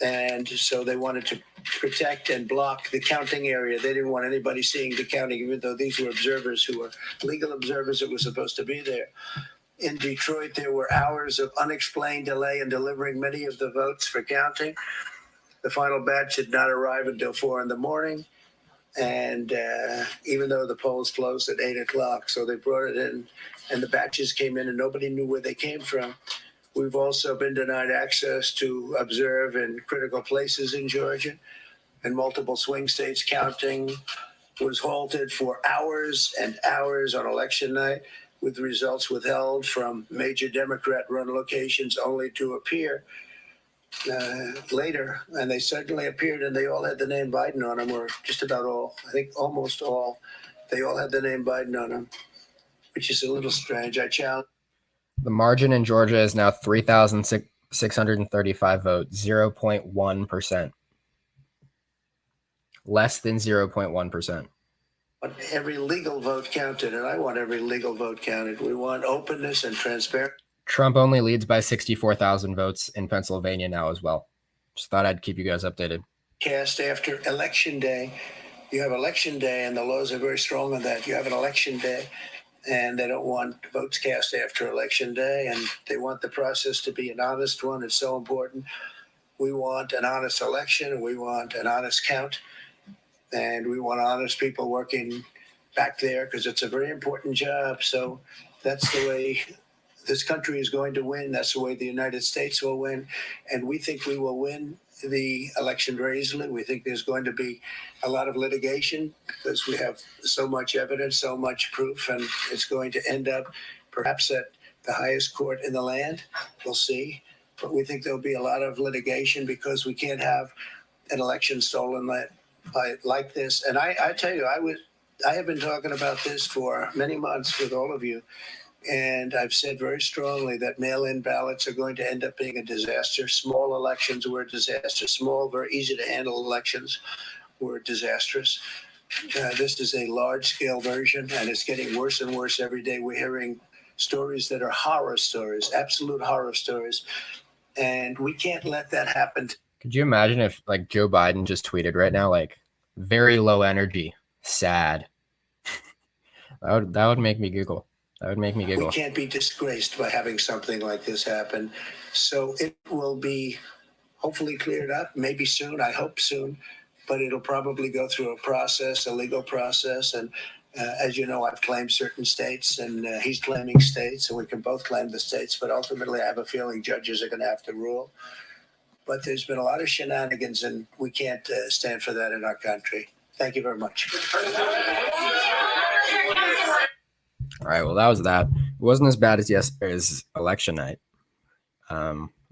Speaker 11: And so they wanted to protect and block the counting area. They didn't want anybody seeing the counting, even though these were observers who were legal observers that were supposed to be there. In Detroit, there were hours of unexplained delay in delivering many of the votes for counting. The final batch did not arrive until 4 a.m. And even though the polls closed at 8 o'clock, so they brought it in, and the batches came in, and nobody knew where they came from. We've also been denied access to observe in critical places in Georgia. In multiple swing states, counting was halted for hours and hours on election night, with results withheld from major Democrat-run locations only to appear later. And they suddenly appeared, and they all had the name Biden on them, or just about all. I think almost all. They all had the name Biden on them, which is a little strange. I challenge.
Speaker 2: The margin in Georgia is now 3,635 votes, 0.1%. Less than 0.1%.
Speaker 11: Every legal vote counted, and I want every legal vote counted. We want openness and transparency.
Speaker 2: Trump only leads by 64,000 votes in Pennsylvania now as well. Just thought I'd keep you guys updated.
Speaker 11: Cast after Election Day. You have Election Day, and the laws are very strong on that. You have an Election Day, and they don't want votes cast after Election Day, and they want the process to be an honest one. It's so important. We want an honest election, and we want an honest count, and we want honest people working back there because it's a very important job. So that's the way this country is going to win. That's the way the United States will win, and we think we will win the election very easily. We think there's going to be a lot of litigation because we have so much evidence, so much proof, and it's going to end up perhaps at the highest court in the land. We'll see. But we think there'll be a lot of litigation because we can't have an election stolen like this. And I tell you, I have been talking about this for many months with all of you. And I've said very strongly that mail-in ballots are going to end up being a disaster. Small elections were a disaster. Small, very easy to handle elections were disastrous. This is a large-scale version, and it's getting worse and worse every day. We're hearing stories that are horror stories, absolute horror stories, and we can't let that happen.
Speaker 2: Could you imagine if, like, Joe Biden just tweeted right now, like, very low energy, sad? That would make me giggle. That would make me giggle.
Speaker 11: We can't be disgraced by having something like this happen. So it will be hopefully cleared up, maybe soon, I hope soon, but it'll probably go through a process, a legal process. And as you know, I've claimed certain states, and he's claiming states, and we can both claim the states. But ultimately, I have a feeling judges are going to have to rule. But there's been a lot of shenanigans, and we can't stand for that in our country. Thank you very much.
Speaker 2: All right, well, that was that. It wasn't as bad as yesterday's election night.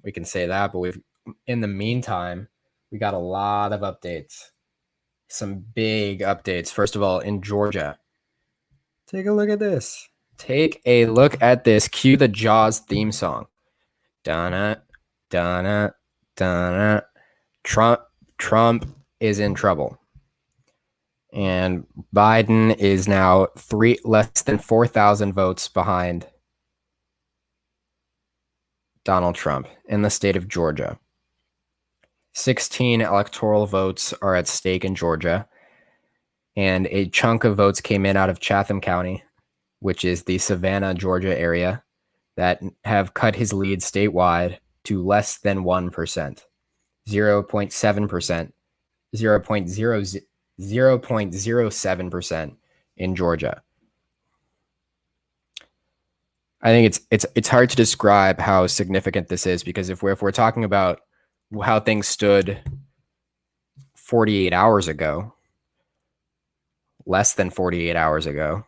Speaker 2: We can say that, but in the meantime, we got a lot of updates. Some big updates. First of all, in Georgia, take a look at this. Take a look at this. Cue the Jaws theme song. Donna, Donna, Donna. Trump is in trouble. And Biden is now less than 4,000 votes behind Donald Trump in the state of Georgia. 16 electoral votes are at stake in Georgia, and a chunk of votes came in out of Chatham County, which is the Savannah, Georgia area, that have cut his lead statewide to less than 1%, 0.7%, 0.07% in Georgia. I think it's hard to describe how significant this is, because if we're talking about how things stood 48 hours ago, less than 48 hours ago,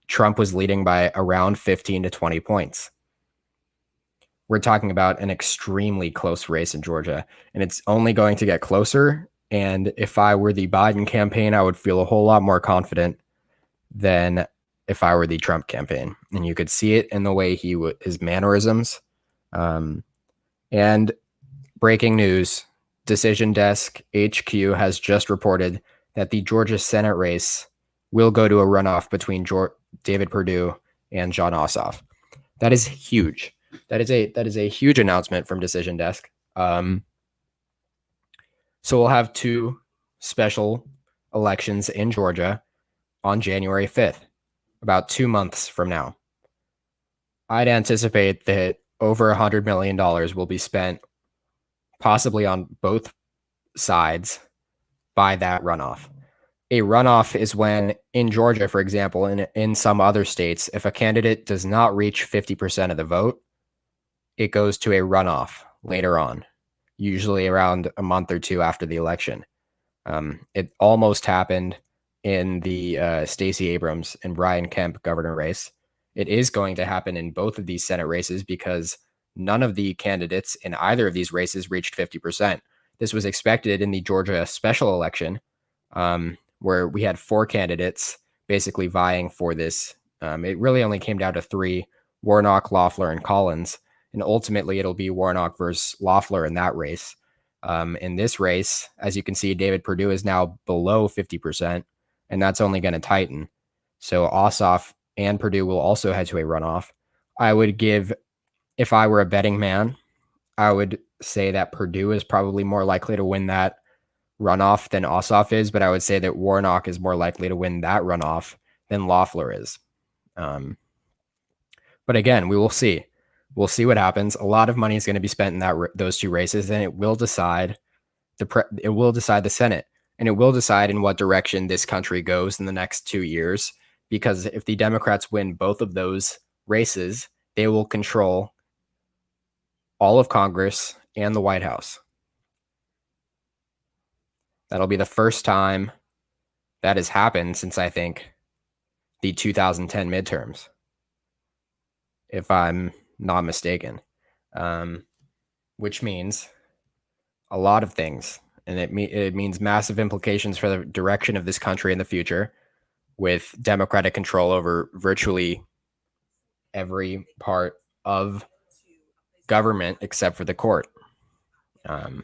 Speaker 2: Trump was leading by around 15 to 20 points. We're talking about an extremely close race in Georgia, and it's only going to get closer. And if I were the Biden campaign, I would feel a whole lot more confident than if I were the Trump campaign. And you could see it in the way his mannerisms. And breaking news, Decision Desk HQ has just reported that the Georgia Senate race will go to a runoff between David Perdue and Jon Ossoff. That is huge. That is a huge announcement from Decision Desk. So we'll have two special elections in Georgia on January 5th, about 2 months from now. I'd anticipate that over $100 million will be spent possibly on both sides by that runoff. A runoff is when, in Georgia, for example, and in some other states, if a candidate does not reach 50% of the vote, it goes to a runoff later on, usually around a month or two after the election. It almost happened in the Stacey Abrams and Brian Kemp governor race. It is going to happen in both of these Senate races because none of the candidates in either of these races reached 50%. This was expected in the Georgia special election, where we had 4 candidates basically vying for this. It really only came down to 3, Warnock, Loeffler, and Collins. And ultimately, it'll be Warnock versus Loeffler in that race. In this race, as you can see, David Perdue is now below 50%, and that's only going to tighten. So Ossoff and Perdue will also head to a runoff. I would give, if I were a betting man, I would say that Perdue is probably more likely to win that runoff than Ossoff is, but I would say that Warnock is more likely to win that runoff than Loeffler is. But again, we will see. We'll see what happens. A lot of money is going to be spent in those 2 races, and it will decide the Senate, and it will decide in what direction this country goes in the next 2 years. Because if the Democrats win both of those races, they will control all of Congress and the White House. That'll be the first time that has happened since, I think, the 2010 midterms, if I'm not mistaken, which means a lot of things. And it means massive implications for the direction of this country in the future, with Democratic control over virtually every part of government except for the court.
Speaker 10: So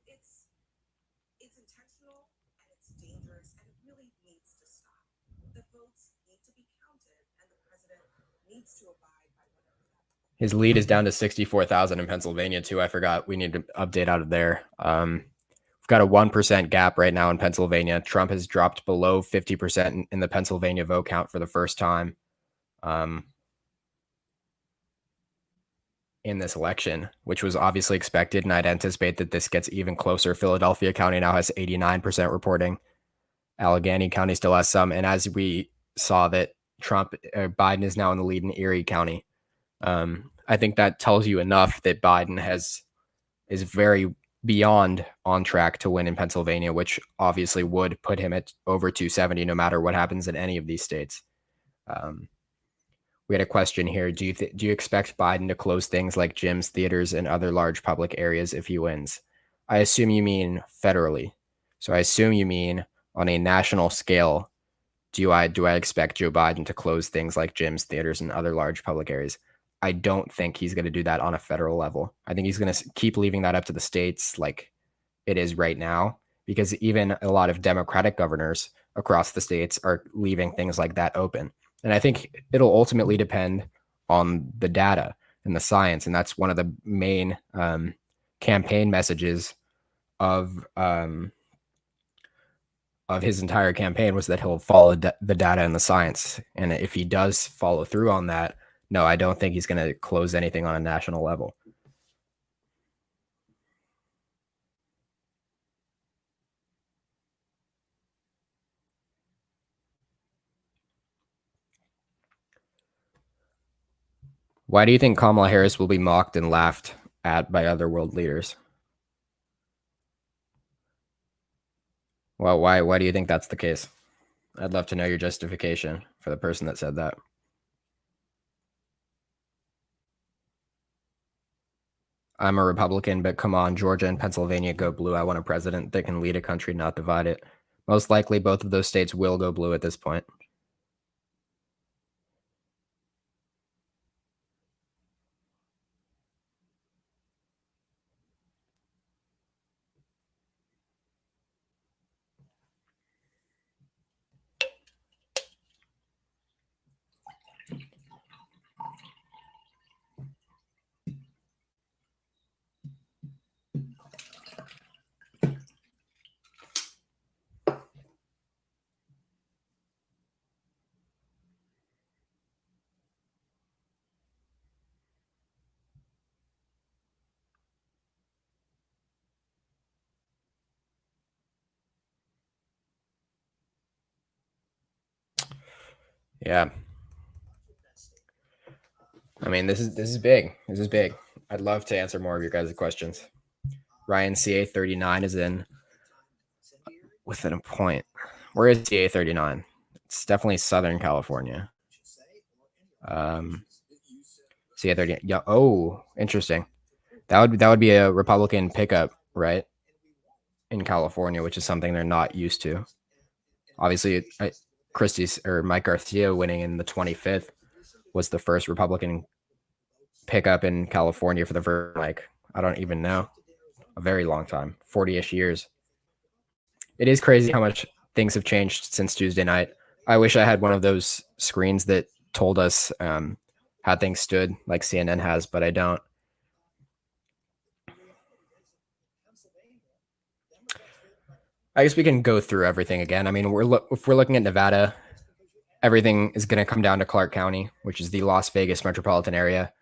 Speaker 10: it's intentional and it's dangerous and it really needs to stop. The votes need to be counted and the president needs to abide by whatever that.
Speaker 2: His lead is down to 64,000 in Pennsylvania too. I forgot we need to update out of there. We've got a 1% gap right now in Pennsylvania. Trump has dropped below 50% in the Pennsylvania vote count for the first time in this election, which was obviously expected, and I'd anticipate that this gets even closer. Philadelphia County now has 89% reporting. Allegheny County still has some, and as we saw that Biden is now in the lead in Erie County. I think that tells you enough that Biden is very beyond on track to win in Pennsylvania, which obviously would put him at over 270 no matter what happens in any of these states. We had a question here. Do you expect Biden to close things like gyms, theaters, and other large public areas if he wins? I assume you mean federally. So I assume you mean on a national scale. Do I expect Joe Biden to close things like gyms, theaters, and other large public areas? I don't think he's going to do that on a federal level. I think he's going to keep leaving that up to the states like it is right now, because even a lot of Democratic governors across the states are leaving things like that open. And I think it'll ultimately depend on the data and the science. And that's one of the main campaign messages of his entire campaign, was that he'll follow the data and the science. And if he does follow through on that, no, I don't think he's going to close anything on a national level. Why do you think Kamala Harris will be mocked and laughed at by other world leaders? Well, why do you think that's the case? I'd love to know your justification for the person that said that. I'm a Republican, but come on, Georgia and Pennsylvania go blue. I want a president that can lead a country, not divide it. Most likely, both of those states will go blue at this point. Yeah. I mean, this is big. This is big. I'd love to answer more of your guys' questions. Ryan CA39 is in within a point. Where is CA39? It's definitely Southern California. CA39. Yeah. Oh, interesting. That would be a Republican pickup, right? In California, which is something they're not used to. Obviously, Christie's or Mike Garcia winning in the 25th was the first Republican pickup in California for the first, like, I don't even know, a very long time, 40-ish years. It is crazy how much things have changed since Tuesday night. I wish I had one of those screens that told us how things stood like CNN has, but I don't. I guess we can go through everything again. I mean, if we're looking at Nevada, everything is going to come down to Clark County, which is the Las Vegas metropolitan area.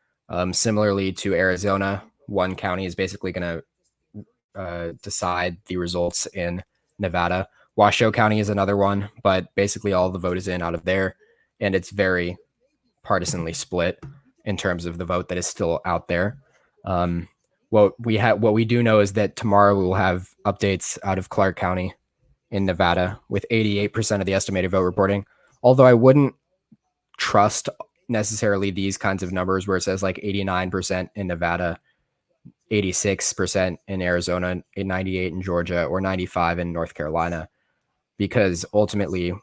Speaker 2: Similarly to Arizona, one county is basically going to decide the results in Nevada. Washoe County is another one, but basically all the vote is in out of there, and it's very partisanly split in terms of the vote that is still out there. What we do know is that tomorrow we will have updates out of Clark County in Nevada with 88% of the estimated vote reporting. Although I wouldn't trust necessarily these kinds of numbers where it says like 89% in Nevada, 86% in Arizona, 98 in Georgia, or 95 in North Carolina, because ultimately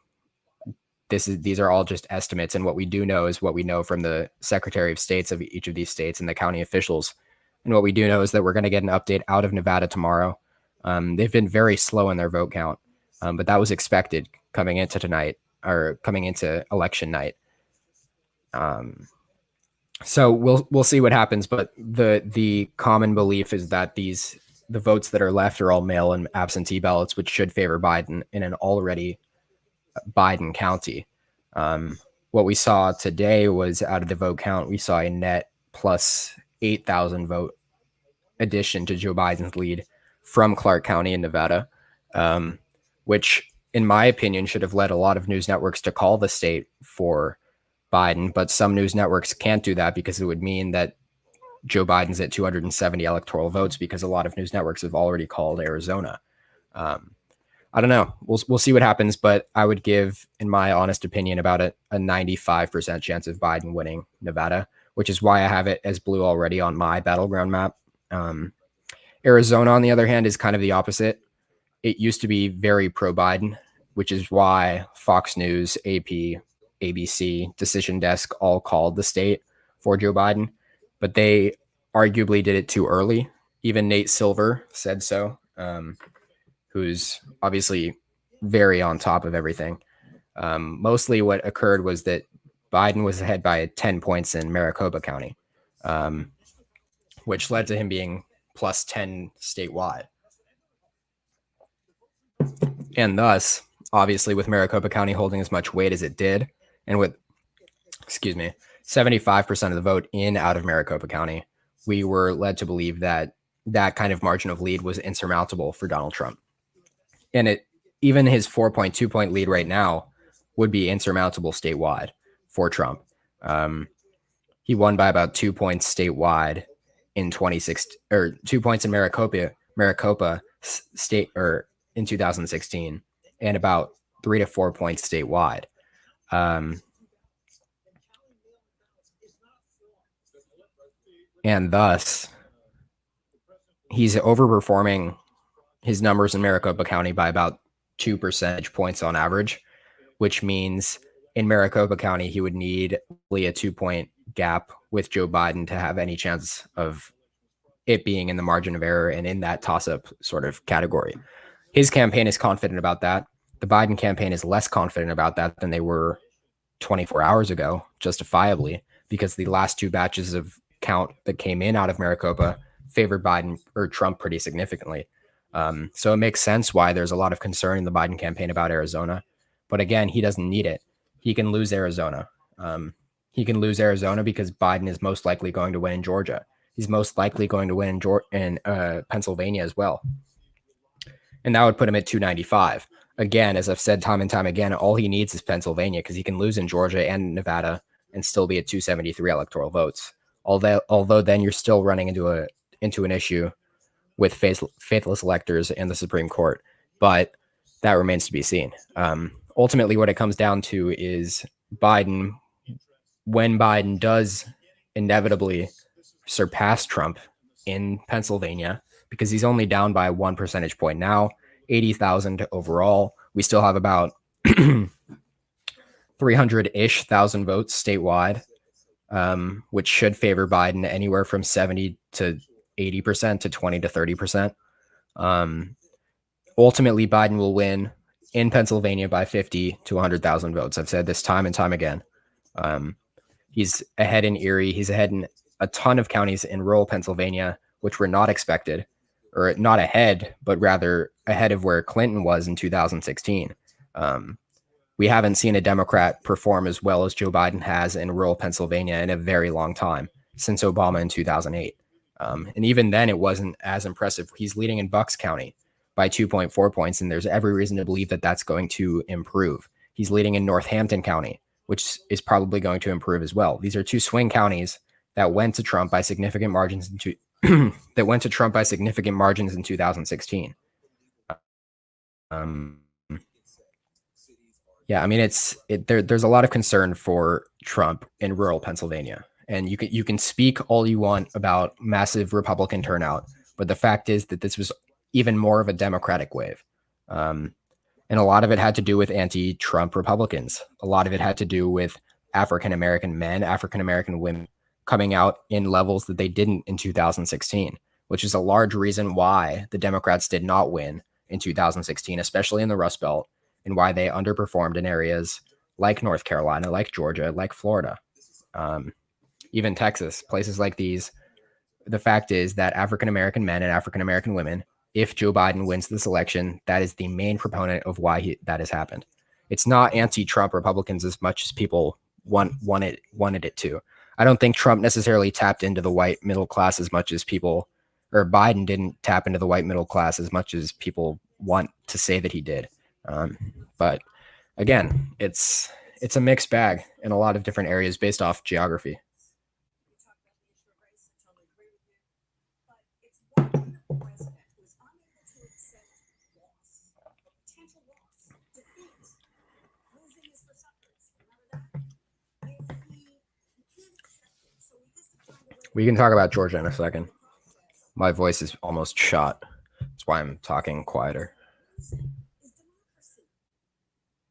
Speaker 2: these are all just estimates. And what we do know is what we know from the Secretary of States of each of these states and the county officials. And what we do know is that we're going to get an update out of Nevada tomorrow. They've been very slow in their vote count, but that was expected coming into tonight or coming into election night. So we'll see what happens. But the common belief is that the votes that are left are all mail and absentee ballots, which should favor Biden in an already Biden county. What we saw today was out of the vote count, we saw a net plus 8,000 vote addition to Joe Biden's lead from Clark County in Nevada, which in my opinion should have led a lot of news networks to call the state for Biden. But some news networks can't do that because it would mean that Joe Biden's at 270 electoral votes, because a lot of news networks have already called Arizona. I don't know. We'll see what happens, but I would give, in my honest opinion, about a 95% chance of Biden winning Nevada, which is why I have it as blue already on my battleground map. Arizona, on the other hand, is kind of the opposite. It used to be very pro-Biden, which is why Fox News, AP, ABC, Decision Desk all called the state for Joe Biden, but they arguably did it too early. Even Nate Silver said so, who's obviously very on top of everything. Mostly what occurred was that Biden was ahead by 10 points in Maricopa County, which led to him being plus 10 statewide. And thus, obviously, with Maricopa County holding as much weight as it did, and with, 75% of the vote in out of Maricopa County, we were led to believe that that kind of margin of lead was insurmountable for Donald Trump. And even his 4.2 point lead right now would be insurmountable statewide for Trump. He won by about 2 points statewide in 2016, or 2 points in Maricopa state, or in 2016, and about 3 to 4 points statewide. And thus, he's overperforming his numbers in Maricopa County by about 2 percentage points on average, which means in Maricopa County, he would need a 2-point gap with Joe Biden to have any chance of it being in the margin of error and in that toss-up sort of category. His campaign is confident about that. The Biden campaign is less confident about that than they were 24 hours ago, justifiably, because the last two batches of count that came in out of Maricopa favored Biden or Trump pretty significantly. So it makes sense why there's a lot of concern in the Biden campaign about Arizona. But again, he doesn't need it. He can lose Arizona. He can lose Arizona because Biden is most likely going to win in Georgia. He's most likely going to win in Pennsylvania as well. And that would put him at 295. Again, as I've said time and time again, all he needs is Pennsylvania because he can lose in Georgia and Nevada and still be at 273 electoral votes. Although then you're still running into an issue with faithless electors and the Supreme Court. But that remains to be seen. Ultimately, what it comes down to is Biden, when Biden does inevitably surpass Trump in Pennsylvania, because he's only down by 1 percentage point now, 80,000 overall. We still have about 300-ish thousand votes statewide, which should favor Biden anywhere from 70 to 80% to 20 to 30%. Ultimately, Biden will win in Pennsylvania by 50 to 100,000 votes. I've said this time and time again. He's ahead in Erie. He's ahead in a ton of counties in rural Pennsylvania, which were not expected, or not ahead, but rather ahead of where Clinton was in 2016. We haven't seen a Democrat perform as well as Joe Biden has in rural Pennsylvania in a very long time, since Obama in 2008. And even then, it wasn't as impressive. He's leading in Bucks County by 2.4 points, and there's every reason to believe that that's going to improve. He's leading in Northampton County, which is probably going to improve as well. These are two swing counties that went to Trump by significant margins in 2016. Yeah, I mean, there's a lot of concern for Trump in rural Pennsylvania, and you can speak all you want about massive Republican turnout, but the fact is that this was even more of a Democratic wave, and a lot of it had to do with anti-Trump Republicans. A lot of it had to do with African American men, African American women coming out in levels that they didn't in 2016, which is a large reason why the Democrats did not win in 2016, especially in the Rust Belt, and why they underperformed in areas like North Carolina, like Georgia, like Florida, even Texas, places like these. The fact is that African American men and African American women, if Joe Biden wins this election, that is the main proponent of why that has happened. It's not anti-Trump Republicans as much as people wanted it to. I don't think Trump necessarily tapped into the white middle class as much as people, or Biden didn't tap into the white middle class as much as people want to say that he did. But again, it's a mixed bag in a lot of different areas based off geography. We can talk about Georgia in a second. My voice is almost shot. That's why I'm talking quieter.
Speaker 10: Is democracy.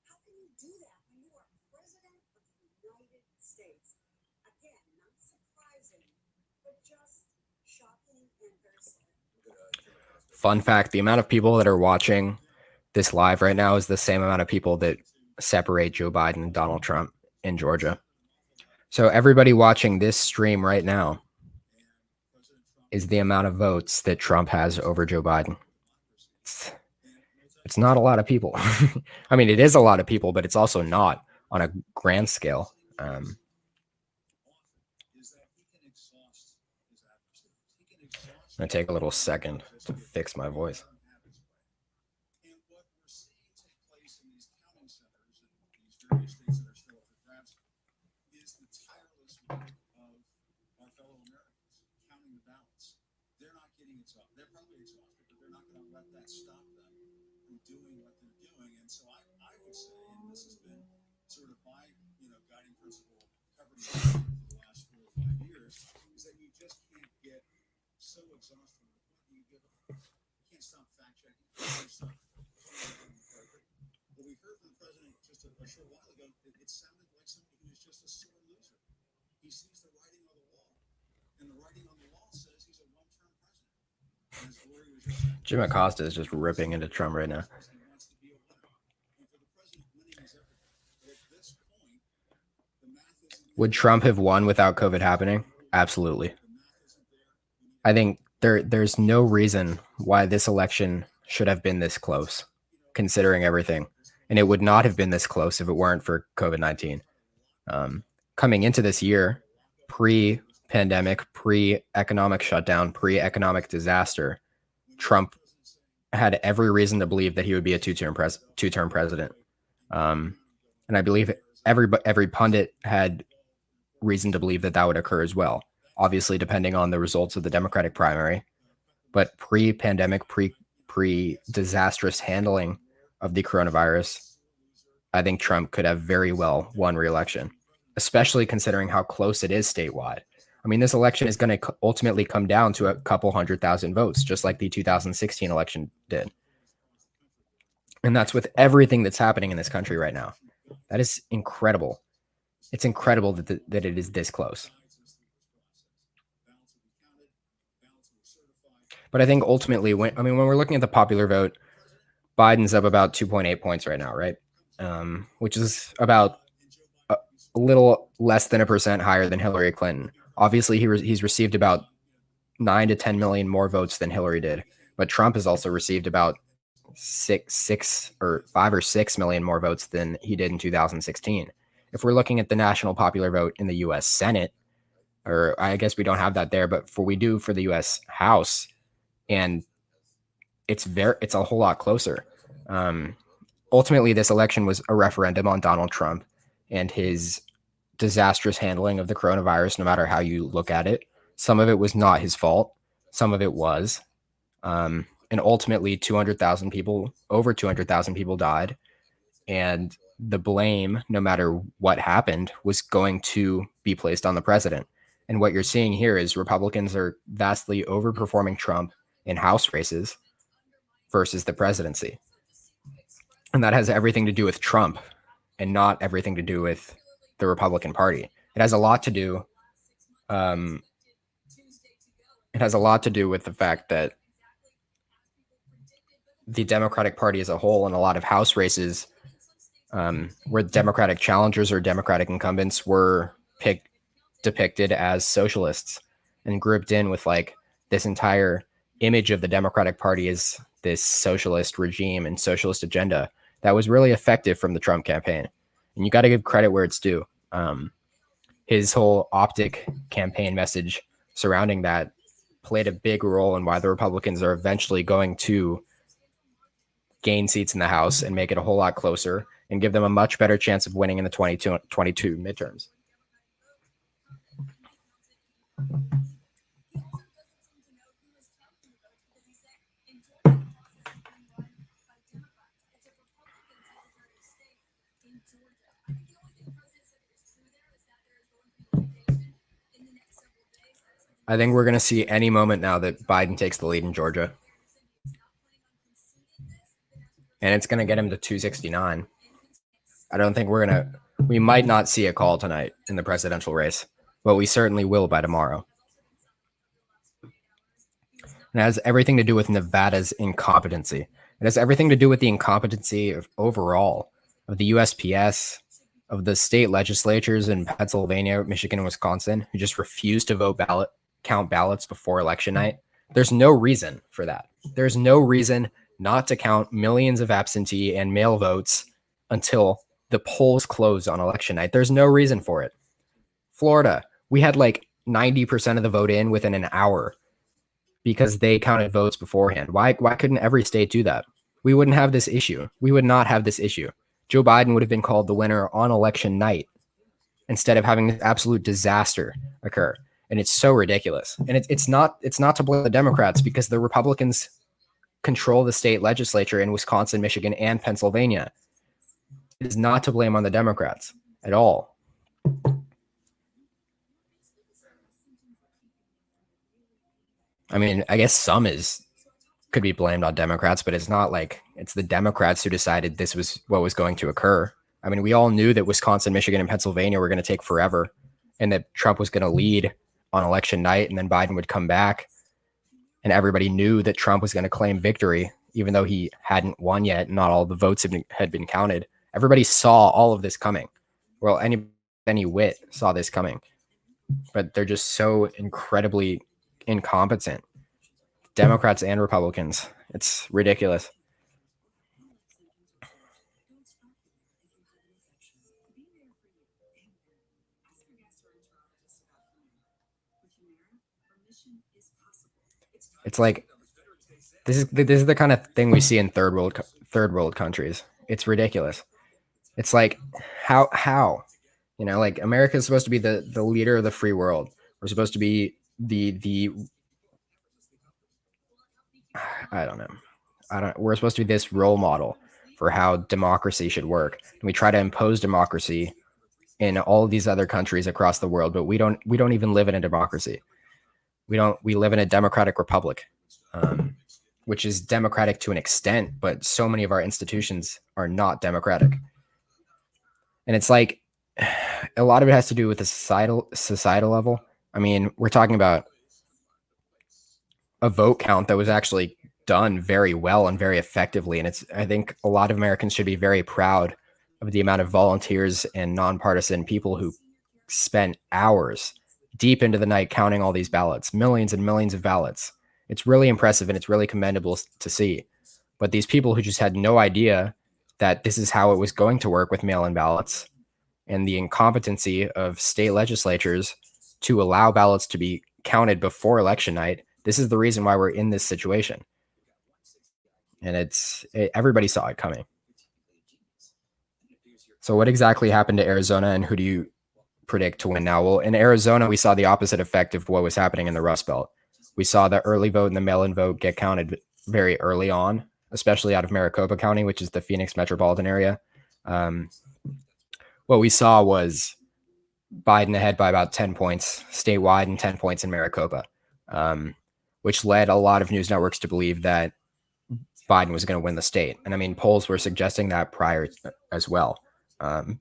Speaker 10: How can you do that when you are president of the United States? Again, not surprising, but just shocking and very sad.
Speaker 2: Fun fact, the amount of people that are watching this live right now is the same amount of people that separate Joe Biden and Donald Trump in Georgia. So everybody watching this stream right now is the amount of votes that Trump has over Joe Biden. It's not a lot of people. I mean, it is a lot of people, but it's also not on a grand scale. I'm going to take a little second to fix my voice. Jim Acosta is just ripping into Trump right now. Would Trump have won without COVID happening? Absolutely. I think there's no reason why this election should have been this close, considering everything. And it would not have been this close if it weren't for COVID-19. Coming into this year, pre-pandemic, pre-economic shutdown, pre-economic disaster, Trump had every reason to believe that he would be a two-term president. And I believe every pundit had reason to believe that that would occur as well, obviously depending on the results of the Democratic primary. But pre-pandemic, pre-disastrous handling of the coronavirus, I think Trump could have very well won re-election, especially considering how close it is statewide. I mean, this election is going to ultimately come down to a couple 100,000 votes, just like the 2016 election did. And that's with everything that's happening in this country right now. That is incredible. It's incredible that it is this close. But I think ultimately, when we're looking at the popular vote, Biden's up about 2.8 points right now, right? Which is about a little less than 1% higher than Hillary Clinton. Obviously, he's received about 9 to 10 million more votes than Hillary did. But Trump has also received about 5 or 6 million more votes than he did in 2016. If we're looking at the national popular vote in the U.S. Senate, or I guess we don't have that there, but we do for the U.S. House, and it's a whole lot closer. Ultimately, this election was a referendum on Donald Trump and his disastrous handling of the coronavirus, no matter how you look at it. Some of it was not his fault. Some of it was. And ultimately, over 200,000 people died. And the blame, no matter what happened, was going to be placed on the president. And what you're seeing here is Republicans are vastly overperforming Trump in House races versus the presidency. And that has everything to do with Trump and not everything to do with the Republican Party. It has a lot to do with the fact that the Democratic Party as a whole in a lot of House races where Democratic challengers or Democratic incumbents were depicted as socialists and grouped in with like this entire image of the Democratic Party as this socialist regime and socialist agenda that was really effective from the Trump campaign. And you got to give credit where it's due. His whole optic campaign message surrounding that played a big role in why the Republicans are eventually going to gain seats in the House and make it a whole lot closer and give them a much better chance of winning in the 2022 midterms. I think we're going to see any moment now that Biden takes the lead in Georgia. And it's going to get him to 269. I don't think we might not see a call tonight in the presidential race, but we certainly will by tomorrow. It has everything to do with Nevada's incompetency. It has everything to do with the incompetency of overall of the USPS, of the state legislatures in Pennsylvania, Michigan, and Wisconsin, who just refuse to count ballots before election night. There's no reason for that. There's no reason not to count millions of absentee and mail votes until the polls close on election night. There's no reason for it. Florida, we had like 90% of the vote in within an hour because they counted votes beforehand. Why couldn't every state do that? We wouldn't have this issue. We would not have this issue. Joe Biden would have been called the winner on election night instead of having this absolute disaster occur. And it's so ridiculous. And it's not to blame the Democrats, because the Republicans control the state legislature in Wisconsin, Michigan, and Pennsylvania. It is not to blame on the Democrats at all. I mean, I guess some could be blamed on Democrats, but it's not like it's the Democrats who decided this was what was going to occur. I mean, we all knew that Wisconsin, Michigan, and Pennsylvania were going to take forever, and that Trump was going to lead on election night, and then Biden would come back. And everybody knew that Trump was going to claim victory, even though he hadn't won yet. And not all the votes had been counted. Everybody saw all of this coming. Well, any wit saw this coming, but they're just so incredibly incompetent. Democrats and Republicans. It's ridiculous. It's like this is the kind of thing we see in third world countries. It's ridiculous. It's like how like America is supposed to be the leader of the free world. We're supposed to be the we're supposed to be this role model for how democracy should work. And we try to impose democracy in all of these other countries across the world, but we don't even live in a democracy. We live in a democratic republic, which is democratic to an extent, but so many of our institutions are not democratic. And it's like a lot of it has to do with the societal level. I mean, we're talking about a vote count that was actually done very well and very effectively. And I think a lot of Americans should be very proud of the amount of volunteers and nonpartisan people who spent hours deep into the night counting all these ballots, millions and millions of ballots. It's really impressive and it's really commendable to see. But these people who just had no idea that this is how it was going to work with mail-in ballots, and the incompetency of state legislatures to allow ballots to be counted before election night, this is the reason why we're in this situation. And everybody saw it coming. So what exactly happened to Arizona, and who do you predict to win now? Well, in Arizona, we saw the opposite effect of what was happening in the Rust Belt. We saw the early vote and the mail-in vote get counted very early on, especially out of Maricopa County, which is the Phoenix metropolitan area. What we saw was Biden ahead by about 10 points statewide and 10 points in Maricopa, which led a lot of news networks to believe that Biden was going to win the state. And I mean, polls were suggesting that prior as well. And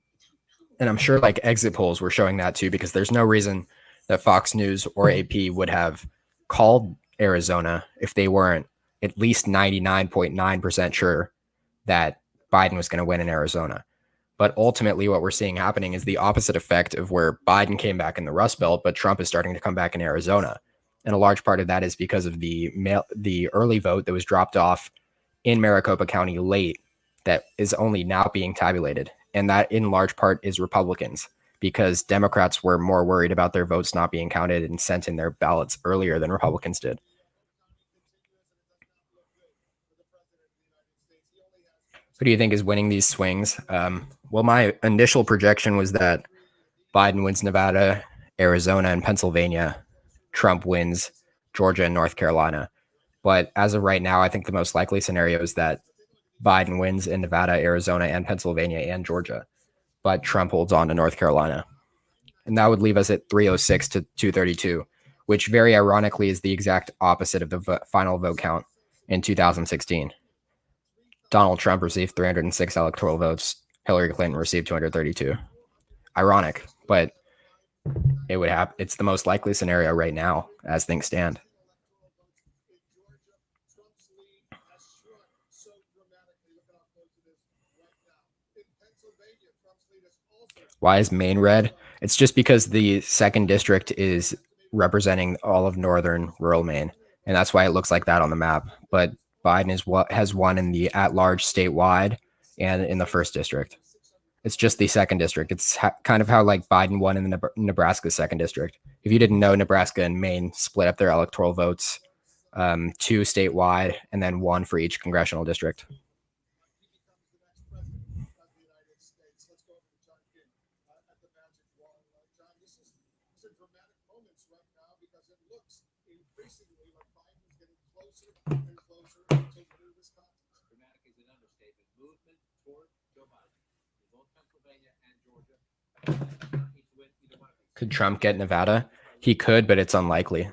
Speaker 2: I'm sure like exit polls were showing that too, because there's no reason that Fox News or AP would have called Arizona if they weren't at least 99.9% sure that Biden was going to win in Arizona. But ultimately what we're seeing happening is the opposite effect of where Biden came back in the Rust Belt, but Trump is starting to come back in Arizona. And a large part of that is because of the early vote that was dropped off in Maricopa County late that is only now being tabulated. And that in large part is Republicans, because Democrats were more worried about their votes not being counted and sent in their ballots earlier than Republicans did. Who do you think is winning these swings? Well, my initial projection was that Biden wins Nevada, Arizona, and Pennsylvania. Trump wins Georgia and North Carolina. But as of right now, I think the most likely scenario is that Biden wins in Nevada, Arizona, and Pennsylvania, and Georgia. But Trump holds on to North Carolina. And that would leave us at 306 to 232, which very ironically is the exact opposite of the final vote count in 2016. Donald Trump received 306 electoral votes. Hillary Clinton received 232. Ironic, but it would happen. It's the most likely scenario right now as things stand. Why is Maine red? It's just because the 2nd district is representing all of northern rural Maine, and that's why it looks like that on the map. But Biden has won in the at-large statewide and in the 1st district. It's just the 2nd district. It's kind of how like Biden won in the Nebraska 2nd district. If you didn't know, Nebraska and Maine split up their electoral votes, 2 statewide and then 1 for each congressional district. Could Trump get Nevada? He could, but it's unlikely.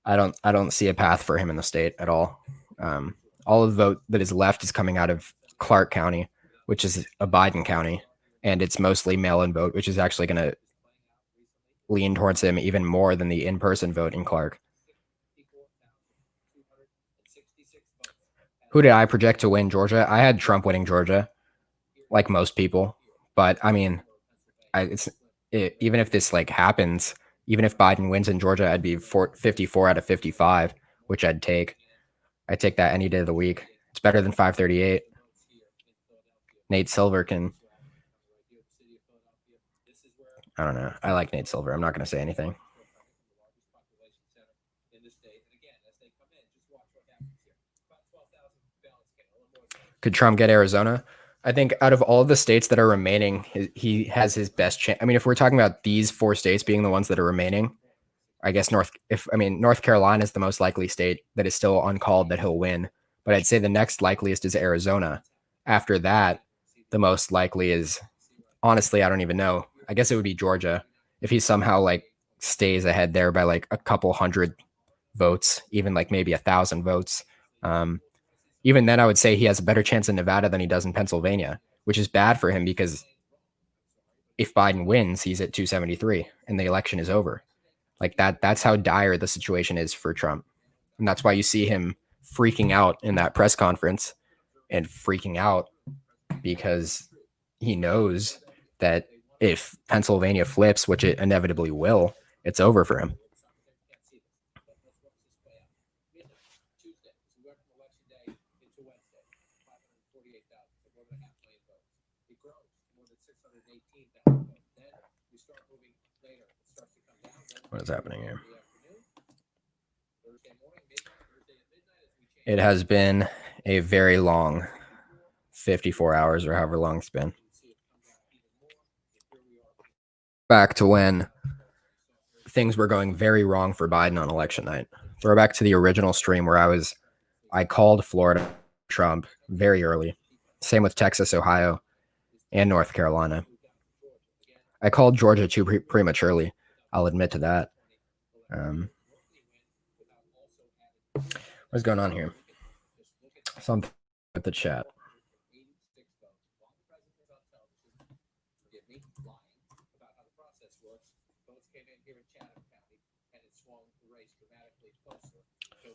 Speaker 2: I don't see a path for him in the state at all. All of the vote that is left is coming out of Clark County, which is a Biden county, and it's mostly mail-in vote, which is actually going to lean towards him even more than the in-person vote in Clark. Who did I project to win Georgia? I had Trump winning Georgia, like most people. But I mean, even if this like happens, even if Biden wins in Georgia, I'd be 54 out of 55, which I'd take. I'd take that any day of the week. It's better than 538. Nate Silver can. I don't know. I like Nate Silver. I'm not going to say anything. Could Trump get Arizona? I think out of all of the states that are remaining, he has his best chance. I mean, if we're talking about these 4 states being the ones that are remaining, I guess North Carolina is the most likely state that is still uncalled that he'll win. But I'd say the next likeliest is Arizona. After that, the most likely is, honestly, I don't even know. I guess it would be Georgia. If he somehow like stays ahead there by like a couple hundred votes, even like maybe 1,000 votes. Even then, I would say he has a better chance in Nevada than he does in Pennsylvania, which is bad for him because if Biden wins, he's at 273 and the election is over. Like that's how dire the situation is for Trump. And that's why you see him freaking out in that press conference and freaking out because he knows that if Pennsylvania flips, which it inevitably will, it's over for him. What is happening here? It has been a very long 54 hours or however long it's been. Back to when things were going very wrong for Biden on election night. Throw back to the original stream where I called Florida Trump very early. Same with Texas, Ohio, and North Carolina. I called Georgia too prematurely. I'll admit to that. What's going on here? Something with the chat.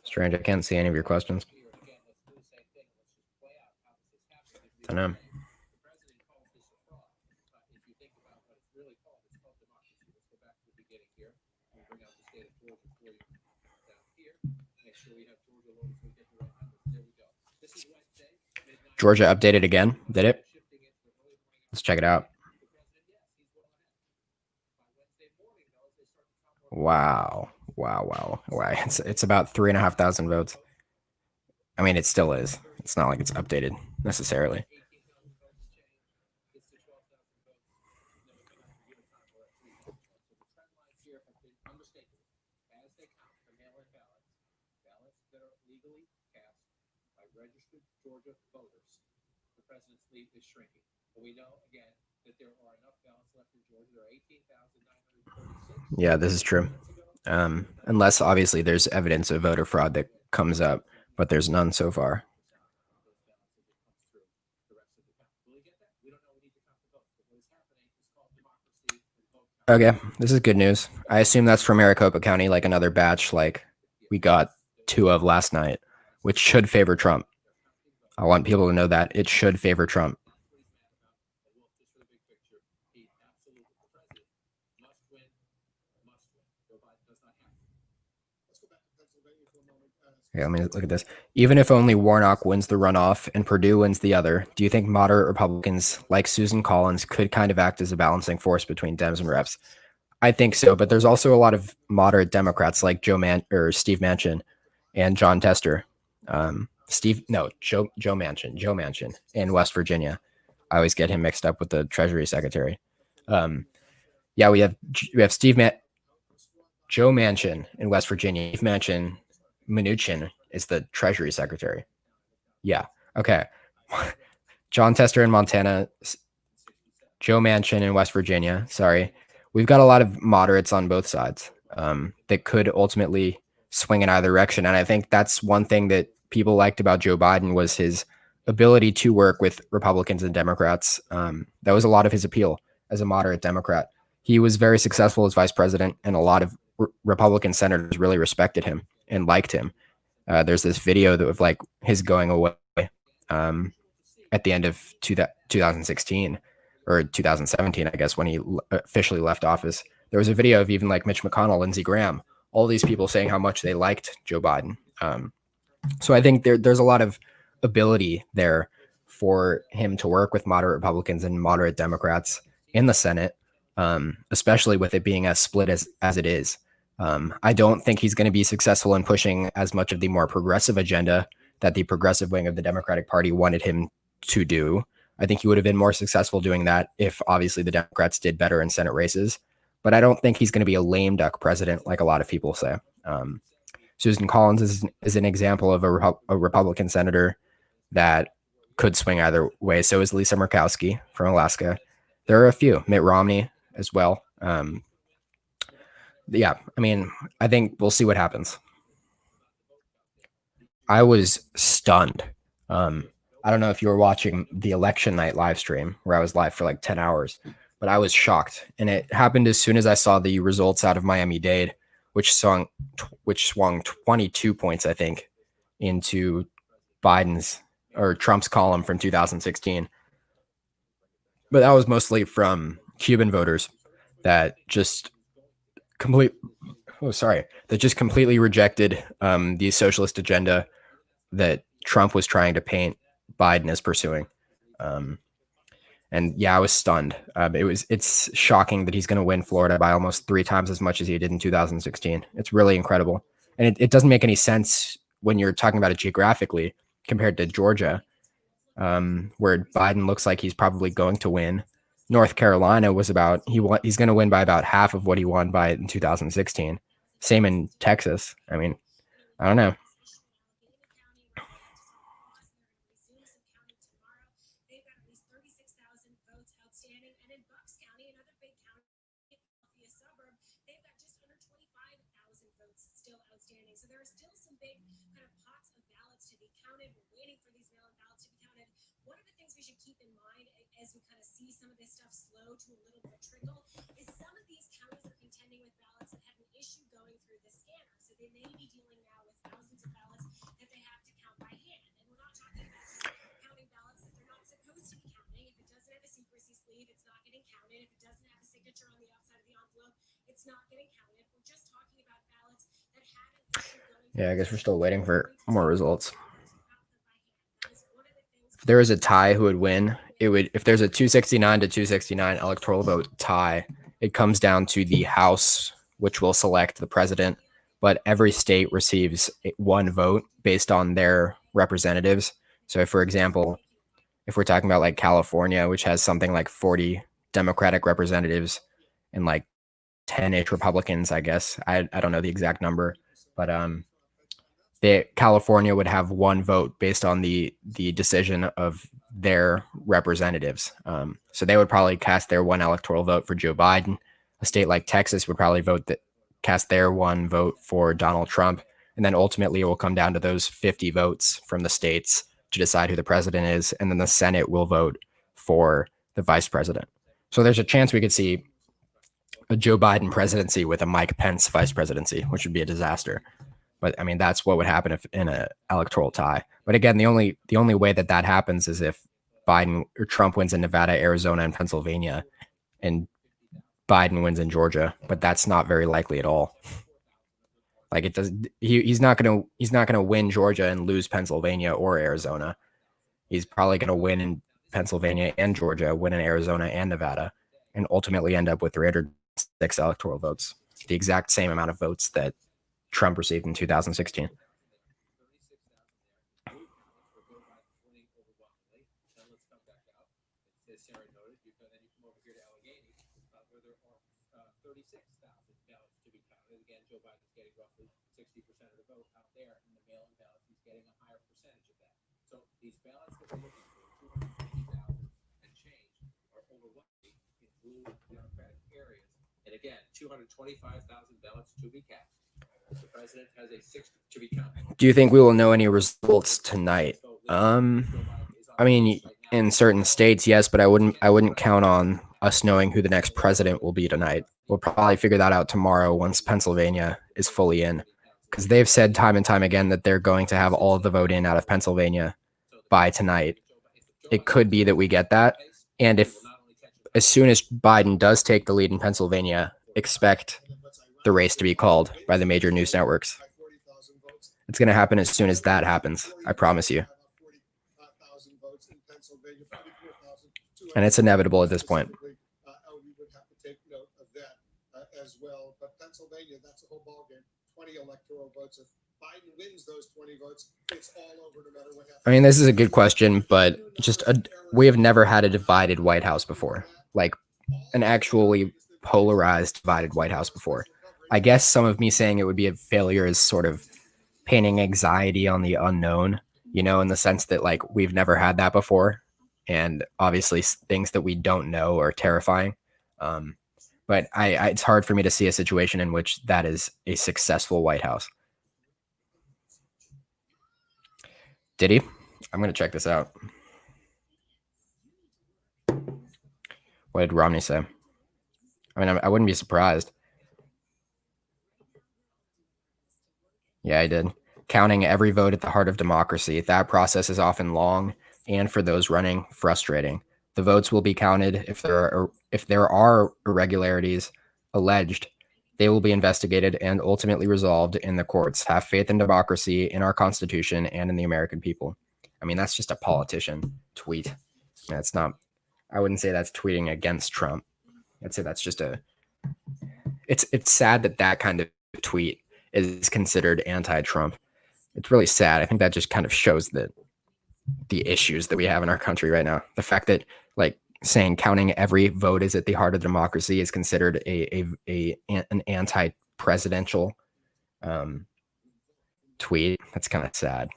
Speaker 2: Strange, I can't see any of your questions. I know. Georgia updated again, did it? Let's check it out. Wow. It's about 3,500 votes. I mean, it still is. It's not like it's updated necessarily. Yeah, this is true. unless obviously there's evidence of voter fraud that comes up, but there's none so far. Okay, this is good news. I assume that's from Maricopa County, like another batch like we got 2 of last night, which should favor Trump. I want people to know that it should favor Trump. Okay, let me look at this. Even if only Warnock wins the runoff and Perdue wins the other, do you think moderate Republicans like Susan Collins could kind of act as a balancing force between Dems and Reps? I think so, but there's also a lot of moderate Democrats like Steve Manchin and John Tester. Joe Manchin in West Virginia. I always get him mixed up with the Treasury Secretary. Yeah, we have Joe Manchin in West Virginia. Steve Mnuchin is the Treasury Secretary. Yeah. Okay. John Tester in Montana. Joe Manchin in West Virginia. Sorry. We've got a lot of moderates on both sides that could ultimately swing in either direction. And I think that's one thing that people liked about Joe Biden was his ability to work with Republicans and Democrats. That was a lot of his appeal as a moderate Democrat. He was very successful as vice president, and a lot of Republican senators really respected him and liked him. There's this video of like his going away at the end of 2016 or 2017, I guess, when he officially left office. There was a video of even like Mitch McConnell, Lindsey Graham, all these people saying how much they liked Joe Biden. So I think there's a lot of ability there for him to work with moderate Republicans and moderate Democrats in the Senate, especially with it being as split as it is. I don't think he's going to be successful in pushing as much of the more progressive agenda that the progressive wing of the Democratic Party wanted him to do. I think he would have been more successful doing that if obviously the Democrats did better in Senate races. But I don't think he's going to be a lame duck president like a lot of people say. Susan Collins is an example of a Republican senator that could swing either way. So is Lisa Murkowski from Alaska. There are a few. Mitt Romney as well. Yeah, I mean, I think we'll see what happens. I was stunned. I don't know if you were watching the election night live stream where I was live for like 10 hours, but I was shocked. And it happened as soon as I saw the results out of Miami-Dade, which swung 22 points, I think, into Trump's column from 2016. But that was mostly from Cuban voters that just completely rejected the socialist agenda that Trump was trying to paint Biden as pursuing. And yeah, I was stunned. It's shocking that he's going to win Florida by almost 3 times as much as he did in 2016. It's really incredible. And it doesn't make any sense when you're talking about it geographically compared to Georgia, where Biden looks like he's probably going to win. North Carolina was he's going to win by about half of what he won by in 2016. Same in Texas. I mean, I don't know.
Speaker 10: To a little bit trickle is some of these counties are contending with ballots that have an issue going through the scanner. So they may be dealing now with thousands of ballots that they have to count by hand. And we're not talking about counting ballots that they're not supposed to be counting. If it doesn't have a secrecy sleeve, it's not getting counted. If it doesn't have a signature on the outside of the envelope, it's not getting counted. We're just talking about ballots that have an issue going through.
Speaker 2: Yeah, I guess we're still waiting for more results. If there is a tie, who would win? If there's a 269 to 269 electoral vote tie, it comes down to the House, which will select the president, but every state receives 1 vote based on their representatives. So if, for example, if we're talking about like California, which has something like 40 Democratic representatives and like 10-ish Republicans, I guess, I don't know the exact number, but California would have 1 vote based on the decision of their representatives. So they would probably cast their 1 electoral vote for Joe Biden. A state like Texas would probably cast their one vote for Donald Trump. And then ultimately it will come down to those 50 votes from the states to decide who the president is. And then the Senate will vote for the vice president. So there's a chance we could see a Joe Biden presidency with a Mike Pence vice presidency, which would be a disaster. But I mean, that's what would happen if in an electoral tie. But again, the only way that happens is if Biden or Trump wins in Nevada, Arizona, and Pennsylvania, and Biden wins in Georgia. But that's not very likely at all. Like it does, he's not gonna win Georgia and lose Pennsylvania or Arizona. He's probably gonna win in Pennsylvania and Georgia, win in Arizona and Nevada, and ultimately end up with 306 electoral votes, the exact same amount of votes that Trump received in 2016.
Speaker 3: These ballots that we're looking for, 250,000 and change, are overwhelmingly in blue Democratic areas. And again, 225,000 ballots to be cast. The president has a 6 to be counted.
Speaker 2: Do you think we will know any results tonight? I mean, in certain states, yes, but I wouldn't count on us knowing who the next president will be tonight. We'll probably figure that out tomorrow once Pennsylvania is fully in, because they've said time and time again that they're going to have all of the vote in out of Pennsylvania by tonight. It could be that we get that. And if as soon as Biden does take the lead in Pennsylvania, expect the race to be called by the major news networks. It's going to happen as soon as that happens. I promise you. And it's inevitable at this point.
Speaker 1: As well, but Pennsylvania, that's a whole ballgame. 20 electoral votes. If Biden wins those 20 votes, it's all over no matter what happens.
Speaker 2: I mean, this is a good question, but we have never had a divided White House before, like an actually polarized divided White House before. I guess some of me saying it would be a failure is sort of painting anxiety on the unknown, you know, in the sense that like we've never had that before. And obviously things that we don't know are terrifying. But it's hard for me to see a situation in which that is a successful White House. Did he? I'm going to check this out. What did Romney say? I mean, I wouldn't be surprised. Yeah, I did. Counting every vote at the heart of democracy. That process is often long and for those running, frustrating. The votes will be counted. If there are irregularities alleged, they will be investigated and ultimately resolved in the courts. Have faith in democracy, in our Constitution, and in the American people. I mean, that's just a politician tweet. That's not. I wouldn't say that's tweeting against Trump. I'd say that's just It's sad that kind of tweet is considered anti-Trump. It's really sad. I think that just kind of shows that the issues that we have in our country right now. The fact that like saying counting every vote is at the heart of democracy is considered an anti-presidential tweet. That's kind of sad.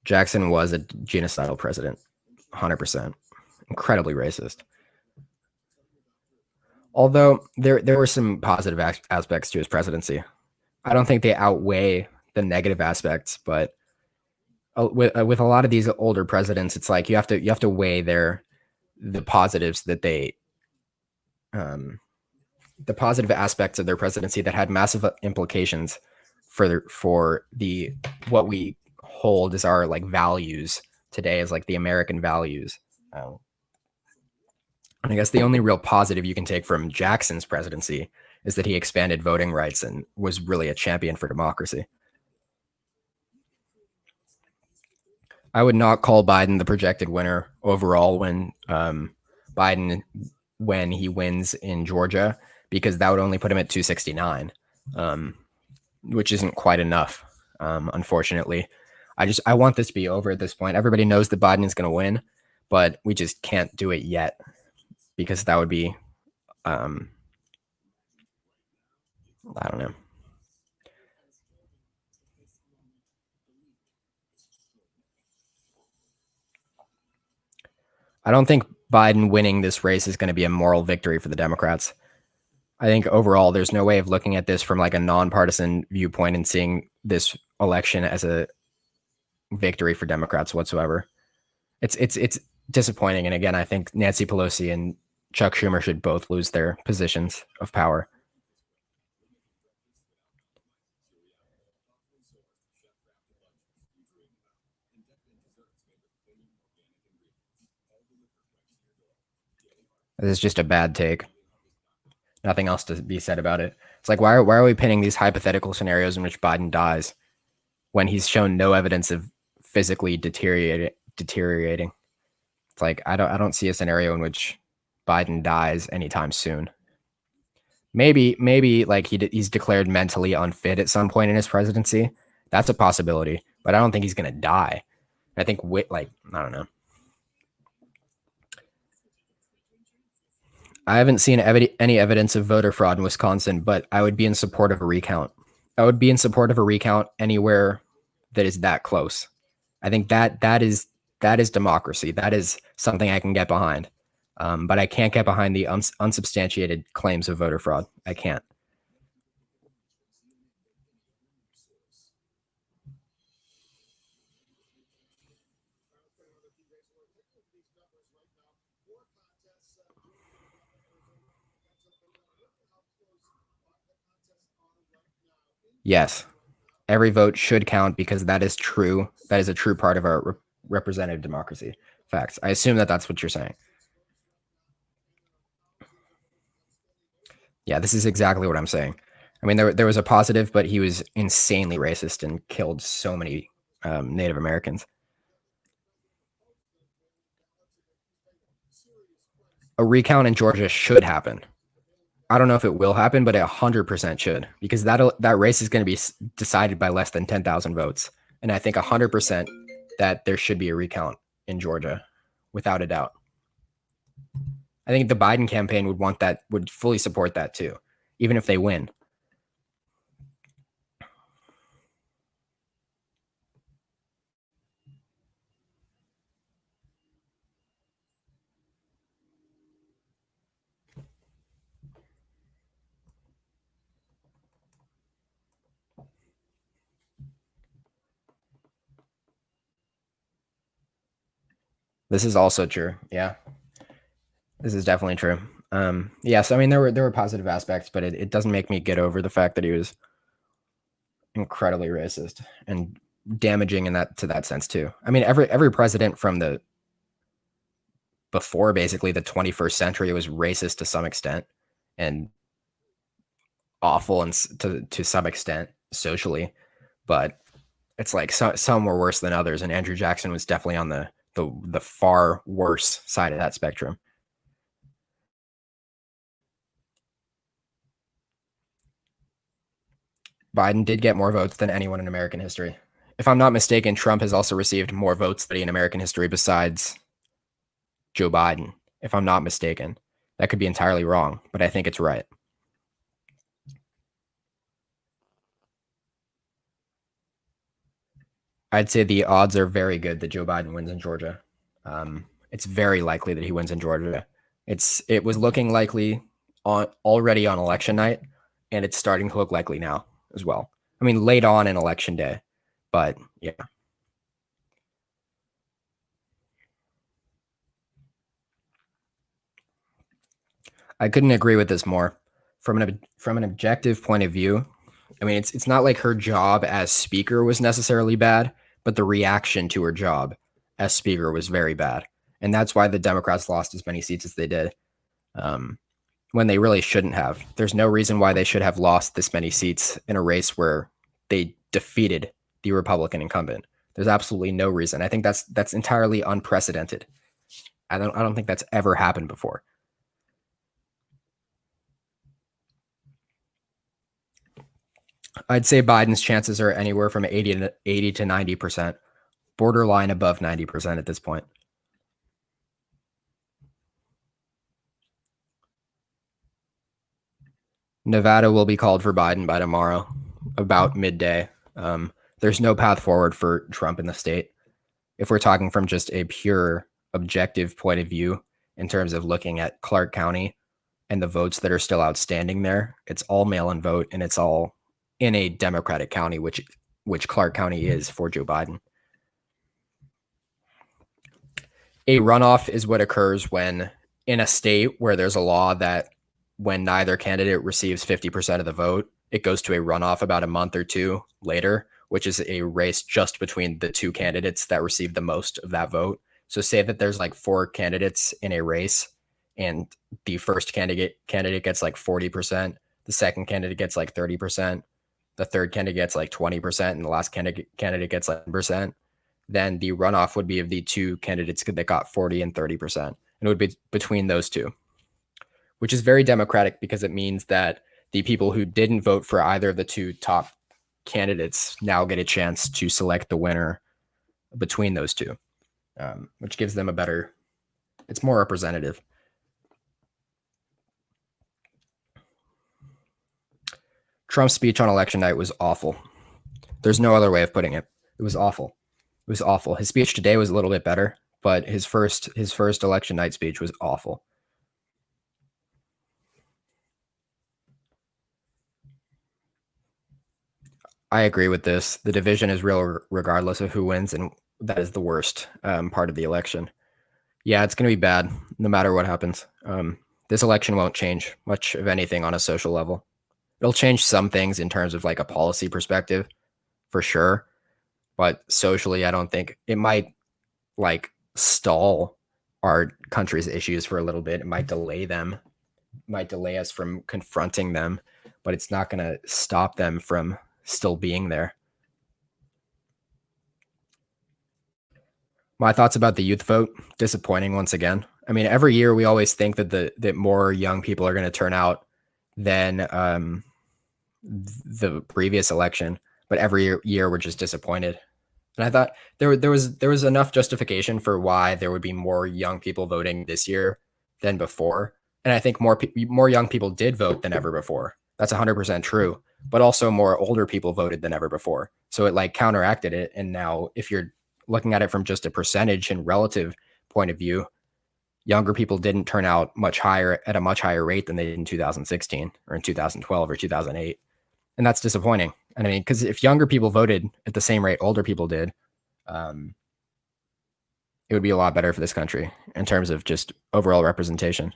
Speaker 2: Jackson was a genocidal president, 100%. Incredibly racist. Although there were some positive aspects to his presidency. I don't think they outweigh the negative aspects, but with a lot of these older presidents, it's like you have to weigh the positives that the positive aspects of their presidency that had massive implications for the what we hold as our like values today, as like the American values. And I guess the only real positive you can take from Jackson's presidency is that he expanded voting rights and was really a champion for democracy. I would not call Biden the projected winner overall when he wins in Georgia, because that would only put him at 269, which isn't quite enough, unfortunately. I want this to be over at this point. Everybody knows that Biden is going to win, but we just can't do it yet, because that would be, I don't know. I don't think Biden winning this race is going to be a moral victory for the Democrats. I think overall, there's no way of looking at this from like a nonpartisan viewpoint and seeing this election as a victory for Democrats whatsoever. It's disappointing. And again, I think Nancy Pelosi and Chuck Schumer should both lose their positions of power. This is just a bad take. Nothing else to be said about it. It's like, why are we pinning these hypothetical scenarios in which Biden dies when he's shown no evidence of physically deteriorating? It's like, I don't see a scenario in which Biden dies anytime soon. Maybe like he's declared mentally unfit at some point in his presidency. That's a possibility, but I don't think he's going to die. I think I don't know. I haven't seen any evidence of voter fraud in Wisconsin, but I would be in support of a recount. I would be in support of a recount anywhere that is that close. I think that is democracy. That is something I can get behind. But I can't get behind the unsubstantiated claims of voter fraud. I can't. Yes, every vote should count because that is true. That is a true part of our representative democracy. Facts. I assume that that's what you're saying. Yeah, this is exactly what I'm saying. I mean, there was a positive, but he was insanely racist and killed so many Native Americans. A recount in Georgia should happen. I don't know if it will happen, but it 100% should, because that race is going to be decided by less than 10,000 votes. And I think 100% that there should be a recount in Georgia, without a doubt. I think the Biden campaign would fully support that too, even if they win. This is also true. Yeah, this is definitely true. Yes, I mean there were positive aspects, but it doesn't make me get over the fact that he was incredibly racist and damaging in that sense too. I mean every president from the before basically the 21st century was racist to some extent and awful and to some extent socially, but it's like some were worse than others, and Andrew Jackson was definitely on the far worse side of that spectrum. Biden did get more votes than anyone in American history. If I'm not mistaken, Trump has also received more votes than in American history besides Joe Biden. If I'm not mistaken, that could be entirely wrong, but I think it's right. I'd say the odds are very good that Joe Biden wins in Georgia. It's very likely that he wins in Georgia. It was looking likely already on election night, and it's starting to look likely now as well. I mean, late on in election day, but yeah. I couldn't agree with this more. From an objective point of view, I mean, it's not like her job as speaker was necessarily bad, but the reaction to her job as speaker was very bad. And that's why the Democrats lost as many seats as they did, when they really shouldn't have. There's no reason why they should have lost this many seats in a race where they defeated the Republican incumbent. There's absolutely no reason. I think that's entirely unprecedented. I don't think that's ever happened before. I'd say Biden's chances are anywhere from 80 to 90%, borderline above 90% at this point. Nevada will be called for Biden by tomorrow, about midday. There's no path forward for Trump in the state. If we're talking from just a pure objective point of view in terms of looking at Clark County and the votes that are still outstanding there. It's all mail-in vote, and it's all in a Democratic county, which Clark County is for Joe Biden. A runoff is what occurs when in a state where there's a law that when neither candidate receives 50% of the vote, it goes to a runoff about a month or two later, which is a race just between the two candidates that receive the most of that vote. So say that there's like 4 candidates in a race and the first candidate gets like 40%, the second candidate gets like 30%, the third candidate gets like 20%, and the last candidate gets like 10%. Then the runoff would be of the two candidates that got 40 and 30%. And it would be between those two, which is very democratic because it means that the people who didn't vote for either of the two top candidates now get a chance to select the winner between those two, which gives them it's more representative. Trump's speech on election night was awful. There's no other way of putting it. It was awful. It was awful. His speech today was a little bit better, but his first election night speech was awful. I agree with this. The division is real regardless of who wins, and that is the worst part of the election. Yeah, it's going to be bad no matter what happens. This election won't change much of anything on a social level. It'll change some things in terms of like a policy perspective, for sure. But socially, I don't think it might like stall our country's issues for a little bit. It might delay them, it might delay us from confronting them, but it's not going to stop them from still being there. My thoughts about the youth vote, disappointing once again. I mean, every year we always think that that more young people are going to turn out than the previous election, but every year we're just disappointed. And I thought there was enough justification for why there would be more young people voting this year than before. And I think more young people did vote than ever before. That's 100% true. But also more older people voted than ever before. So it like counteracted it. And now if you're looking at it from just a percentage and relative point of view, younger people didn't turn out at a much higher rate than they did in 2016 or in 2012 or 2008. And that's disappointing. And I mean, because if younger people voted at the same rate older people did, it would be a lot better for this country in terms of just overall representation.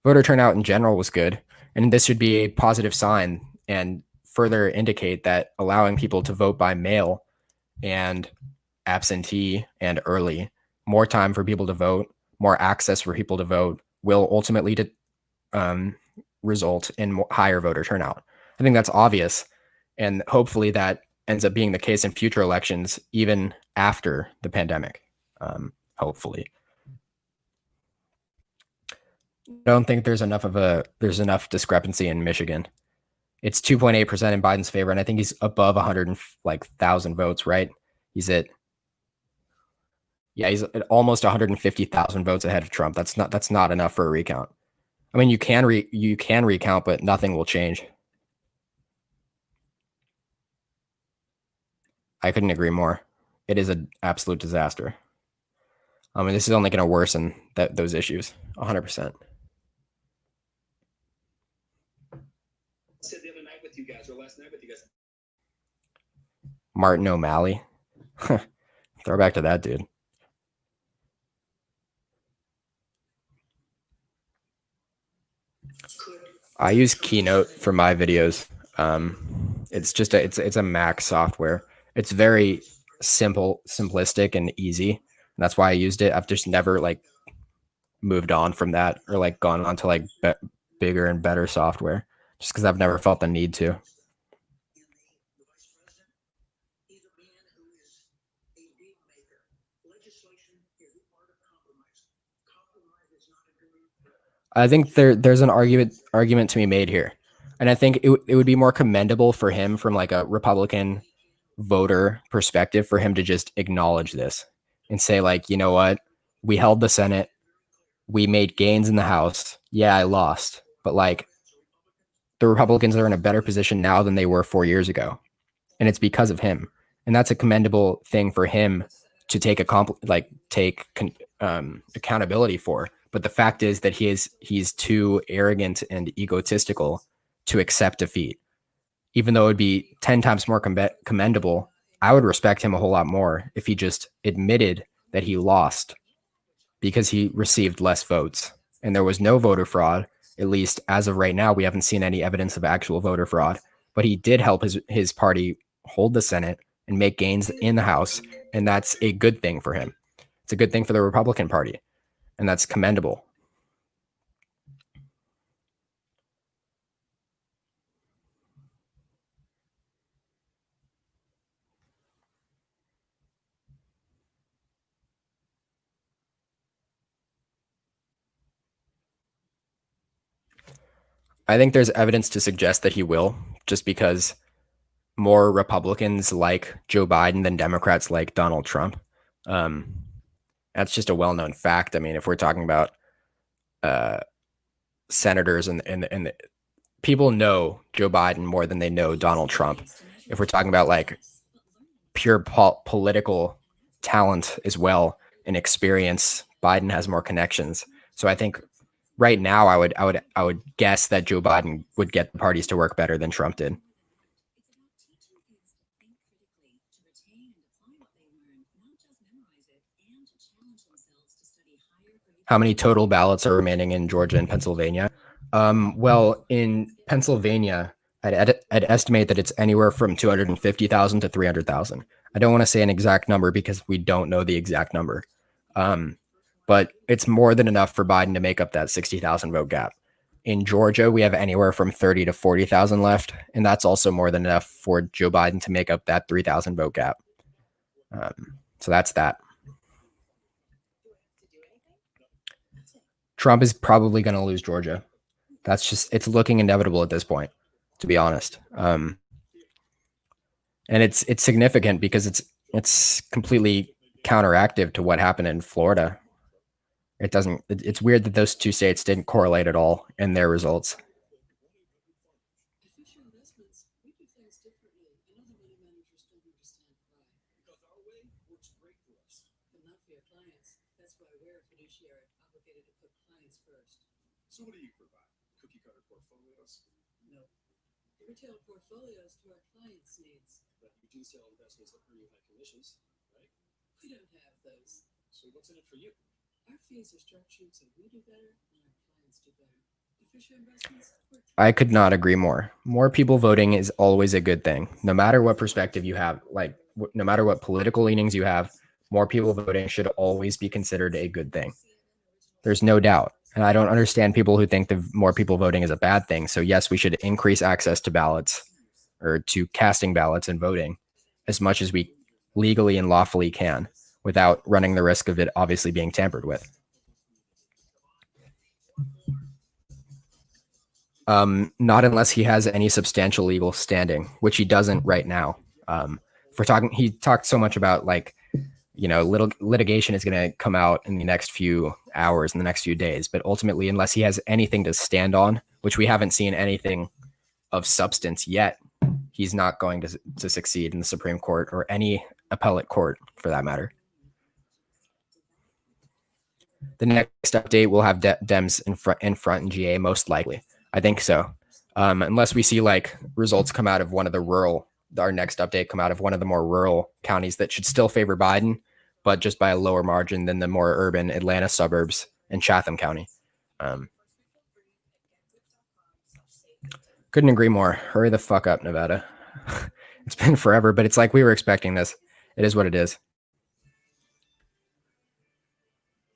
Speaker 2: Voter turnout in general was good. And this should be a positive sign and further indicate that allowing people to vote by mail and absentee and early, more time for people to vote, more access for people to vote will ultimately result in higher voter turnout. I think that's obvious. And hopefully that ends up being the case in future elections, even after the pandemic. Hopefully. I don't think there's enough discrepancy in Michigan. It's 2.8% in Biden's favor, and I think he's above 100,000 votes, right? He's at almost 150,000 votes ahead of Trump. That's not enough for a recount. I mean, you can recount, but nothing will change. I couldn't agree more. It is an absolute disaster. I mean, this is only going to worsen those issues 100%.
Speaker 7: Said the other night with you guys, or last night with you guys.
Speaker 2: Martin O'Malley. Throw back to that dude. I use Keynote for my videos. It's just it's a Mac software. It's very simplistic and easy. And that's why I used it. I've just never like moved on from that or like gone on to like bigger and better software just because I've never felt the need to. I think there's an argument to be made here. And I think it would be more commendable for him from like a Republican voter perspective for him to just acknowledge this and say like, you know what, we held the Senate, we made gains in the House. Yeah, I lost, but like the Republicans are in a better position now than they were 4 years ago. And it's because of him. And that's a commendable thing for him to take accountability for. But the fact is that he's too arrogant and egotistical to accept defeat. Even though it would be 10 times more commendable, I would respect him a whole lot more if he just admitted that he lost because he received less votes. And there was no voter fraud. At least as of right now, we haven't seen any evidence of actual voter fraud. But he did help his party hold the Senate and make gains in the House. And that's a good thing for him. It's a good thing for the Republican Party. And that's commendable. I think there's evidence to suggest that he will, just because more Republicans like Joe Biden than Democrats like Donald Trump. That's just a well-known fact. I mean, if we're talking about senators and the people know Joe Biden more than they know Donald Trump. If we're talking about like pure political talent as well and experience, Biden has more connections. So I think right now I would guess that Joe Biden would get the parties to work better than Trump did. How many total ballots are remaining in Georgia and Pennsylvania? Well, in Pennsylvania, I'd estimate that it's anywhere from 250,000 to 300,000. I don't want to say an exact number because we don't know the exact number. But it's more than enough for Biden to make up that 60,000 vote gap. In Georgia, we have anywhere from 30 to 40,000 left, and that's also more than enough for Joe Biden to make up that 3,000 vote gap. So that's that. Trump is probably going to lose Georgia. It's looking inevitable at this point, to be honest. And it's significant because it's completely counteractive to what happened in Florida. It's weird that those two states didn't correlate at all in their results.
Speaker 12: So what do you provide? Cookie cutter portfolios? No. Retail portfolios to our clients' needs. But you do sell investments that earn you high commissions, right? We don't have those. So what's in it for you? Our fees are structured so we do better and our clients do better.
Speaker 2: I could not agree more. More people voting is always a good thing. No matter what perspective you have, like no matter what political leanings you have, more people voting should always be considered a good thing. There's no doubt. And I don't understand people who think that more people voting is a bad thing. So yes, we should increase access to ballots or to casting ballots and voting as much as we legally and lawfully can without running the risk of it obviously being tampered with. Not unless he has any substantial legal standing, which he doesn't right now. He talked so much about like, litigation is going to come out in the next few hours, in the next few days. But ultimately, unless he has anything to stand on, which we haven't seen anything of substance yet, he's not going to succeed in the Supreme Court or any appellate court for that matter. The next update will have Dems in front in GA, most likely. I think so. Unless we see like results come out of our next update come out of one of the more rural counties that should still favor Biden, but just by a lower margin than the more urban Atlanta suburbs and Chatham County. Couldn't agree more. Hurry the fuck up, Nevada. It's been forever, but it's like we were expecting this. It is what it is.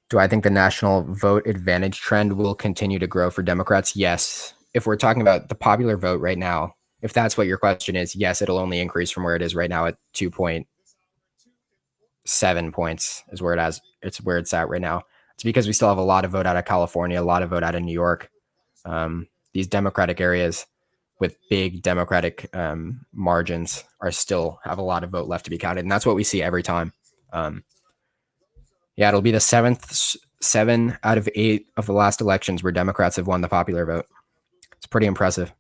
Speaker 2: Do I think the national vote advantage trend will continue to grow for Democrats? Yes. If we're talking about the popular vote right now, if that's what your question is, yes, it'll only increase from where it is right now at 2.7 points is where it's where it's at right now. It's because we still have a lot of vote out of California, a lot of vote out of New York. These Democratic areas with big Democratic margins still have a lot of vote left to be counted. And that's what we see every time. Yeah, it'll be the 7 out of 8 of the last elections where Democrats have won the popular vote. It's pretty impressive.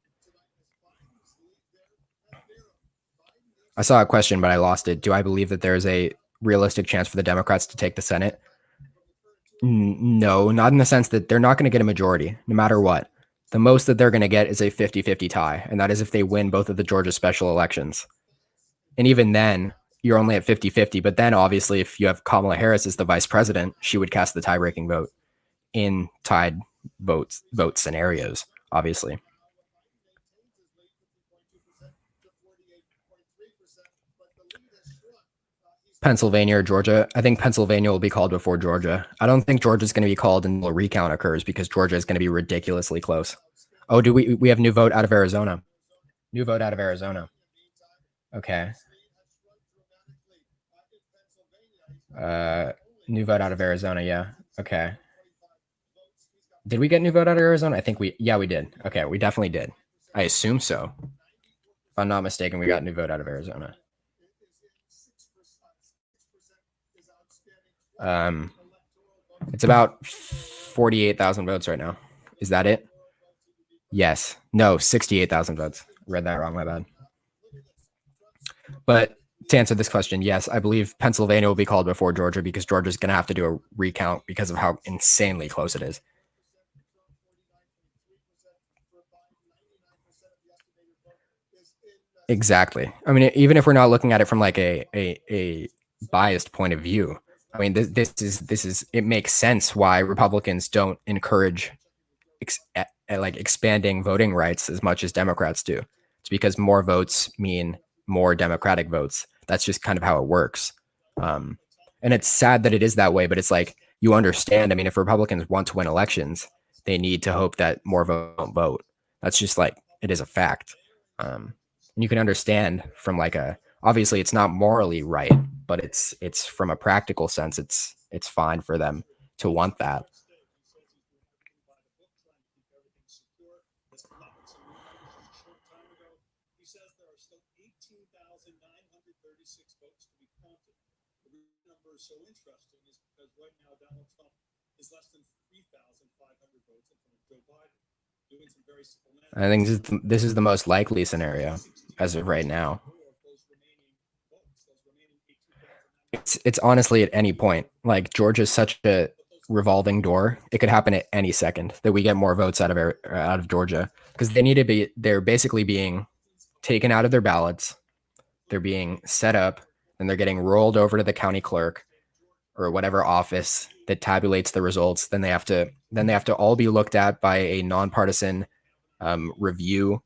Speaker 2: I saw a question, but I lost it. Do I believe that there is a realistic chance for the Democrats to take the Senate? No, not in the sense that they're not going to get a majority, no matter what. The most that they're going to get is a 50-50 tie, and that is if they win both of the Georgia special elections. And even then, you're only at 50-50. But then, obviously, if you have Kamala Harris as the vice president, she would cast the tie-breaking vote in tied vote scenarios, obviously. Pennsylvania or Georgia. I think Pennsylvania will be called before Georgia. I don't think Georgia's going to be called until a recount occurs because Georgia is going to be ridiculously close. Oh, do we have new vote out of Arizona? New vote out of Arizona. Okay. New vote out of Arizona. Yeah. Okay. Did we get new vote out of Arizona? I think we did. Okay. We definitely did. I assume so. If I'm not mistaken, we got new vote out of Arizona. It's about 48,000 votes right now. Is that it? Yes. No, 68,000 votes. Read that wrong, my bad. But to answer this question, yes, I believe Pennsylvania will be called before Georgia because Georgia's going to have to do a recount because of how insanely close it is. Exactly. I mean, even if we're not looking at it from like a biased point of view, I mean, this is it makes sense why Republicans don't encourage like expanding voting rights as much as Democrats do. It's because more votes mean more Democratic votes. That's just kind of how it works. And it's sad that it is that way, but it's like, you understand. I mean, if Republicans want to win elections, they need to hope that more vote. That's just like, it is a fact. And you can understand from like obviously it's not morally right, but it's from a practical sense, it's fine for them to want that.
Speaker 12: So interesting is because right now Donald Trump is less than 3,500 votes in front of Joe Biden, doing some very simple math.
Speaker 2: I think this is the most likely scenario as of right now. It's honestly at any point. Like, Georgia's such a revolving door; it could happen at any second that we get more votes out of Georgia because they're basically being taken out of their ballots. They're being set up, and they're getting rolled over to the county clerk or whatever office that tabulates the results. Then they have to all be looked at by a nonpartisan review,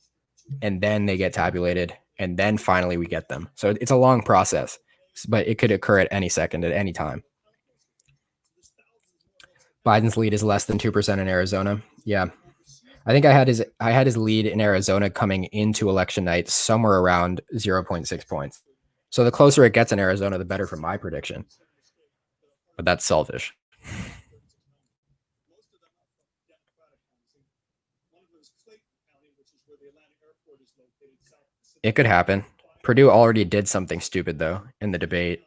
Speaker 2: and then they get tabulated, and then finally we get them. So it's a long process, but it could occur at any second, at any time. Biden's lead is less than 2% in Arizona. Yeah. I think I had his lead in Arizona coming into election night somewhere around 0.6 points. So the closer it gets in Arizona, the better for my prediction. But that's selfish. It could happen. Purdue already did something stupid, though, in the debate,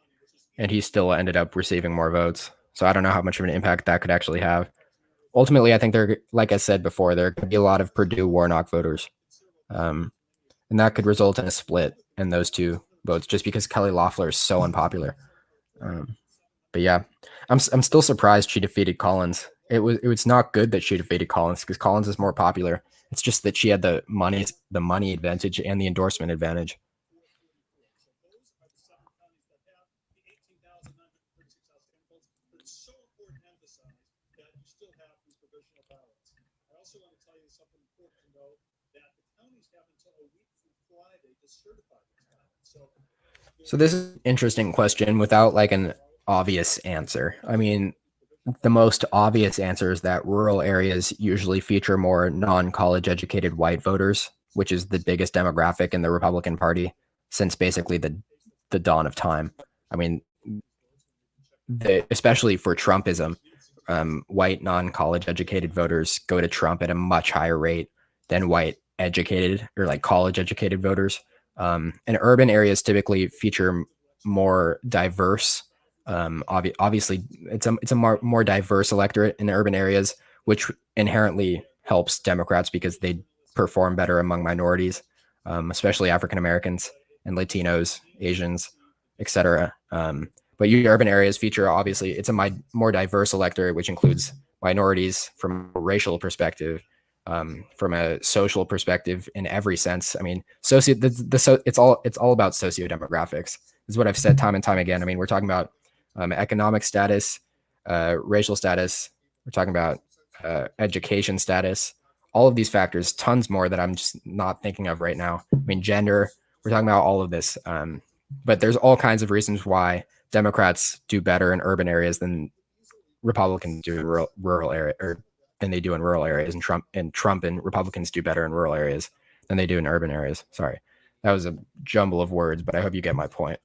Speaker 2: and he still ended up receiving more votes. So I don't know how much of an impact that could actually have. Ultimately, I think like I said before, there could be a lot of Purdue Warnock voters. And that could result in a split in those two votes just because Kelly Loeffler is so unpopular. But yeah, I'm still surprised she defeated Collins. It was not good that she defeated Collins because Collins is more popular. It's just that she had the money advantage and the endorsement advantage. So this is an interesting question without like an obvious answer. I mean, the most obvious answer is that rural areas usually feature more non-college educated white voters, which is the biggest demographic in the Republican Party since basically the dawn of time. I mean, especially for Trumpism, white non-college educated voters go to Trump at a much higher rate than white educated or like college educated voters. And urban areas typically feature more diverse. Obviously, it's a more diverse electorate in urban areas, which inherently helps Democrats because they perform better among minorities, especially African Americans and Latinos, Asians, etc. But urban areas feature, obviously, it's a more diverse electorate, which includes minorities from a racial perspective, from a social perspective in every sense. I mean, it's all about socio-demographics. This is what I've said time and time again. I mean, we're talking about economic status, racial status. We're talking about education status. All of these factors, tons more that I'm just not thinking of right now. I mean, gender. We're talking about all of this. But there's all kinds of reasons why Democrats do better in urban areas than Republicans do in rural area, or than they do in rural areas, and Trump and Republicans do better in rural areas than they do in urban areas. Sorry, that was a jumble of words, but I hope you get my point.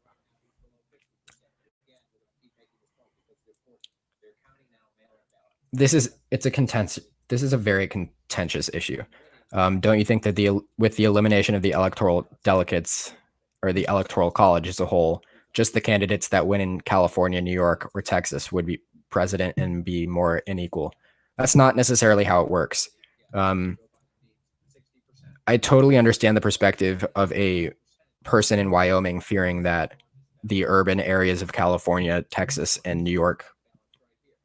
Speaker 2: This is a very contentious issue. Don't you think that with the elimination of the electoral delegates, or the electoral college as a whole, just the candidates that win in California, New York, or Texas would be president and be more unequal? That's not necessarily how it works. I totally understand the perspective of a person in Wyoming fearing that the urban areas of California, Texas, and New York,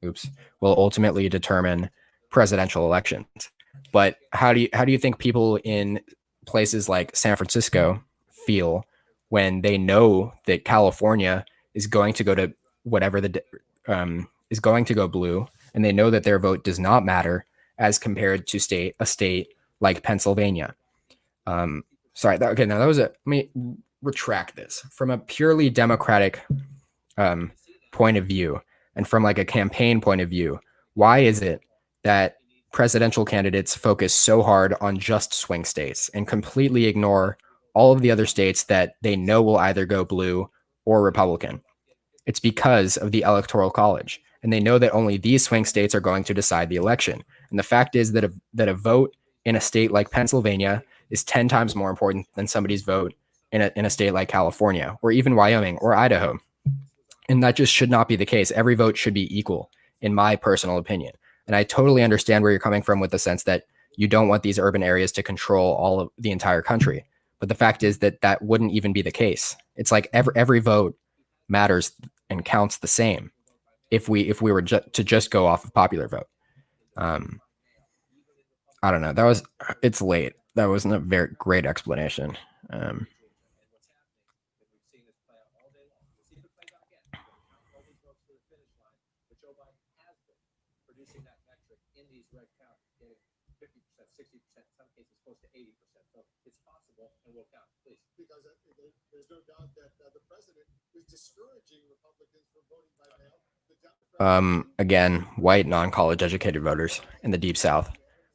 Speaker 2: will ultimately determine presidential elections. But how do you think people in places like San Francisco feel when they know that California is going to go to whatever is going to go blue, and they know that their vote does not matter as compared to a state like Pennsylvania? Sorry. Let me retract this. From a purely Democratic point of view, and from like a campaign point of view, why is it that presidential candidates focus so hard on just swing states and completely ignore all of the other states that they know will either go blue or Republican? It's because of the Electoral College, and they know that only these swing states are going to decide the election. And the fact is that a vote in a state like Pennsylvania is 10 times more important than somebody's vote in a state like California, or even Wyoming or Idaho. And that just should not be the case. Every vote should be equal, in my personal opinion. And I totally understand where you're coming from with the sense that you don't want these urban areas to control all of the entire country. But the fact is that that wouldn't even be the case. It's like every vote matters and counts the same if we were to just go off of popular vote. I don't know. It's late. That wasn't a very great explanation.
Speaker 1: Because there's no doubt that the president is discouraging Republicans from voting by mail.
Speaker 2: Again, white, non-college educated voters in the Deep South,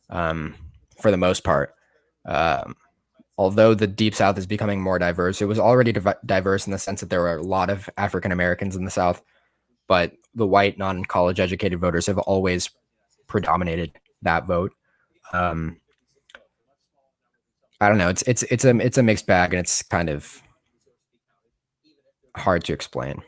Speaker 2: for the most part. Although the Deep South is becoming more diverse, it was already diverse in the sense that there were a lot of African Americans in the South, but the white, non-college educated voters have always predominated that vote. I don't know. It's a mixed bag, and it's kind of hard to explain.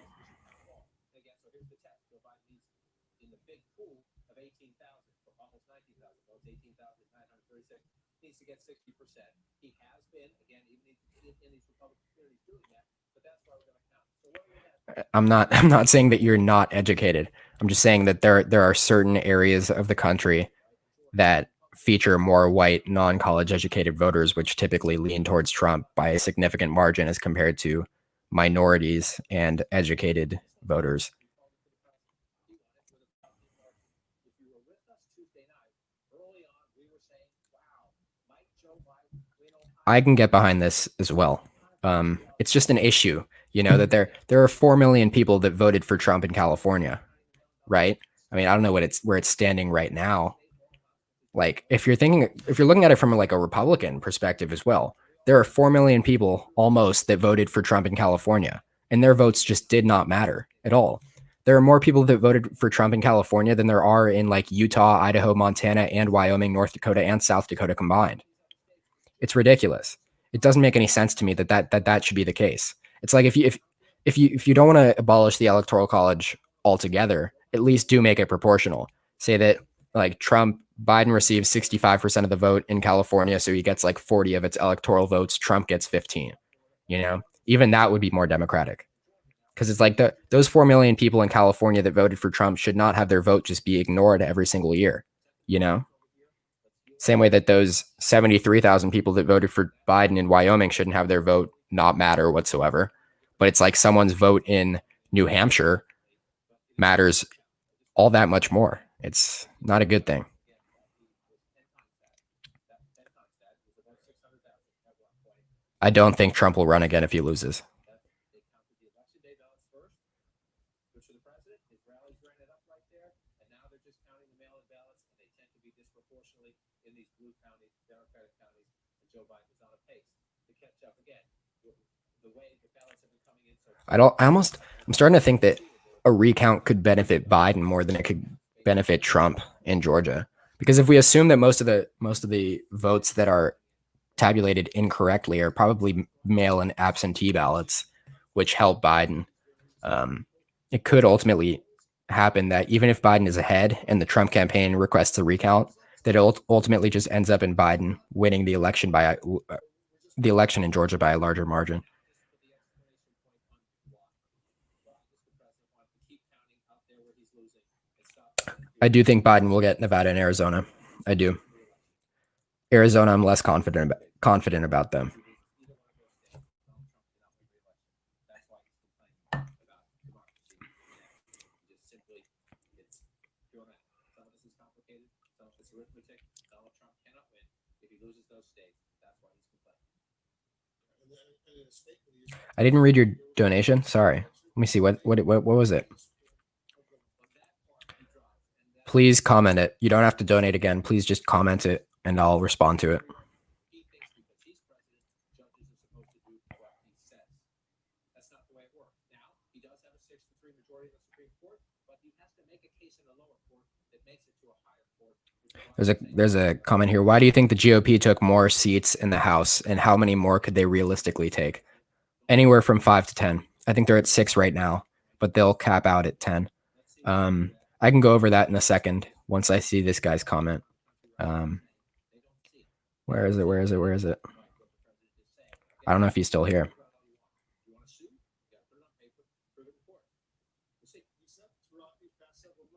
Speaker 2: I'm not saying that you're not educated. I'm just saying that there are certain areas of the country that feature more white, non-college educated voters, which typically lean towards Trump by a significant margin as compared to minorities and educated voters. I can get behind this as well. It's just an issue, that there are 4 million people that voted for Trump in California, right? I mean, I don't know where it's standing right now. Like, if you're looking at it from like a Republican perspective as well, there are 4 million people almost that voted for Trump in California, and their votes just did not matter at all. There are more people that voted for Trump in California than there are in like Utah, Idaho, Montana, and Wyoming, North Dakota, and South Dakota combined. It's ridiculous. It doesn't make any sense to me that should be the case. It's like if you don't want to abolish the Electoral College altogether, at least do make it proportional. Say that like Biden receives 65% of the vote in California, so he gets like 40 of its electoral votes. Trump gets 15. Even that would be more democratic. Because it's like those 4 million people in California that voted for Trump should not have their vote just be ignored every single year, you know? Same way that those 73,000 people that voted for Biden in Wyoming shouldn't have their vote not matter whatsoever. But it's like someone's vote in New Hampshire matters all that much more. It's not a good thing. I don't think Trump will run again if he loses. I'm starting to think that a recount could benefit Biden more than it could benefit Trump in Georgia. Because if we assume that most of the votes that are tabulated incorrectly are probably mail and absentee ballots, which help Biden, it could ultimately happen that even if Biden is ahead and the Trump campaign requests a recount, that it ultimately just ends up in Biden winning the election in Georgia by a larger margin. I do think Biden will get Nevada and Arizona. I do. Arizona, I'm less confident about them. I didn't read your donation. Sorry. Let me see. What was it? Please comment it. You don't have to donate again. Please just comment it and I'll respond to it. There's a comment here. Why do you think the GOP took more seats in the House, and how many more could they realistically take? Anywhere from 5 to 10. I think they're at 6 right now, but they'll cap out at 10. I can go over that in a second once I see this guy's comment. Where is it? I don't know if he's still here.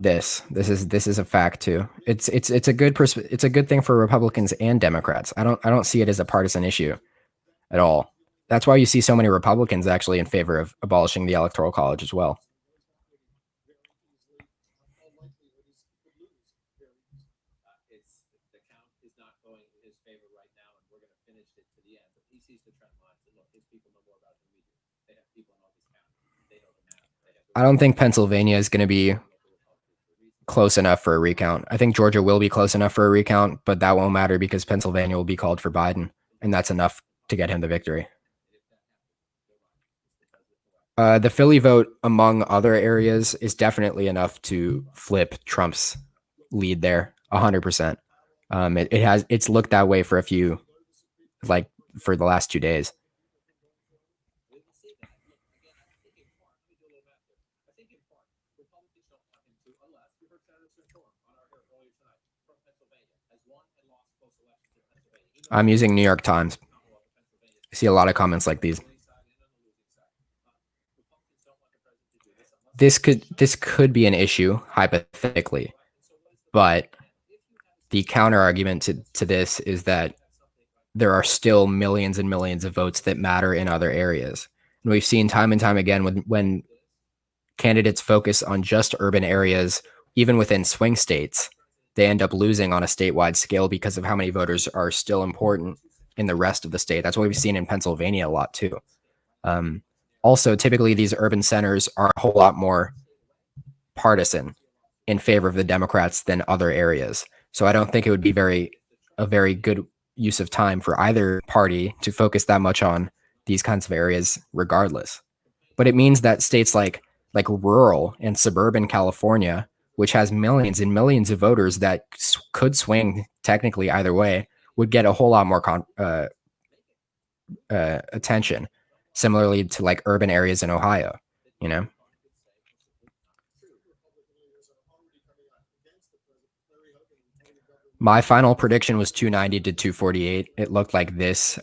Speaker 2: This is a fact too. It's a good thing for Republicans and Democrats. I don't see it as a partisan issue at all. That's why you see so many Republicans actually in favor of abolishing the Electoral College as well. I don't think Pennsylvania is going to be close enough for a recount. I think Georgia will be close enough for a recount, but that won't matter because Pennsylvania will be called for Biden, and that's enough to get him the victory. The Philly vote, among other areas, is definitely enough to flip Trump's lead there, 100%. It's looked that way for for the last 2 days. I'm using New York Times. I see a lot of comments like these. This could be an issue, hypothetically, but the counter argument to this is that there are still millions and millions of votes that matter in other areas. And we've seen time and time again when candidates focus on just urban areas, even within swing states, they end up losing on a statewide scale because of how many voters are still important in the rest of the state. That's what we've seen in Pennsylvania a lot too. Also, typically these urban centers are a whole lot more partisan in favor of the Democrats than other areas. So I don't think it would be a very good use of time for either party to focus that much on these kinds of areas regardless. But it means that states like rural and suburban California, which has millions and millions of voters that could swing technically either way, would get a whole lot more attention, similarly to like urban areas in Ohio, you know? My final prediction was 290 to 248. It looked like this.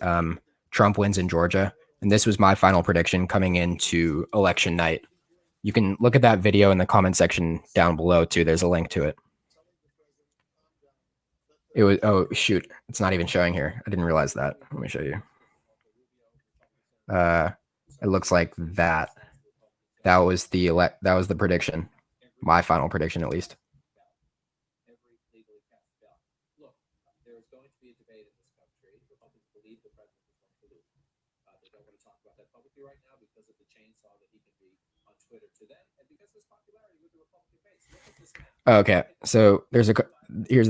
Speaker 2: Trump wins in Georgia. And this was my final prediction coming into election night. You can look at that video in the comment section down below too. There's a link to it. It was, oh shoot, it's not even showing here. I didn't realize that. Let me show you. It looks like that. That was the prediction. My final prediction, at least.
Speaker 3: Look, there is going to be a debate in this country. Republicans believe the president is going to lose. They don't want to talk about that publicly right now because of the chainsaw that he can be on Twitter to them, and because of his popularity with the Republican base. Look at this map.
Speaker 2: Okay, so here's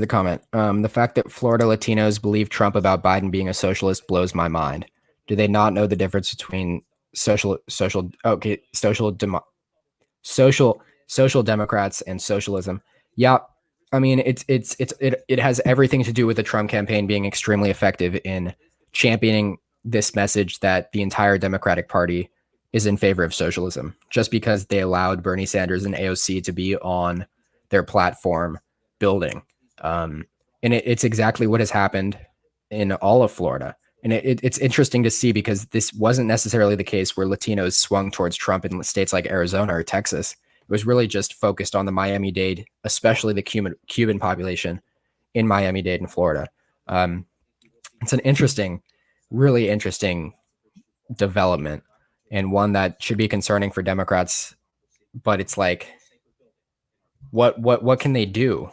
Speaker 2: the comment. The fact that Florida Latinos believe Trump about Biden being a socialist blows my mind. Do they not know the difference between social democrats and socialism? Yeah, I mean it has everything to do with the Trump campaign being extremely effective in championing this message that the entire Democratic Party is in favor of socialism, just because they allowed Bernie Sanders and AOC to be on their platform building. And it's exactly what has happened in all of Florida. And it's interesting to see because this wasn't necessarily the case where Latinos swung towards Trump in states like Arizona or Texas. It was really just focused on the Miami-Dade, especially the Cuban population in Miami-Dade and Florida. It's an really interesting development, and one that should be concerning for Democrats. But it's like, what can they do?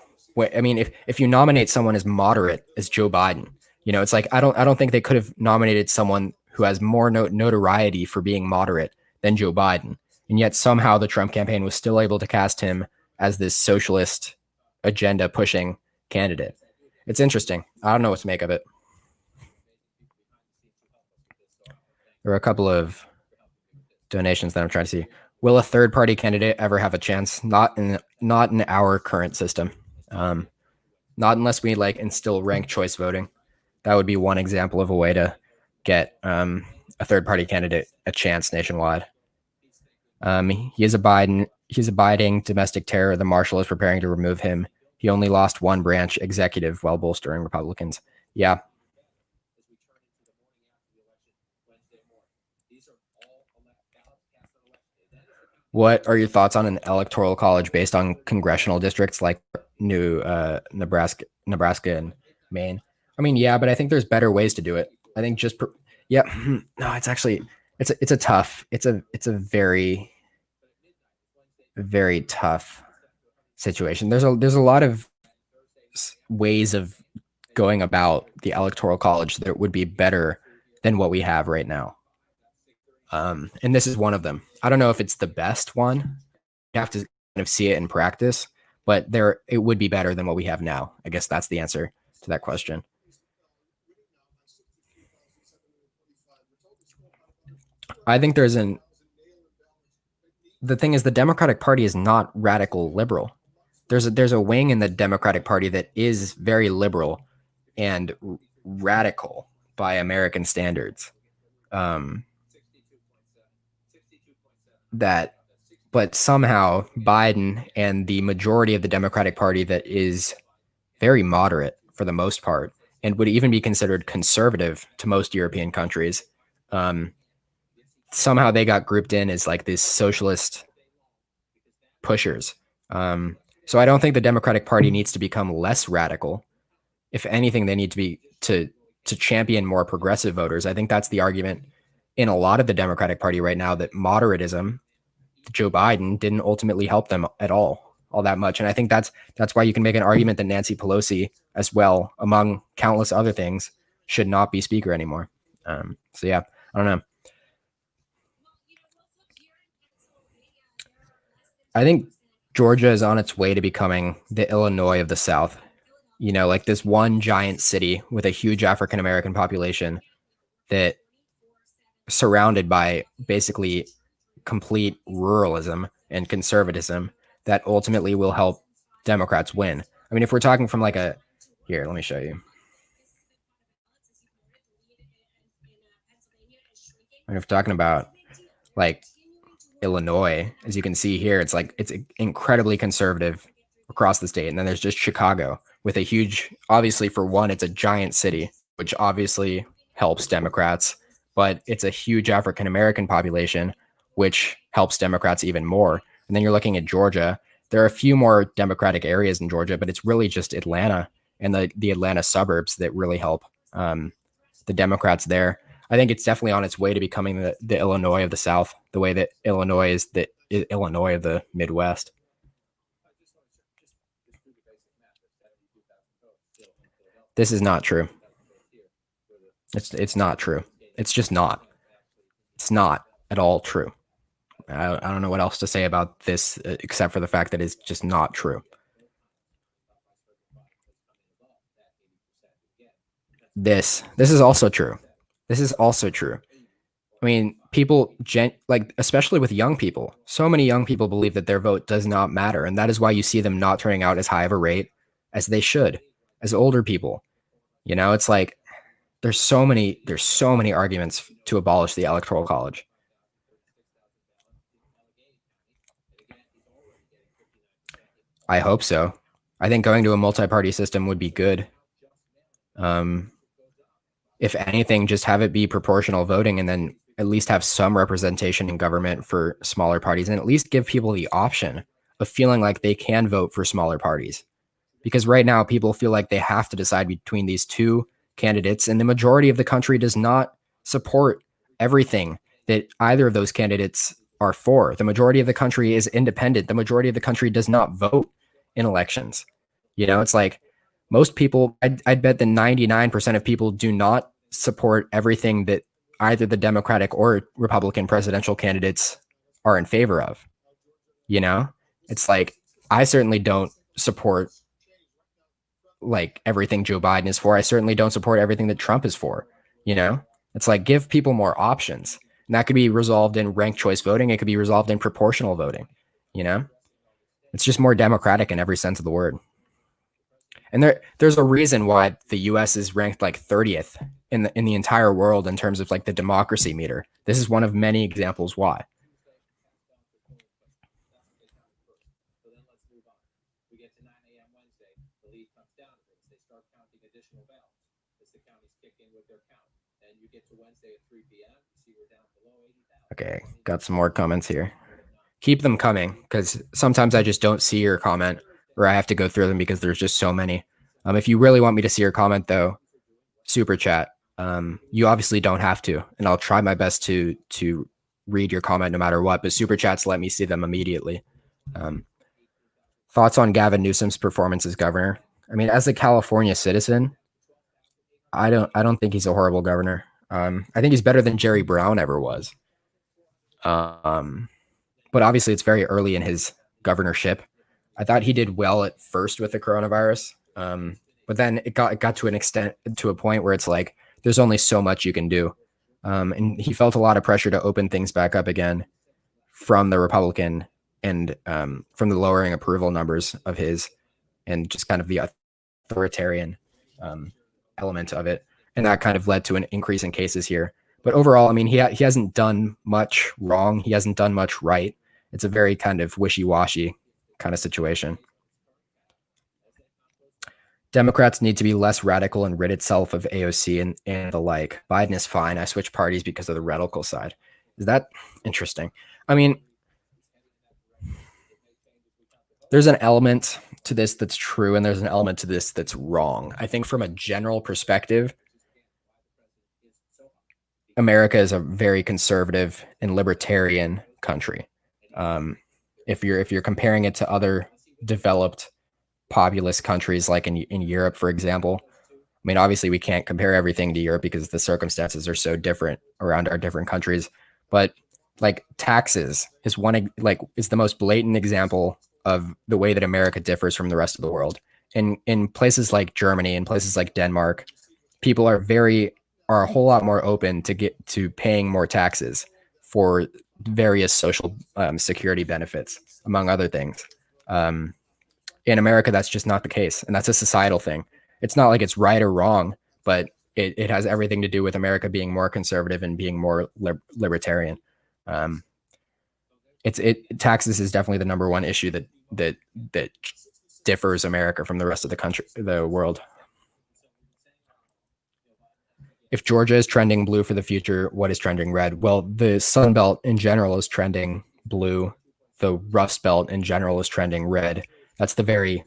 Speaker 2: I mean, if you nominate someone as moderate as Joe Biden, it's like I don't think they could have nominated someone who has more notoriety for being moderate than Joe Biden, and yet somehow the Trump campaign was still able to cast him as this socialist agenda pushing candidate. It's interesting. I don't know what to make of it. There are a couple of donations that I'm trying to see. Will a third party candidate ever have a chance? Not in our current system. Not unless we instill ranked choice voting. That would be one example of a way to get a third party candidate a chance nationwide. He's abiding domestic terror. The marshal is preparing to remove him. He only lost one branch executive while bolstering Republicans. Yeah. What are your thoughts on an electoral college based on congressional districts like Nebraska and Maine? I mean, yeah, but I think there's better ways to do it. I think no, it's a very, very tough situation. There's a lot of ways of going about the electoral college that would be better than what we have right now. And this is one of them. I don't know if it's the best one. You have to kind of see it in practice, but it would be better than what we have now. I guess that's the answer to that question. I think the thing is the Democratic Party is not radical liberal. There's a wing in the Democratic Party that is very liberal and radical by American standards. But somehow Biden and the majority of the Democratic Party that is very moderate for the most part and would even be considered conservative to most European countries, somehow they got grouped in as these socialist pushers. So I don't think the Democratic Party needs to become less radical. If anything, they need to be to champion more progressive voters. I think that's the argument in a lot of the Democratic Party right now, that moderatism, Joe Biden, didn't ultimately help them at all that much. And I think that's why you can make an argument that Nancy Pelosi, as well, among countless other things, should not be speaker anymore. So yeah, I don't know. I think Georgia is on its way to becoming the Illinois of the South. This one giant city with a huge African-American population that surrounded by basically complete ruralism and conservatism that ultimately will help Democrats win. I mean, if we're talking from here, let me show you. And if we're talking about Illinois, as you can see here, it's incredibly conservative across the state. And then there's just Chicago with a huge, obviously for one, it's a giant city, which obviously helps Democrats. but it's a huge African American population, which helps Democrats even more. And then you're looking at Georgia. There are a few more Democratic areas in Georgia, but it's really just Atlanta and the Atlanta suburbs that really help the Democrats there. I think it's definitely on its way to becoming the Illinois of the South, the way that Illinois is the Illinois of the Midwest. This is not true. It's not true. It's just not. It's not at all true. I don't know what else to say about this except for the fact that it's just not true. This is also true. This is also true. I mean, people like, especially with young people, so many young people believe that their vote does not matter. And that is why you see them not turning out as high of a rate as they should, as older people. You know, it's like, there's so many arguments to abolish the Electoral College. I hope so. I think going to a multi-party system would be good. If anything, just have it be proportional voting and then at least have some representation in government for smaller parties and at least give people the option of feeling like they can vote for smaller parties. Because right now people feel like they have to decide between these two candidates, and the majority of the country does not support everything that either of those candidates are for. The majority of the country is independent. The majority of the country does not vote in elections. You know, it's like most people, I'd bet that 99% of people do not support everything that either the Democratic or Republican presidential candidates are in favor of. You know, it's like, I certainly don't support like everything Joe Biden is for. I certainly don't support everything that Trump is for. You know, it's like, give people more options. And that could be resolved in ranked choice voting. It could be resolved in proportional voting. You know, it's just more democratic in every sense of the word. And there's a reason why the U.S. is ranked like 30th in the entire world in terms of like the democracy meter. This is one of many examples why. Okay, got some more comments here. Keep them coming, because sometimes I just don't see your comment, or I have to go through them because there's just so many. If you really want me to see your comment, though, super chat. You obviously don't have to, and I'll try my best to read your comment no matter what. But super chats let me see them immediately. Thoughts on Gavin Newsom's performance as governor? I mean, as a California citizen, I don't think he's a horrible governor. I think he's better than Jerry Brown ever was. But obviously it's very early in his governorship. I thought he did well at first with the coronavirus. But then it got to an extent, to a point where it's like, there's only so much you can do. And he felt a lot of pressure to open things back up again from the Republican and from the lowering approval numbers of his, and just kind of the authoritarian element of it. And that kind of led to an increase in cases here. But overall, I mean, he hasn't done much wrong. He hasn't done much right. It's a very kind of wishy-washy kind of situation. Democrats need to be less radical and rid itself of AOC and the like. Biden is fine. I switched parties because of the radical side. Is that interesting? I mean, there's an element to this that's true, and there's an element to this that's wrong. I think from a general perspective, America is a very conservative and libertarian country. If you're comparing it to other developed populous countries like in Europe, for example, I mean, obviously we can't compare everything to Europe because the circumstances are so different around our different countries. But like taxes is is the most blatant example of the way that America differs from the rest of the world. In places like Germany and places like Denmark, people are a whole lot more open to paying more taxes for various social security benefits, among other things. In America, that's just not the case. And that's a societal thing. It's not like it's right or wrong, but it has everything to do with America being more conservative and being more libertarian. Taxes is definitely the number one issue that differs America from the rest of the world. if Georgia is trending blue for the future, what is trending red? Well, the Sun Belt in general is trending blue. The Rust Belt in general is trending red. That's the very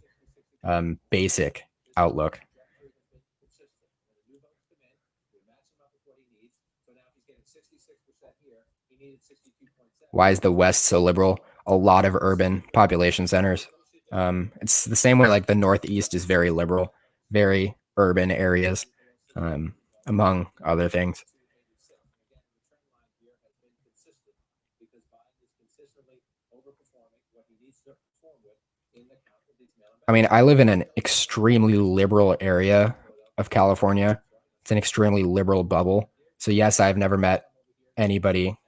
Speaker 2: basic outlook. Why is the West so liberal? A lot of urban population centers. It's the same way like the Northeast is very liberal, very urban areas, among other things. I mean, I live in an extremely liberal area of California. It's an extremely liberal bubble. So yes, I've never met anybody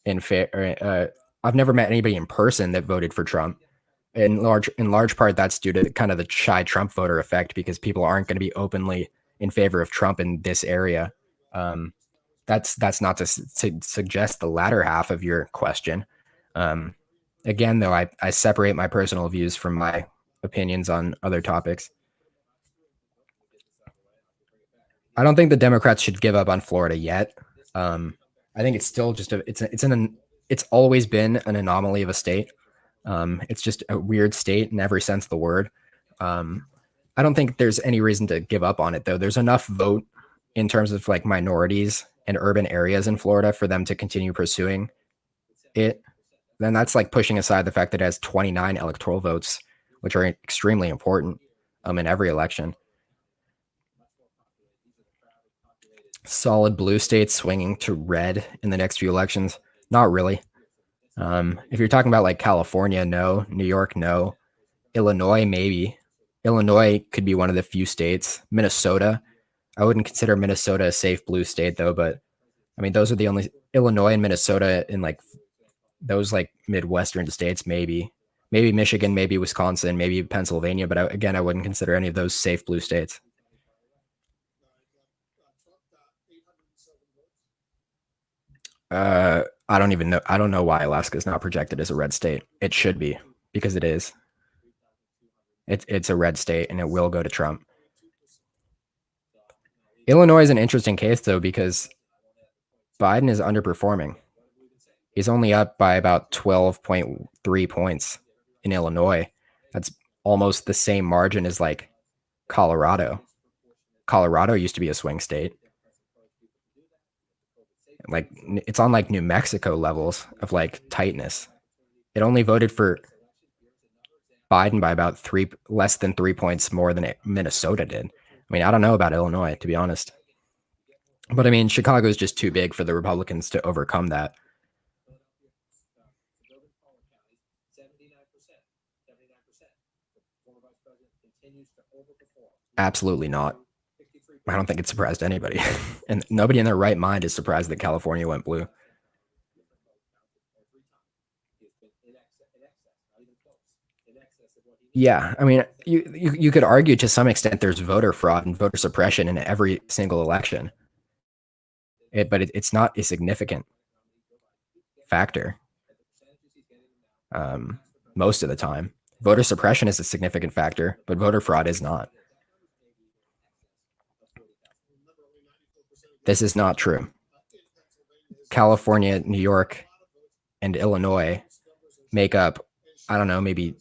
Speaker 2: I've never met anybody in person that voted for Trump. In large part, that's due to kind of the shy Trump voter effect, because people aren't going to be openly in favor of Trump in this area. That's not to suggest the latter half of your question. Again, though, I separate my personal views from my opinions on other topics. I don't think the Democrats should give up on Florida yet. I think it's still just it's always been an anomaly of a state. It's just a weird state in every sense of the word. I don't think there's any reason to give up on it, though. There's enough vote in terms of like minorities and urban areas in Florida for them to continue pursuing it. Then that's like pushing aside the fact that it has 29 electoral votes, which are extremely important in every election. Solid blue states swinging to red in the next few elections? Not really. If you're talking about like California, no. New York, no. Illinois, maybe. Illinois could be one of the few states. Minnesota, I wouldn't consider Minnesota a safe blue state, though. But I mean, those are the only Illinois and Minnesota in like those like Midwestern states. Maybe Michigan, maybe Wisconsin, maybe Pennsylvania. But again, I wouldn't consider any of those safe blue states. I don't even know. I don't know why Alaska is not projected as a red state. It should be, because it is. It's a red state, and it will go to Trump. Illinois is an interesting case, though, because Biden is underperforming. He's only up by about 12.3 points in Illinois. That's almost the same margin as like Colorado. Colorado used to be a swing state. Like it's on like New Mexico levels of like tightness. It only voted for Biden by about less than 3 points more than Minnesota did. I mean, I don't know about Illinois, to be honest. But I mean, Chicago is just too big for the Republicans to overcome that. Absolutely not. I don't think it surprised anybody. And nobody in their right mind is surprised that California went blue. Yeah, I mean, you could argue to some extent there's voter fraud and voter suppression in every single election. But it's not a significant factor most of the time. Voter suppression is a significant factor, but voter fraud is not. This is not true. California, New York, and Illinois make up, I don't know, maybe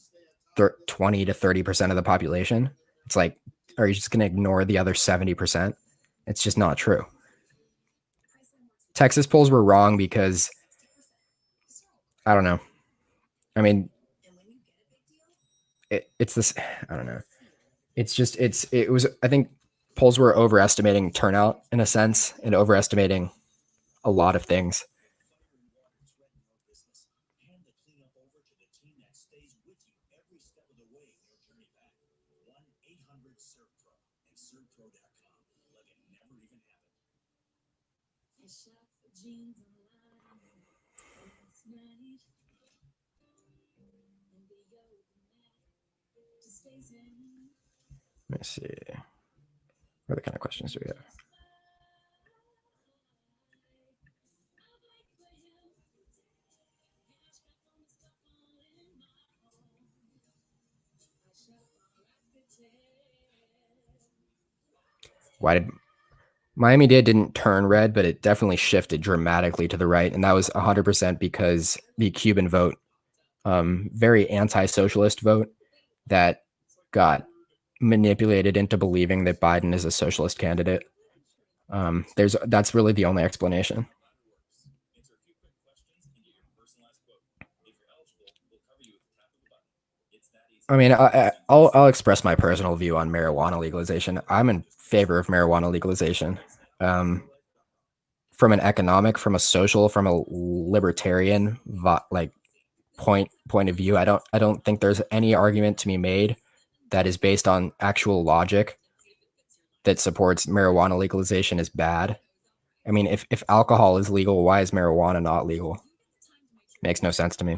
Speaker 2: 20 to 30% of the population. It's like, are you just going to ignore the other 70%? It's just not true. Texas polls were wrong because, I don't know. I mean, it's this, I don't know. It's just, it was, I think polls were overestimating turnout in a sense and overestimating a lot of things. Let me see. What other kind of questions do we have? Miami-Dade didn't turn red, but it definitely shifted dramatically to the right, and that was 100% because the Cuban vote, very anti-socialist vote, that got manipulated into believing that Biden is a socialist candidate. That's really the only explanation. I mean, I'll express my personal view on marijuana legalization. I'm in favor of marijuana legalization. From an economic, from a social, from a libertarian like point of view, I don't think there's any argument to be made that is based on actual logic that supports marijuana legalization is bad. I mean, if alcohol is legal, why is marijuana not legal? Makes no sense to me.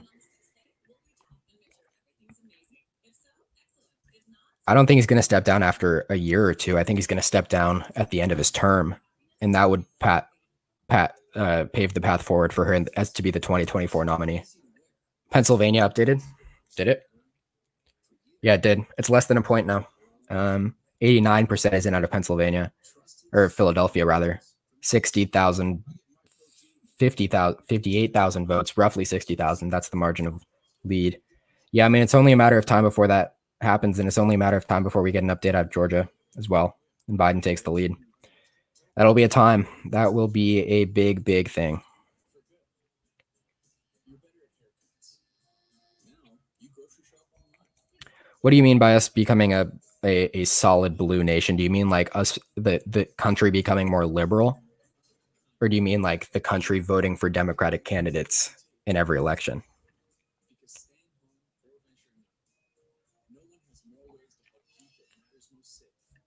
Speaker 2: I don't think he's going to step down after a year or two. I think he's going to step down at the end of his term, and that would pave the path forward for her as to be the 2024 nominee. Pennsylvania updated? Did it? Yeah, it did. It's less than a point now. 89% is in out of Pennsylvania, or Philadelphia rather. 60,000, 50,000, 58,000 votes, roughly 60,000. That's the margin of lead. Yeah, I mean, it's only a matter of time before that happens, and it's only a matter of time before we get an update out of Georgia as well, and Biden takes the lead. That'll be a time. That will be a big, big thing. What do you mean by us becoming a solid blue nation? Do you mean like us, the country becoming more liberal? Or do you mean like the country voting for Democratic candidates in every election?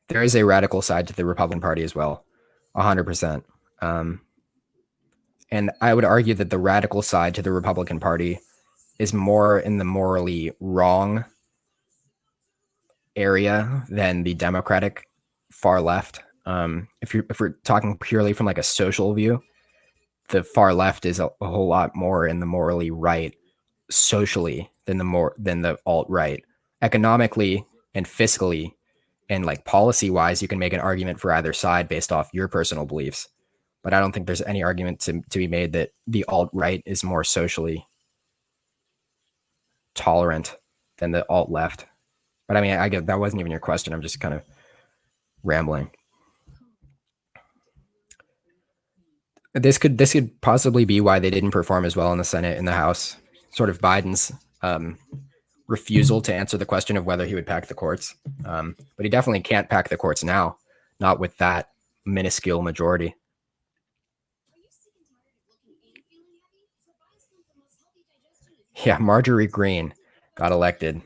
Speaker 2: There is a radical side to the Republican Party as well, 100%. And I would argue that the radical side to the Republican Party is more in the morally wrong area than the Democratic far left. If we're talking purely from like a social view, the far left is a whole lot more in the morally right socially than the alt right. Economically and fiscally and like policy wise, you can make an argument for either side based off your personal beliefs. But I don't think there's any argument to be made that the alt right is more socially tolerant than the alt left. But I mean, I get that wasn't even your question. I'm just kind of rambling. This could possibly be why they didn't perform as well in the Senate and the House. Sort of Biden's refusal to answer the question of whether he would pack the courts. But he definitely can't pack the courts now, not with that minuscule majority. Yeah, Marjorie Greene got elected,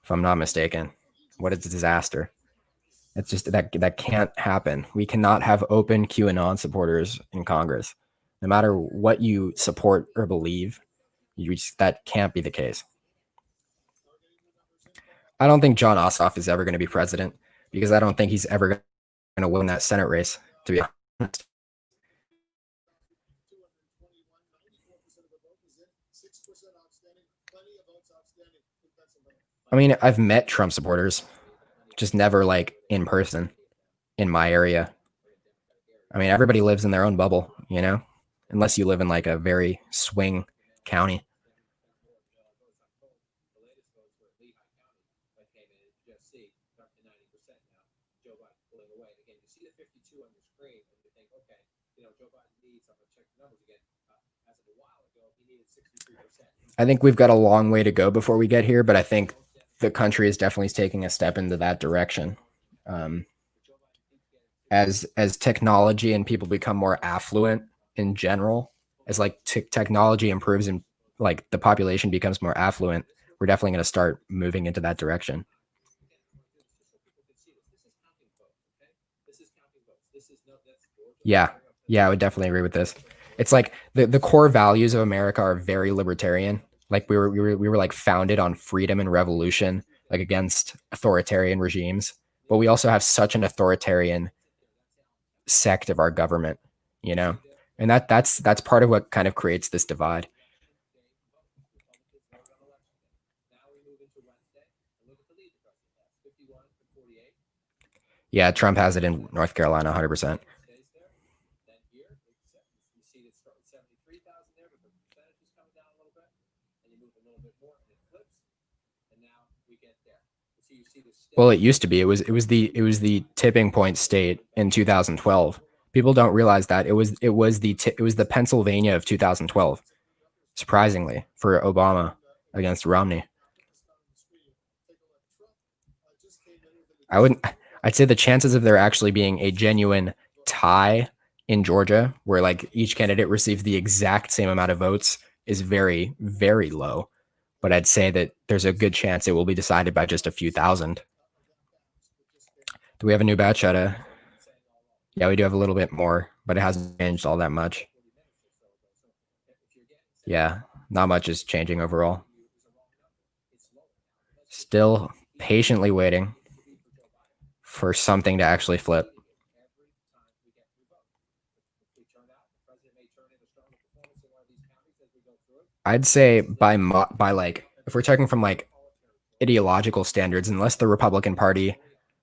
Speaker 2: if I'm not mistaken. What a disaster. It's just that can't happen. We cannot have open QAnon supporters in Congress. No matter what you support or believe, that can't be the case. I don't think John Ossoff is ever going to be president because I don't think he's ever going to win that Senate race, to be honest. I mean, I've met Trump supporters, just never like in person in my area. I mean, everybody lives in their own bubble, you know, unless you live in like a very swing county. I think we've got a long way to go before we get here, but I think the country is definitely taking a step into that direction. As technology and people become more affluent in general, as like technology improves and like the population becomes more affluent, we're definitely going to start moving into that direction. Yeah, I would definitely agree with this. It's like the core values of America are very libertarian. Like we were like founded on freedom and revolution, like against authoritarian regimes. But we also have such an authoritarian sect of our government, you know, and that's part of what kind of creates this divide. Yeah, Trump has it in North Carolina, 100%.
Speaker 3: 3,000 there, but the percentage is coming down a little bit, and you move a little bit more, and it flips, and now we get there. So you see this.
Speaker 2: Well, it used to be. It was the tipping point state in 2012. People don't realize that it was the Pennsylvania of 2012. Surprisingly, for Obama against Romney. I'd say the chances of there actually being a genuine tie in Georgia, where like each candidate receives the exact same amount of votes, is very, very low. But I'd say that there's a good chance it will be decided by just a few thousand. Do we have a new batch, Shetta? Yeah, we do have a little bit more, but it hasn't changed all that much. Yeah, not much is changing overall. Still patiently waiting for something to actually flip. I'd say by like, if we're talking from like ideological standards, unless the Republican Party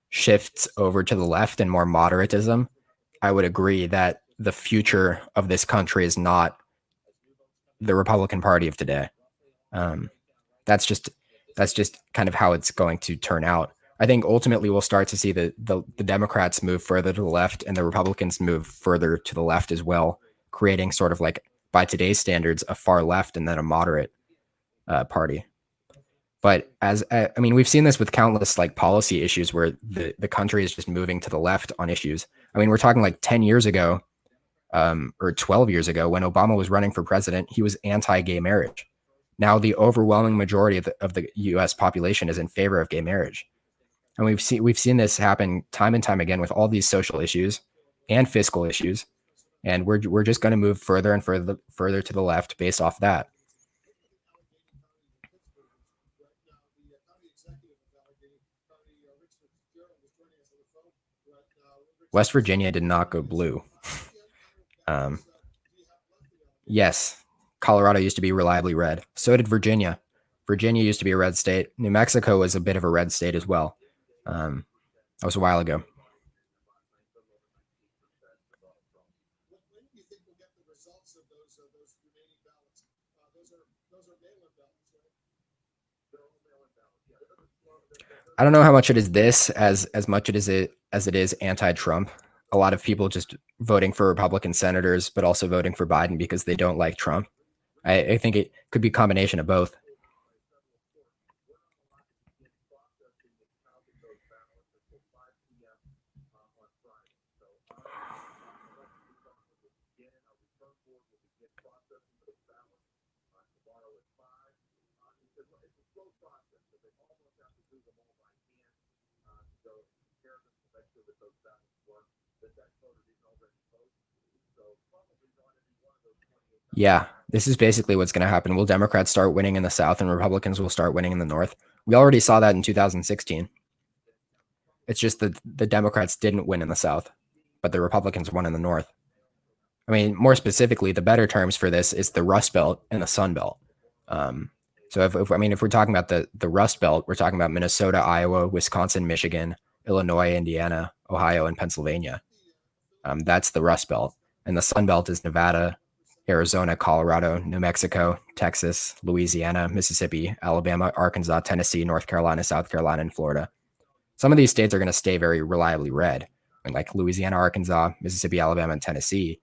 Speaker 2: shifts over to the left and more moderatism, I would agree that the future of this country is not the Republican Party of today. That's just kind of how it's going to turn out. I think ultimately we'll start to see the Democrats move further to the left and the Republicans move further to the left as well, creating sort of like, by today's standards, a far left and then a moderate party. But we've seen this with countless like policy issues where the country is just moving to the left on issues. I mean, we're talking like 10 years ago or 12 years ago when Obama was running for president, he was anti-gay marriage. Now the overwhelming majority of the U.S. population is in favor of gay marriage. And we've seen this happen time and time again with all these social issues and fiscal issues. And we're just going to move further and further to the left based off that. West Virginia did not go blue. Yes, Colorado used to be reliably red. So did Virginia. Virginia used to be a red state. New Mexico was a bit of a red state as well. That was a while ago. I don't know how much it is this as much as it is anti-Trump. A lot of people just voting for Republican senators, but also voting for Biden because they don't like Trump. I think it could be a combination of both. Yeah, this is basically what's going to happen. Will Democrats start winning in the South and Republicans will start winning in the North? We already saw that in 2016. It's just that the Democrats didn't win in the South, but the Republicans won in the North. I mean, more specifically, the better terms for this is the Rust Belt and the Sun Belt. So if we're talking about the Rust Belt, we're talking about Minnesota, Iowa, Wisconsin, Michigan, Illinois, Indiana, Ohio, and Pennsylvania. That's the Rust Belt. And the Sun Belt is Nevada, Arizona, Colorado, New Mexico, Texas, Louisiana, Mississippi, Alabama, Arkansas, Tennessee, North Carolina, South Carolina, and Florida. Some of these states are going to stay very reliably red, like Louisiana, Arkansas, Mississippi, Alabama, and Tennessee.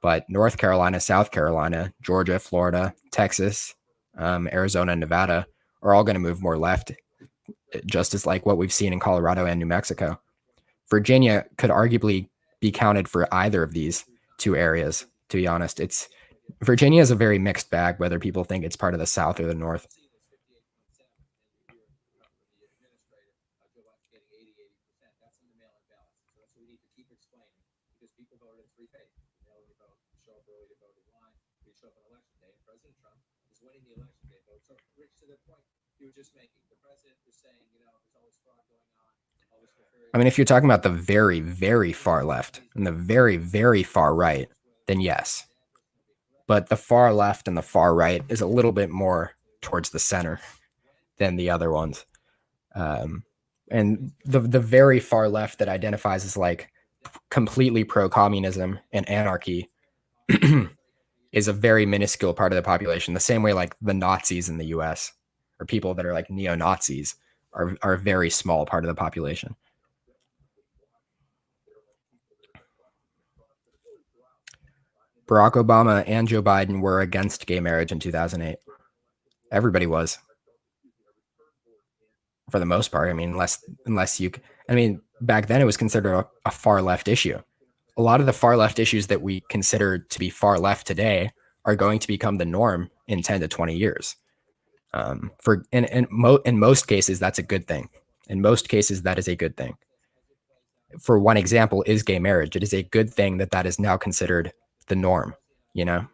Speaker 2: But North Carolina, South Carolina, Georgia, Florida, Texas, Arizona, and Nevada are all going to move more left, just as like what we've seen in Colorado and New Mexico. Virginia could arguably be counted for either of these two areas, to be honest. Virginia is a very mixed bag, whether people think it's part of the South or the North. I mean, if you're talking about the very, very far left and the very, very far right, then yes. But the far left and the far right is a little bit more towards the center than the other ones. And the very far left that identifies as like completely pro-communism and anarchy is a very minuscule part of the population, the same way like the Nazis in the US or people that are like neo-Nazis are a very small part of the population. Barack Obama and Joe Biden were against gay marriage in 2008. Everybody was, for the most part. I mean, unless you, I mean, back then it was considered a far left issue. A lot of the far left issues that we consider to be far left today are going to become the norm in 10 to 20 years. In most cases, that's a good thing. In most cases, that is a good thing. For one example, is gay marriage. It is a good thing that that is now considered the norm, you know?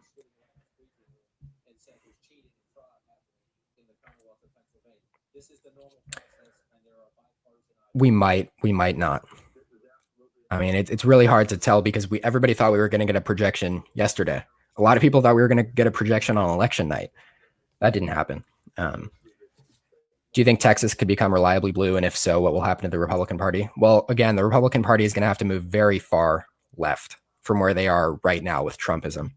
Speaker 2: We might not. I mean, it's really hard to tell because everybody thought we were going to get a projection yesterday. A lot of people thought we were going to get a projection on election night. That didn't happen. Do you think Texas could become reliably blue? And if so, what will happen to the Republican Party? Well, again, the Republican Party is going to have to move very far left from where they are right now with Trumpism.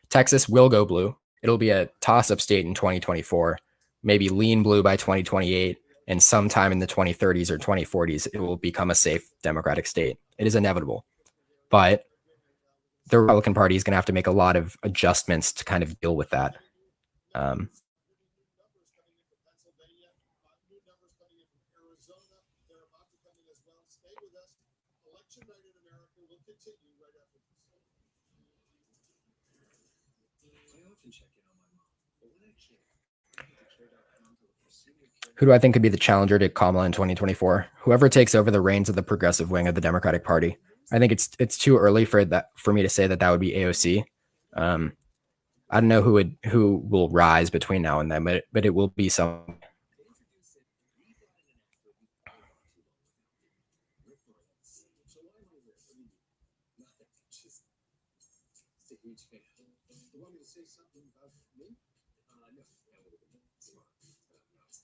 Speaker 2: Texas will go blue. It'll be a toss-up state in 2024, maybe lean blue by 2028, and sometime in the 2030s or 2040s, it will become a safe Democratic state. It is inevitable. But the Republican Party is going to have to make a lot of adjustments to kind of deal with that. Who do I think could be the challenger to Kamala in 2024? Whoever takes over the reins of the progressive wing of the Democratic Party. I think it's too early for me to say that would be AOC. I don't know who will rise between now and then, but it will be some.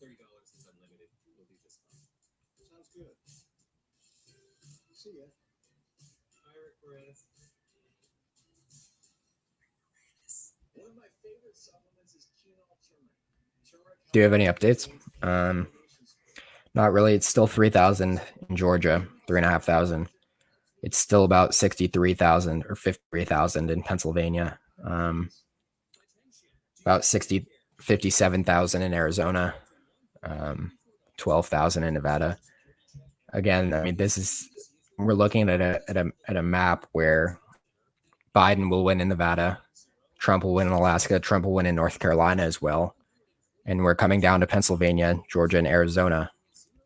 Speaker 12: $30 is unlimited. We'll leave this fine. Sounds good. See ya. Hi, Rick Moranis. One of my favorite supplements is Keynote turmeric.
Speaker 2: Do you have any updates? Not really. It's still 3,000 in Georgia, 3,500. It's still about 63,000 or 53,000 in Pennsylvania. About 57,000 in Arizona. 12,000 in Nevada. Again, I mean, we're looking at a map where Biden will win in Nevada, Trump will win in Alaska, Trump will win in North Carolina as well, and we're coming down to Pennsylvania, Georgia, and Arizona,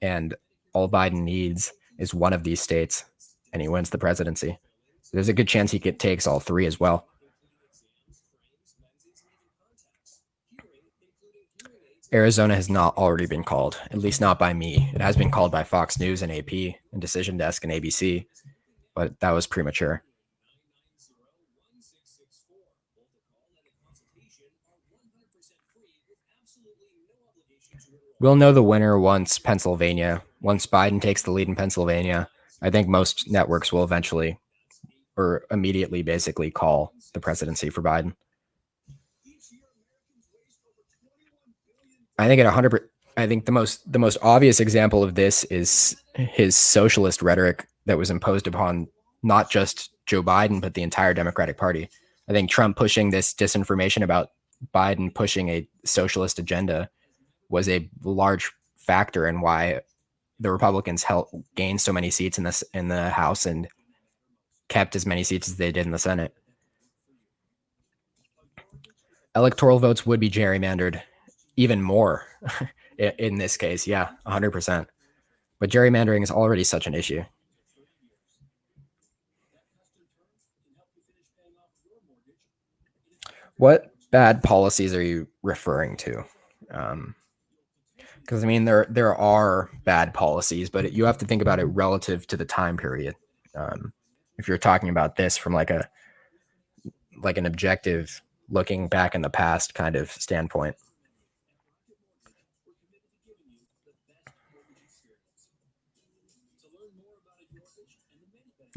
Speaker 2: and all Biden needs is one of these states, and he wins the presidency. There's a good chance he takes all three as well. Arizona has not already been called, at least not by me. It has been called by Fox News and AP and Decision Desk and ABC, but that was premature. We'll know the winner once Biden takes the lead in Pennsylvania. I think most networks will eventually or immediately basically call the presidency for Biden. I think at 100%. I think the most obvious example of this is his socialist rhetoric that was imposed upon not just Joe Biden but the entire Democratic Party. I think Trump pushing this disinformation about Biden pushing a socialist agenda was a large factor in why the Republicans gained so many seats in the House and kept as many seats as they did in the Senate. Electoral votes would be gerrymandered even more in this case. Yeah, 100%. But gerrymandering is already such an issue. What bad policies are you referring to? Because I mean, there are bad policies, but you have to think about it relative to the time period. If you're talking about this from like an objective, looking back in the past kind of standpoint.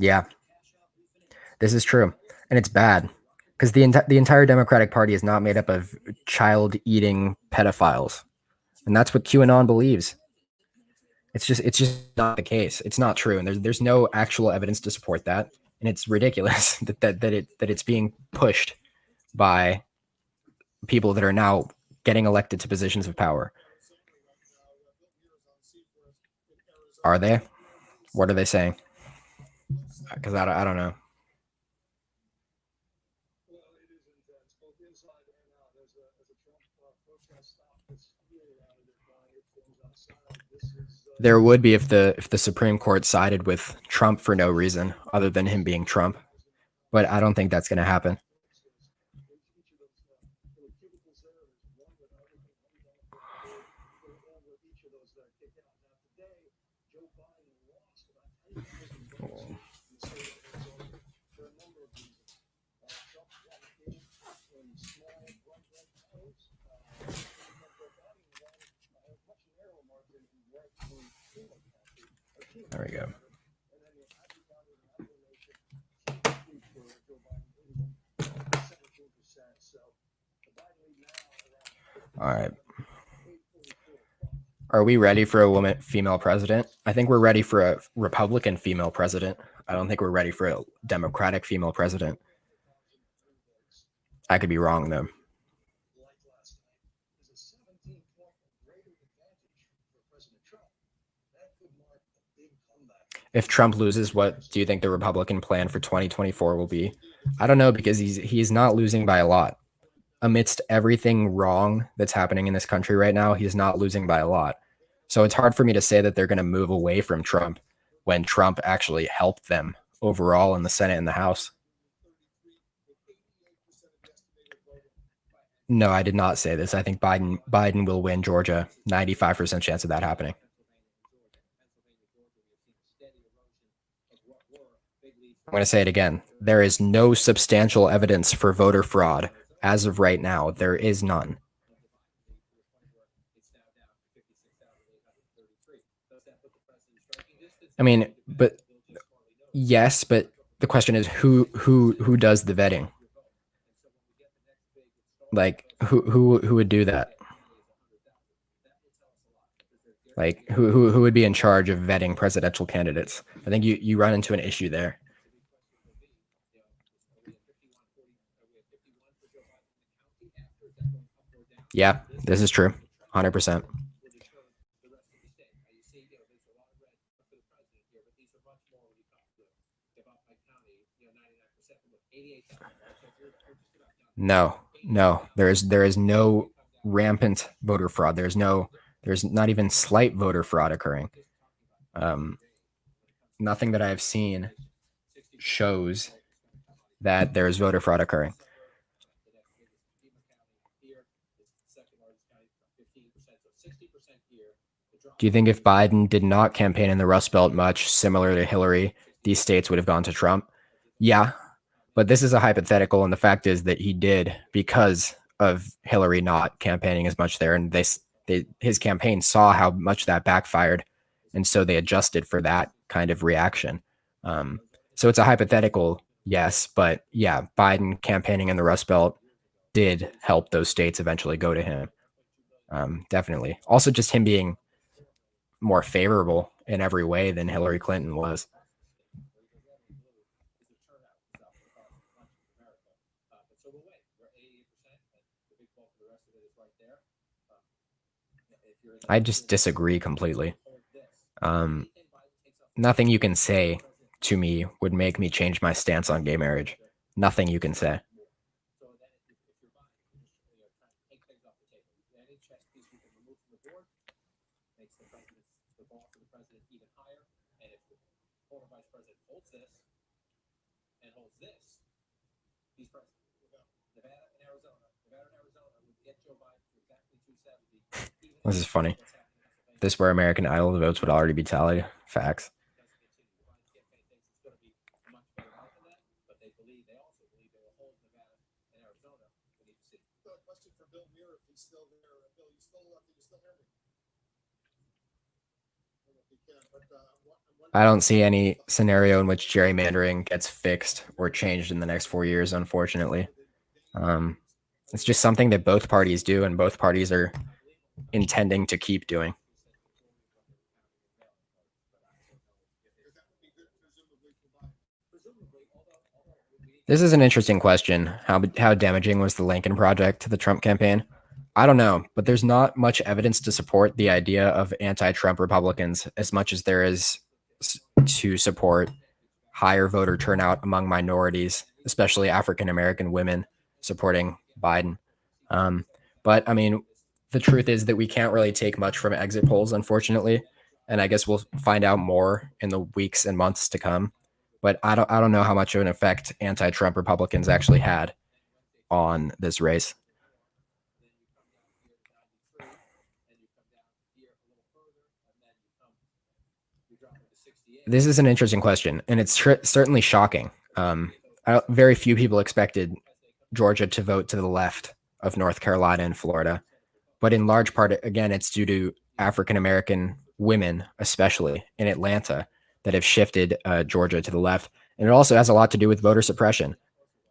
Speaker 2: Yeah, this is true. And it's bad. because the entire Democratic Party is not made up of child-eating pedophiles, and that's what QAnon believes. It's just not the case. It's not true, and there's no actual evidence to support that, and it's ridiculous that it's being pushed by people that are now getting elected to positions of power. Are they? What are they saying? Because I don't know. There would be if the Supreme Court sided with Trump for no reason other than him being Trump, but I don't think that's going to happen. There we go. All right. Are we ready for a female president? I think we're ready for a Republican female president. I don't think we're ready for a Democratic female president. I could be wrong, though. If Trump loses, what do you think the Republican plan for 2024 will be? I don't know, because he's not losing by a lot. Amidst everything wrong that's happening in this country right now, he's not losing by a lot. So it's hard for me to say that they're going to move away from Trump when Trump actually helped them overall in the Senate and the House. No, I did not say this. I think Biden will win Georgia. 95% chance of that happening. I'm going to say it again. There is no substantial evidence for voter fraud as of right now. There is none. I mean, but yes, but the question is who does the vetting? Like who would do that? Like who would be in charge of vetting presidential candidates? I think you run into an issue there. Yeah, this is true. 100%. No. There is no rampant voter fraud. There's not even slight voter fraud occurring. Nothing that I have seen shows that there is voter fraud occurring. Do you think if Biden did not campaign in the Rust Belt much, similar to Hillary, these states would have gone to Trump? Yeah, but this is a hypothetical, and the fact is that he did because of Hillary not campaigning as much there, and his campaign saw how much that backfired, and so they adjusted for that kind of reaction. So it's a hypothetical, yes, but yeah, Biden campaigning in the Rust Belt did help those states eventually go to him. Definitely. Also, just him being more favorable in every way than Hillary Clinton was. I just disagree completely. Nothing you can say to me would make me change my stance on gay marriage. Nothing you can say. This is funny. This is where American Idol votes would already be tallied. Facts. I don't see any scenario in which gerrymandering gets fixed or changed in the next 4 years, unfortunately. It's just something that both parties do, and both parties are intending to keep doing. This is an interesting question. How damaging was the Lincoln Project to the Trump campaign? I don't know, but there's not much evidence to support the idea of anti-Trump Republicans as much as there is to support higher voter turnout among minorities, especially African American women supporting Biden. But I mean, the truth is that we can't really take much from exit polls, unfortunately, and I guess we'll find out more in the weeks and months to come. But I don't know how much of an effect anti-Trump Republicans actually had on this race. This is an interesting question, and it's certainly shocking. Very few people expected Georgia to vote to the left of North Carolina and Florida, but in large part, again, it's due to African American women, especially in Atlanta, that have shifted Georgia to the left. And it also has a lot to do with voter suppression.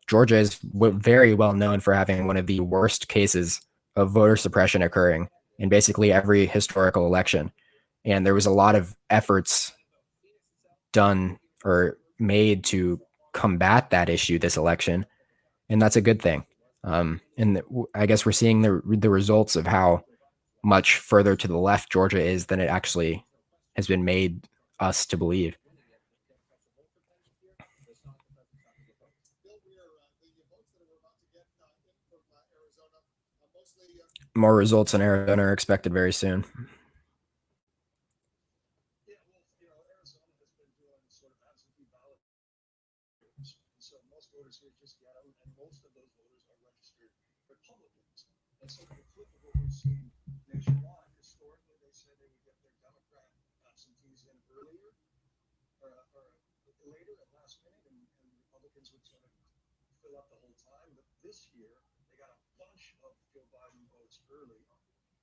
Speaker 2: Georgia is very well known for having one of the worst cases of voter suppression occurring in basically every historical election. And there was a lot of efforts done or made to combat that issue this election. And that's a good thing. And I guess we're seeing the results of how much further to the left Georgia is than it actually has been made us to believe. More results in Arizona are expected very soon.
Speaker 12: So most voters here just get out, and most of those voters are registered Republicans. And so the flip of what we've seen nationwide, historically, they said they would get their Democrat absentees in earlier or later at last minute, and Republicans would sort of fill up the whole time. But this year, they got a bunch of Joe Biden votes early.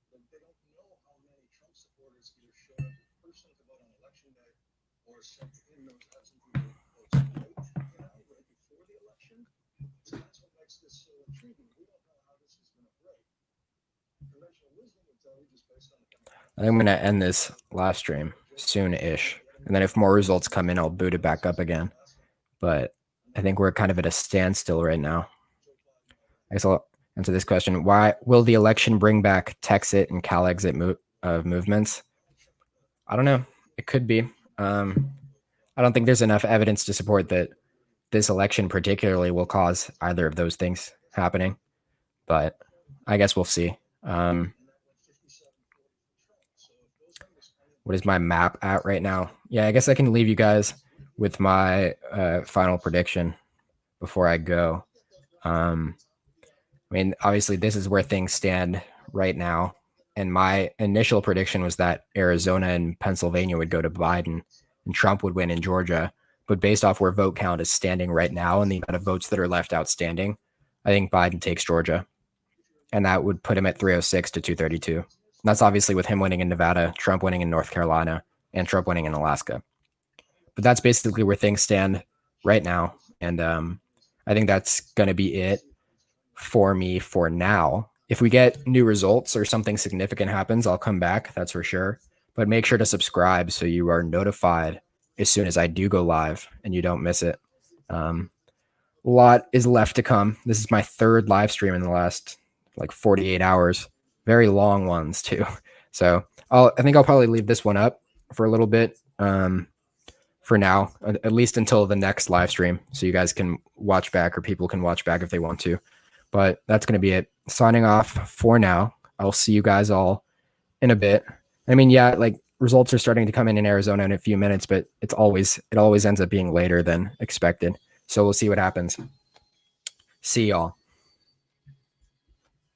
Speaker 12: But they don't know how many Trump supporters either showed up in person to vote on election day or sent in those absentee votes late, right before the election. So that's what makes this so intriguing. We don't know how this is going to break. Conventional wisdom would tell you just based on the
Speaker 2: I'm going to end this live stream soon-ish. And then if more results come in, I'll boot it back up again. But I think we're kind of at a standstill right now. I guess I'll answer this question. Why will the election bring back Texit and Cal exit movements? I don't know. It could be. I don't think there's enough evidence to support that this election particularly will cause either of those things happening. But I guess we'll see. What is my map at right now? Yeah, I guess I can leave you guys with my final prediction before I go. I mean, obviously, this is where things stand right now. And my initial prediction was that Arizona and Pennsylvania would go to Biden and Trump would win in Georgia. But based off where vote count is standing right now and the amount of votes that are left outstanding, I think Biden takes Georgia. And that would put him at 306 to 232. And that's obviously with him winning in Nevada, Trump winning in North Carolina, and Trump winning in Alaska. But that's basically where things stand right now. And I think that's going to be it for me for now. If we get new results or something significant happens, I'll come back. That's for sure. But make sure to subscribe so you are notified as soon as I do go live and you don't miss it. A lot is left to come. This is my third live stream in the last like 48 hours. Very long ones too. So I think I'll probably leave this one up for a little bit for now, at least until the next live stream. So you guys can watch back or people can watch back if they want to. But that's going to be it. Signing off for now. I'll see you guys all in a bit. I mean, yeah, like results are starting to come in Arizona in a few minutes, but it always ends up being later than expected. So we'll see what happens. See y'all.